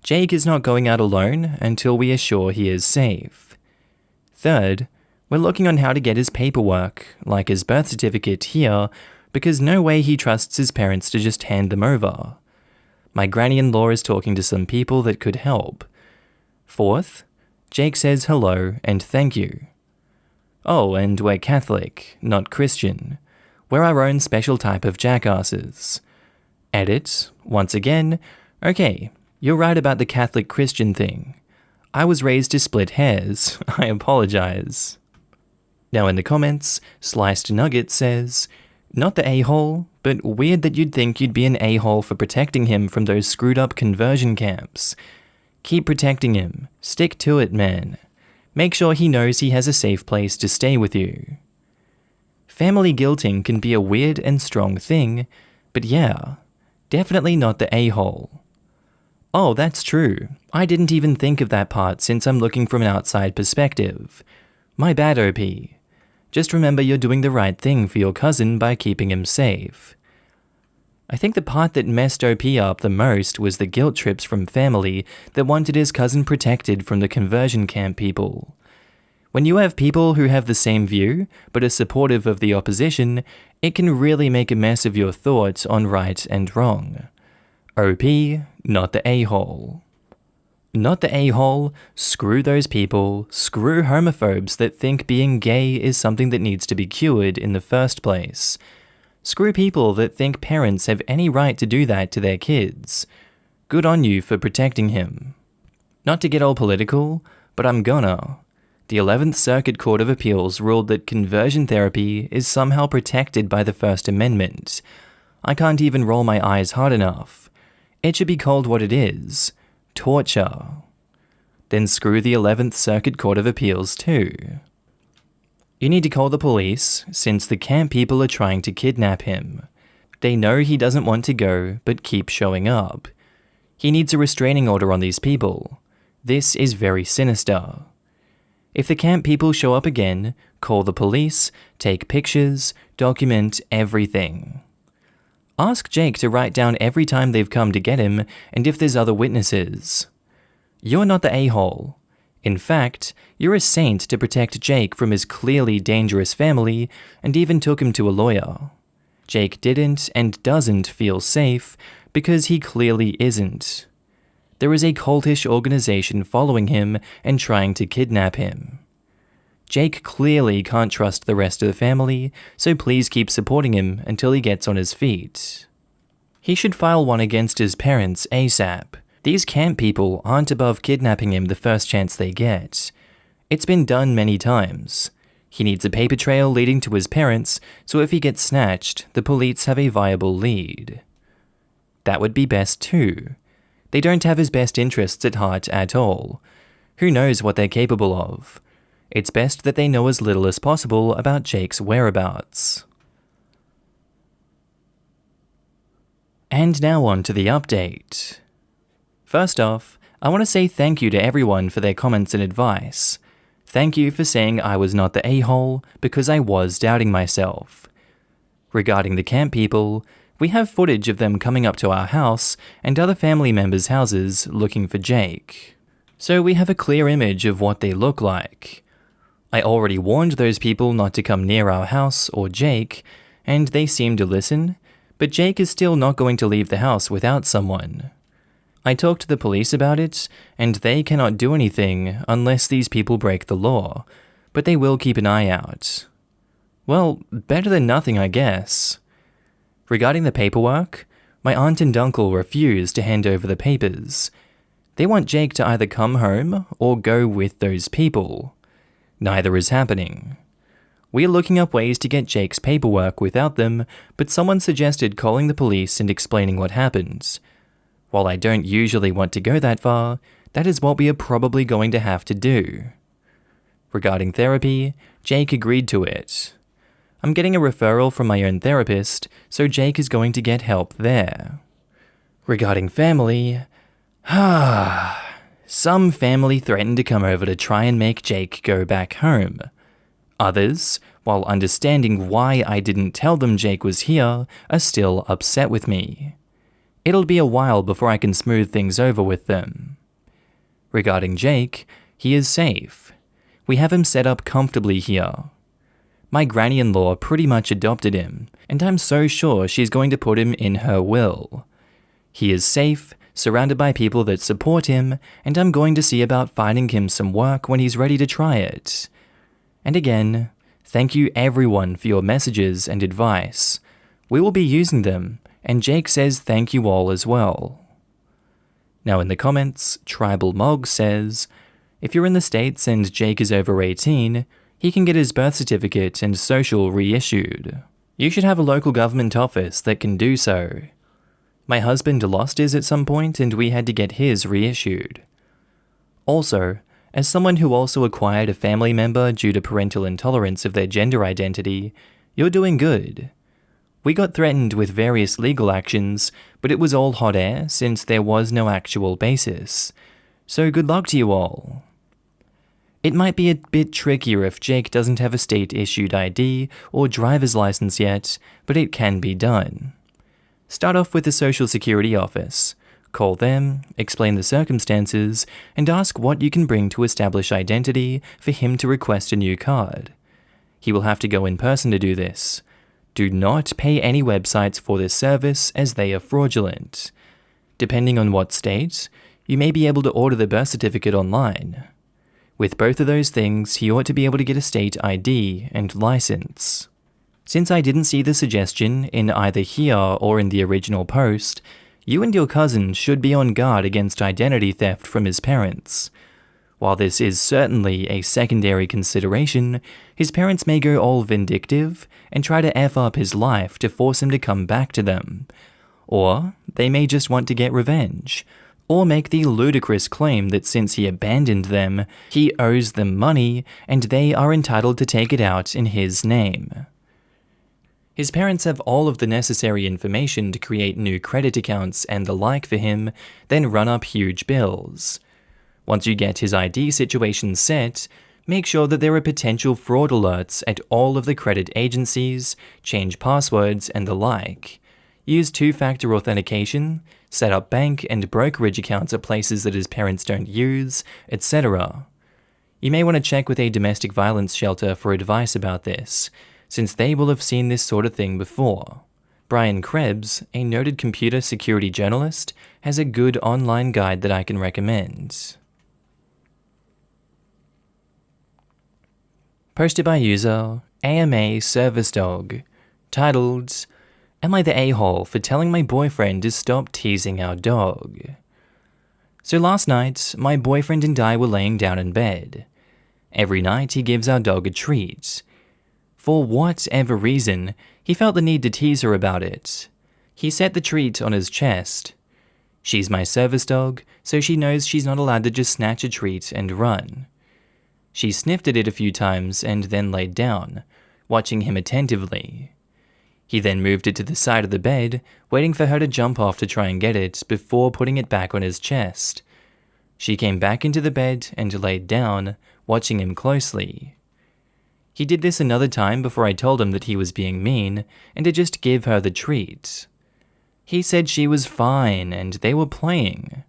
Jake is not going out alone until we are sure he is safe. Third, we're looking on how to get his paperwork, like his birth certificate here, because no way he trusts his parents to just hand them over. My granny-in-law is talking to some people that could help. Fourth, Jake says hello and thank you. Oh, and we're Catholic, not Christian. We're our own special type of jackasses. Edit, once again, okay, you're right about the Catholic-Christian thing. I was raised to split hairs, I apologize. Now in the comments, Sliced Nugget says, not the a-hole, but weird that you'd think you'd be an a-hole for protecting him from those screwed up conversion camps. Keep protecting him. Stick to it, man. Make sure he knows he has a safe place to stay with you. Family guilting can be a weird and strong thing, but yeah, definitely not the a-hole. Oh, that's true. I didn't even think of that part since I'm looking from an outside perspective. My bad, OP. Just remember you're doing the right thing for your cousin by keeping him safe. I think the part that messed OP up the most was the guilt trips from family that wanted his cousin protected from the conversion camp people. When you have people who have the same view, but are supportive of the opposition, it can really make a mess of your thoughts on right and wrong. OP, not the a-hole. Not the a-hole, screw those people, screw homophobes that think being gay is something that needs to be cured in the first place. Screw people that think parents have any right to do that to their kids. Good on you for protecting him. Not to get all political, but I'm gonna. The 11th Circuit Court of Appeals ruled that conversion therapy is somehow protected by the First Amendment. I can't even roll my eyes hard enough. It should be called what it is. Torture. Then screw the 11th Circuit Court of Appeals too. You need to call the police, since the camp people are trying to kidnap him. They know he doesn't want to go, but keep showing up. He needs a restraining order on these people. This is very sinister. If the camp people show up again, call the police, take pictures, document everything. Ask Jake to write down every time they've come to get him and if there's other witnesses. You're not the a-hole. In fact, you're a saint to protect Jake from his clearly dangerous family and even took him to a lawyer. Jake didn't and doesn't feel safe because he clearly isn't. There is a cultish organization following him and trying to kidnap him. Jake clearly can't trust the rest of the family, so please keep supporting him until he gets on his feet. He should file one against his parents ASAP. These camp people aren't above kidnapping him the first chance they get. It's been done many times. He needs a paper trail leading to his parents, so if he gets snatched, the police have a viable lead. That would be best too. They don't have his best interests at heart at all. Who knows what they're capable of? It's best that they know as little as possible about Jake's whereabouts. And now on to the update. First off, I want to say thank you to everyone for their comments and advice. Thank you for saying I was not the a-hole, because I was doubting myself. Regarding the camp people, we have footage of them coming up to our house and other family members' houses looking for Jake. So we have a clear image of what they look like. I already warned those people not to come near our house or Jake, and they seem to listen, but Jake is still not going to leave the house without someone. I talked to the police about it, and they cannot do anything unless these people break the law, but they will keep an eye out. Well, better than nothing, I guess. Regarding the paperwork, my aunt and uncle refused to hand over the papers. They want Jake to either come home or go with those people. Neither is happening. We are looking up ways to get Jake's paperwork without them, but someone suggested calling the police and explaining what happened. While I don't usually want to go that far, that is what we are probably going to have to do. Regarding therapy, Jake agreed to it. I'm getting a referral from my own therapist, so Jake is going to get help there. Regarding family, some family threatened to come over to try and make Jake go back home. Others, while understanding why I didn't tell them Jake was here, are still upset with me. It'll be a while before I can smooth things over with them. Regarding Jake, he is safe. We have him set up comfortably here. My granny-in-law pretty much adopted him, and I'm so sure she's going to put him in her will. He is safe, surrounded by people that support him, and I'm going to see about finding him some work when he's ready to try it. And again, thank you everyone for your messages and advice. We will be using them, and Jake says thank you all as well. Now in the comments, Tribal Mog says, if you're in the States and Jake is over 18, he can get his birth certificate and social reissued. You should have a local government office that can do so. My husband lost his at some point and we had to get his reissued. Also, as someone who also acquired a family member due to parental intolerance of their gender identity, you're doing good. We got threatened with various legal actions, but it was all hot air since there was no actual basis. So good luck to you all. It might be a bit trickier if Jake doesn't have a state-issued ID or driver's license yet, but it can be done. Start off with the Social Security office. Call them, explain the circumstances, and ask what you can bring to establish identity for him to request a new card. He will have to go in person to do this. Do not pay any websites for this service as they are fraudulent. Depending on what state, you may be able to order the birth certificate online. With both of those things, he ought to be able to get a state ID and license. Since I didn't see the suggestion in either here or in the original post, you and your cousin should be on guard against identity theft from his parents. While this is certainly a secondary consideration, his parents may go all vindictive and try to F up his life to force him to come back to them. Or they may just want to get revenge, or make the ludicrous claim that since he abandoned them, he owes them money and they are entitled to take it out in his name. His parents have all of the necessary information to create new credit accounts and the like for him, then run up huge bills. Once you get his ID situation set, make sure that there are potential fraud alerts at all of the credit agencies, change passwords, and the like. Use two-factor authentication, set up bank and brokerage accounts at places that his parents don't use, etc. You may want to check with a domestic violence shelter for advice about this, since they will have seen this sort of thing before. Brian Krebs, a noted computer security journalist, has a good online guide that I can recommend. Posted by user AMA Service Dog, titled, "Am I the a-hole for telling my boyfriend to stop teasing our dog?" So last night, my boyfriend and I were laying down in bed. Every night he gives our dog a treat. For whatever reason, he felt the need to tease her about it. He set the treat on his chest. She's my service dog, so she knows she's not allowed to just snatch a treat and run. She sniffed at it a few times and then laid down, watching him attentively. He then moved it to the side of the bed, waiting for her to jump off to try and get it before putting it back on his chest. She came back into the bed and laid down, watching him closely. He did this another time before I told him that he was being mean and to just give her the treat. He said she was fine and they were playing.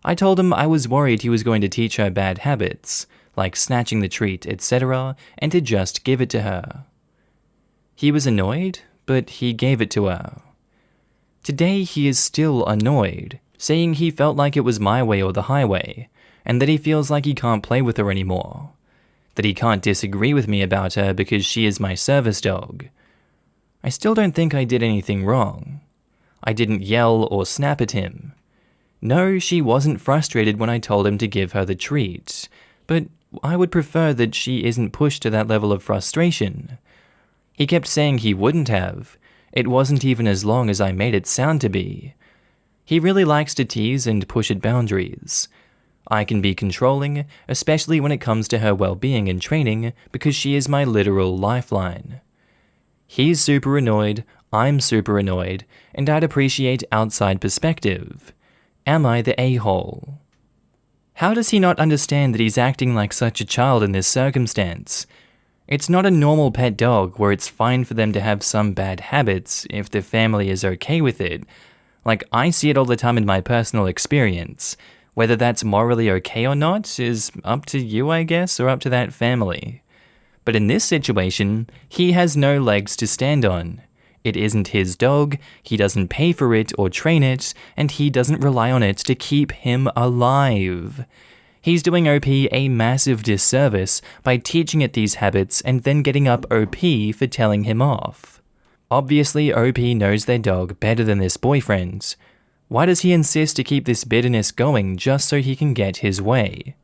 I told him I was worried he was going to teach her bad habits, like snatching the treat, etc., and to just give it to her. He was annoyed, but he gave it to her. Today he is still annoyed, saying he felt like it was my way or the highway, and that he feels like he can't play with her anymore. That he can't disagree with me about her because she is my service dog. I still don't think I did anything wrong. I didn't yell or snap at him. No, she wasn't frustrated when I told him to give her the treat, but I would prefer that she isn't pushed to that level of frustration. He kept saying he wouldn't have. It wasn't even as long as I made it sound to be. He really likes to tease and push at boundaries. I can be controlling, especially when it comes to her well-being and training, because she is my literal lifeline. He's super annoyed, I'm super annoyed, and I'd appreciate outside perspective. Am I the a-hole? How does he not understand that he's acting like such a child in this circumstance? It's not a normal pet dog where it's fine for them to have some bad habits if the family is okay with it. Like, I see it all the time in my personal experience. Whether that's morally okay or not is up to you, I guess, or up to that family. But in this situation, he has no legs to stand on. It isn't his dog, he doesn't pay for it or train it, and he doesn't rely on it to keep him alive. He's doing OP a massive disservice by teaching it these habits and then getting up OP for telling him off. Obviously, OP knows their dog better than this boyfriend. Why does he insist to keep this bitterness going just so he can get his way?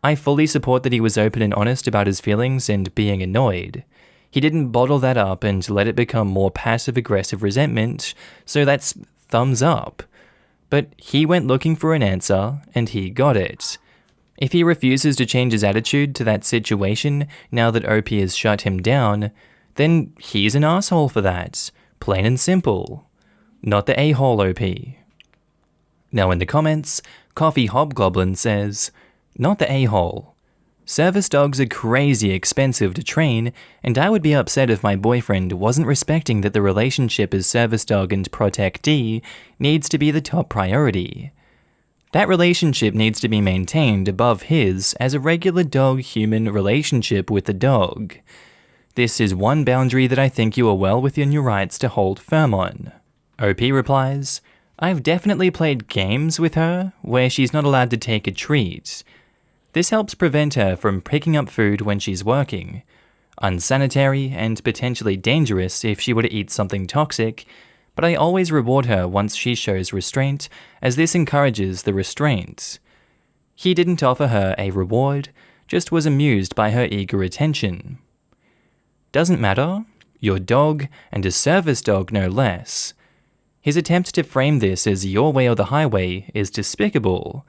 I fully support that he was open and honest about his feelings and being annoyed. He didn't bottle that up and let it become more passive-aggressive resentment, so that's thumbs up. But he went looking for an answer, and he got it. If he refuses to change his attitude to that situation now that OP has shut him down, then he's an asshole for that. Plain and simple. Not the a-hole OP. Now in the comments, Coffee Hobgoblin says, "Not the a-hole. Service dogs are crazy expensive to train, and I would be upset if my boyfriend wasn't respecting that the relationship as service dog and protectee needs to be the top priority. That relationship needs to be maintained above his as a regular dog-human relationship with the dog. This is one boundary that I think you are well within your rights to hold firm on. OP replies, I've definitely played games with her where she's not allowed to take a treat. This helps prevent her from picking up food when she's working. Unsanitary and potentially dangerous if she were to eat something toxic, but I always reward her once she shows restraint, as this encourages the restraint. He didn't offer her a reward, just was amused by her eager attention. Doesn't matter, your dog, and a service dog no less. His attempt to frame this as your way or the highway is despicable.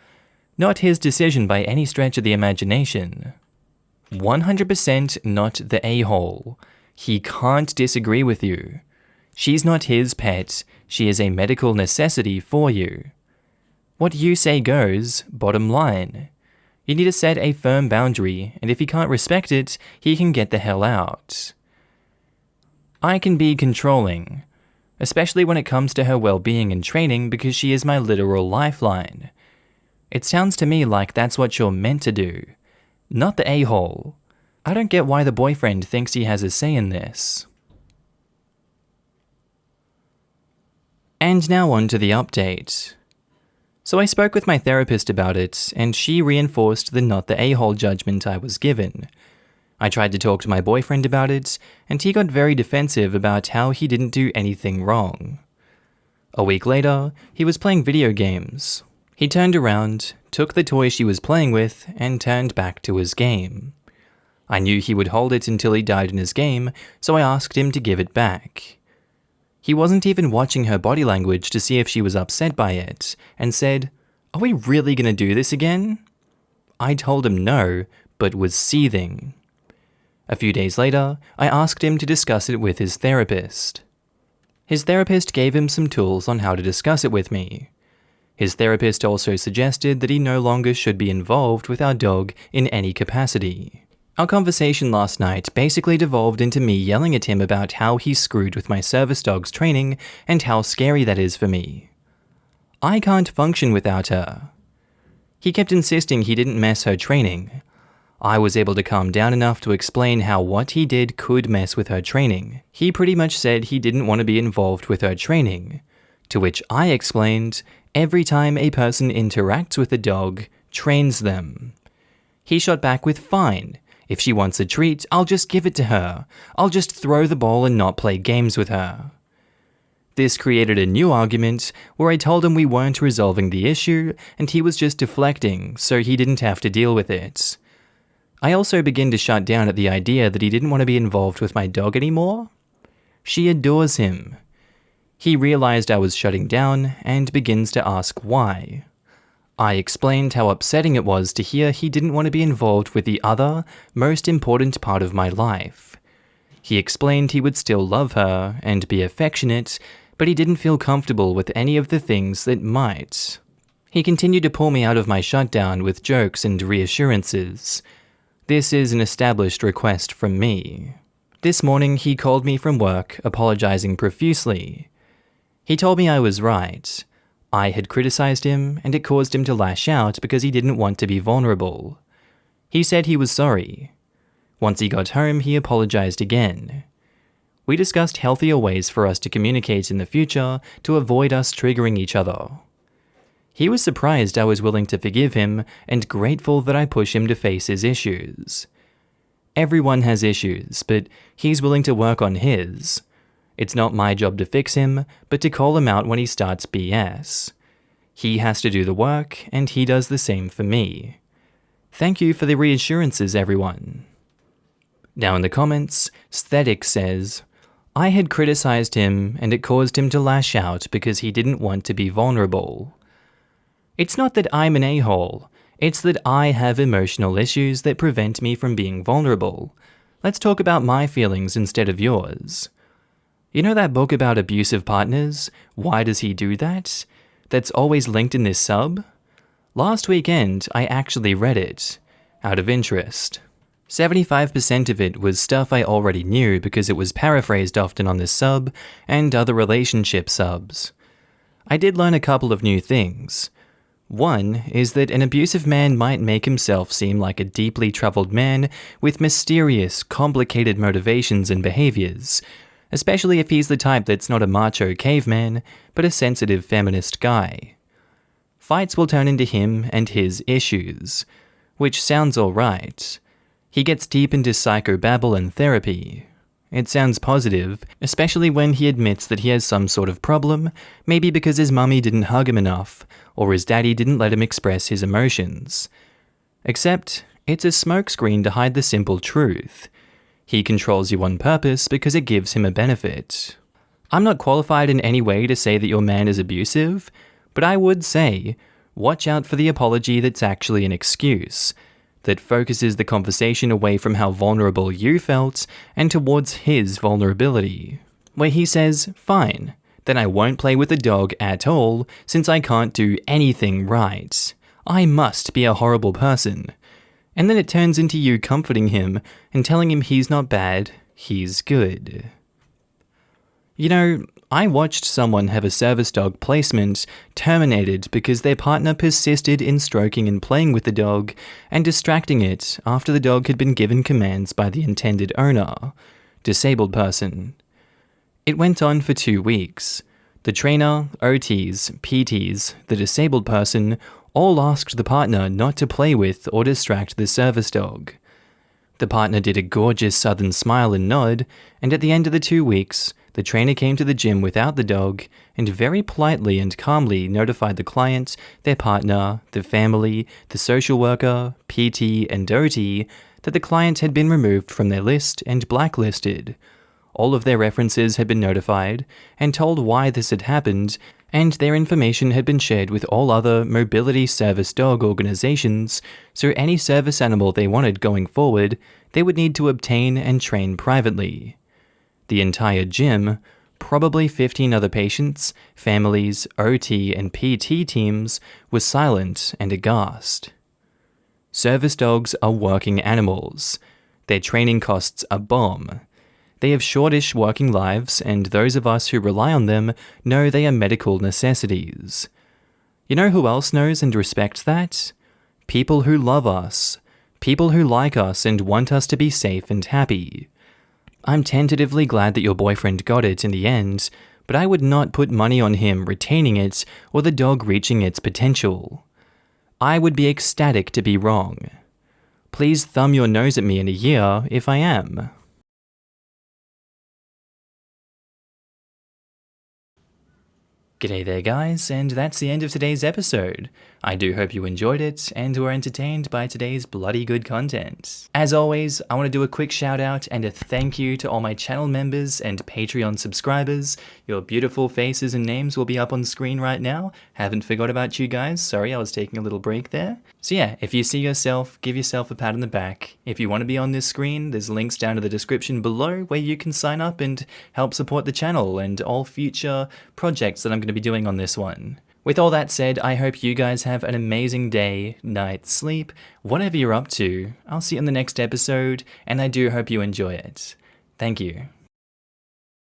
Not his decision by any stretch of the imagination. 100% not the a-hole. He can't disagree with you. She's not his pet, she is a medical necessity for you. What you say goes, bottom line. You need to set a firm boundary, and if he can't respect it, he can get the hell out. I can be controlling, especially when it comes to her well-being and training because she is my literal lifeline. It sounds to me like that's what you're meant to do, not the a-hole. I don't get why the boyfriend thinks he has a say in this. And now on to the update. So I spoke with my therapist about it, and she reinforced the not the a-hole judgment I was given. I tried to talk to my boyfriend about it, and he got very defensive about how he didn't do anything wrong. A week later, he was playing video games. He turned around, took the toy she was playing with, and turned back to his game. I knew he would hold it until he died in his game, so I asked him to give it back. He wasn't even watching her body language to see if she was upset by it, and said, "Are we really gonna do this again?" I told him no, but was seething. A few days later, I asked him to discuss it with his therapist. His therapist gave him some tools on how to discuss it with me. His therapist also suggested that he no longer should be involved with our dog in any capacity. Our conversation last night basically devolved into me yelling at him about how he screwed with my service dog's training and how scary that is for me. I can't function without her. He kept insisting he didn't mess her training. I was able to calm down enough to explain how what he did could mess with her training. He pretty much said he didn't want to be involved with her training, to which I explained, every time a person interacts with a dog, trains them. He shot back with fine. If she wants a treat, I'll just give it to her. I'll just throw the ball and not play games with her. This created a new argument where I told him we weren't resolving the issue and he was just deflecting so he didn't have to deal with it. I also began to shut down at the idea that he didn't want to be involved with my dog anymore. She adores him. He realized I was shutting down and begins to ask why. I explained how upsetting it was to hear he didn't want to be involved with the other, most important part of my life. He explained he would still love her and be affectionate, but he didn't feel comfortable with any of the things that might. He continued to pull me out of my shutdown with jokes and reassurances. This is an established request from me. This morning he called me from work, apologizing profusely. He told me I was right. I had criticized him, and it caused him to lash out because he didn't want to be vulnerable. He said he was sorry. Once he got home, he apologized again. We discussed healthier ways for us to communicate in the future to avoid us triggering each other. He was surprised I was willing to forgive him and grateful that I push him to face his issues. Everyone has issues, but he's willing to work on his. It's not my job to fix him, but to call him out when he starts BS. He has to do the work, and he does the same for me. Thank you for the reassurances, everyone. Now in the comments, Sthetic says, I had criticized him, and it caused him to lash out because he didn't want to be vulnerable. It's not that I'm an a-hole, it's that I have emotional issues that prevent me from being vulnerable. Let's talk about my feelings instead of yours. You know that book about abusive partners? Why does he do that? That's always linked in this sub? Last weekend, I actually read it. out of interest. 75% of it was stuff I already knew because it was paraphrased often on this sub and other relationship subs. I did learn a couple of new things. One is that an abusive man might make himself seem like a deeply troubled man with mysterious, complicated motivations and behaviors, especially if he's the type that's not a macho caveman, but a sensitive feminist guy. Fights will turn into him and his issues, which sounds alright. He gets deep into psychobabble and therapy. It sounds positive, especially when he admits that he has some sort of problem, maybe because his mummy didn't hug him enough, or his daddy didn't let him express his emotions. Except, it's a smokescreen to hide the simple truth. He controls you on purpose because it gives him a benefit. I'm not qualified in any way to say that your man is abusive, but I would say, watch out for the apology that's actually an excuse, that focuses the conversation away from how vulnerable you felt and towards his vulnerability. Where he says, fine, then I won't play with the dog at all since I can't do anything right. I must be a horrible person. And then it turns into you comforting him and telling him he's not bad, he's good. You know, I watched someone have a service dog placement terminated because their partner persisted in stroking and playing with the dog and distracting it after the dog had been given commands by the intended owner, disabled person. It went on for 2 weeks. The trainer, OTs, PTs, the disabled person all asked the partner not to play with or distract the service dog. The partner did a gorgeous southern smile and nod, and at the end of the 2 weeks, the trainer came to the gym without the dog and very politely and calmly notified the client, their partner, the family, the social worker, PT, and OT that the client had been removed from their list and blacklisted. All of their references had been notified and told why this had happened, and their information had been shared with all other mobility service dog organizations, so any service animal they wanted going forward, they would need to obtain and train privately. The entire gym, probably 15 other patients, families, OT, and PT teams, was silent and aghast. Service dogs are working animals. Their training costs a bomb. They have shortish working lives, and those of us who rely on them know they are medical necessities. You know who else knows and respects that? People who love us. People who like us and want us to be safe and happy. I'm tentatively glad that your boyfriend got it in the end, but I would not put money on him retaining it or the dog reaching its potential. I would be ecstatic to be wrong. Please thumb your nose at me in a year if I am. G'day there guys, and that's the end of today's episode. I do hope you enjoyed it and were entertained by today's bloody good content. As always, I want to do a quick shout out and a thank you to all my channel members and Patreon subscribers. Your beautiful faces and names will be up on screen right now. Haven't forgot about you guys, sorry I was taking a little break there. So yeah, if you see yourself, give yourself a pat on the back. If you want to be on this screen, there's links down to the description below where you can sign up and help support the channel and all future projects that I'm going to be doing on this one. With all that said, I hope you guys have an amazing day, night, sleep, whatever you're up to. I'll see you in the next episode, and I do hope you enjoy it. Thank you.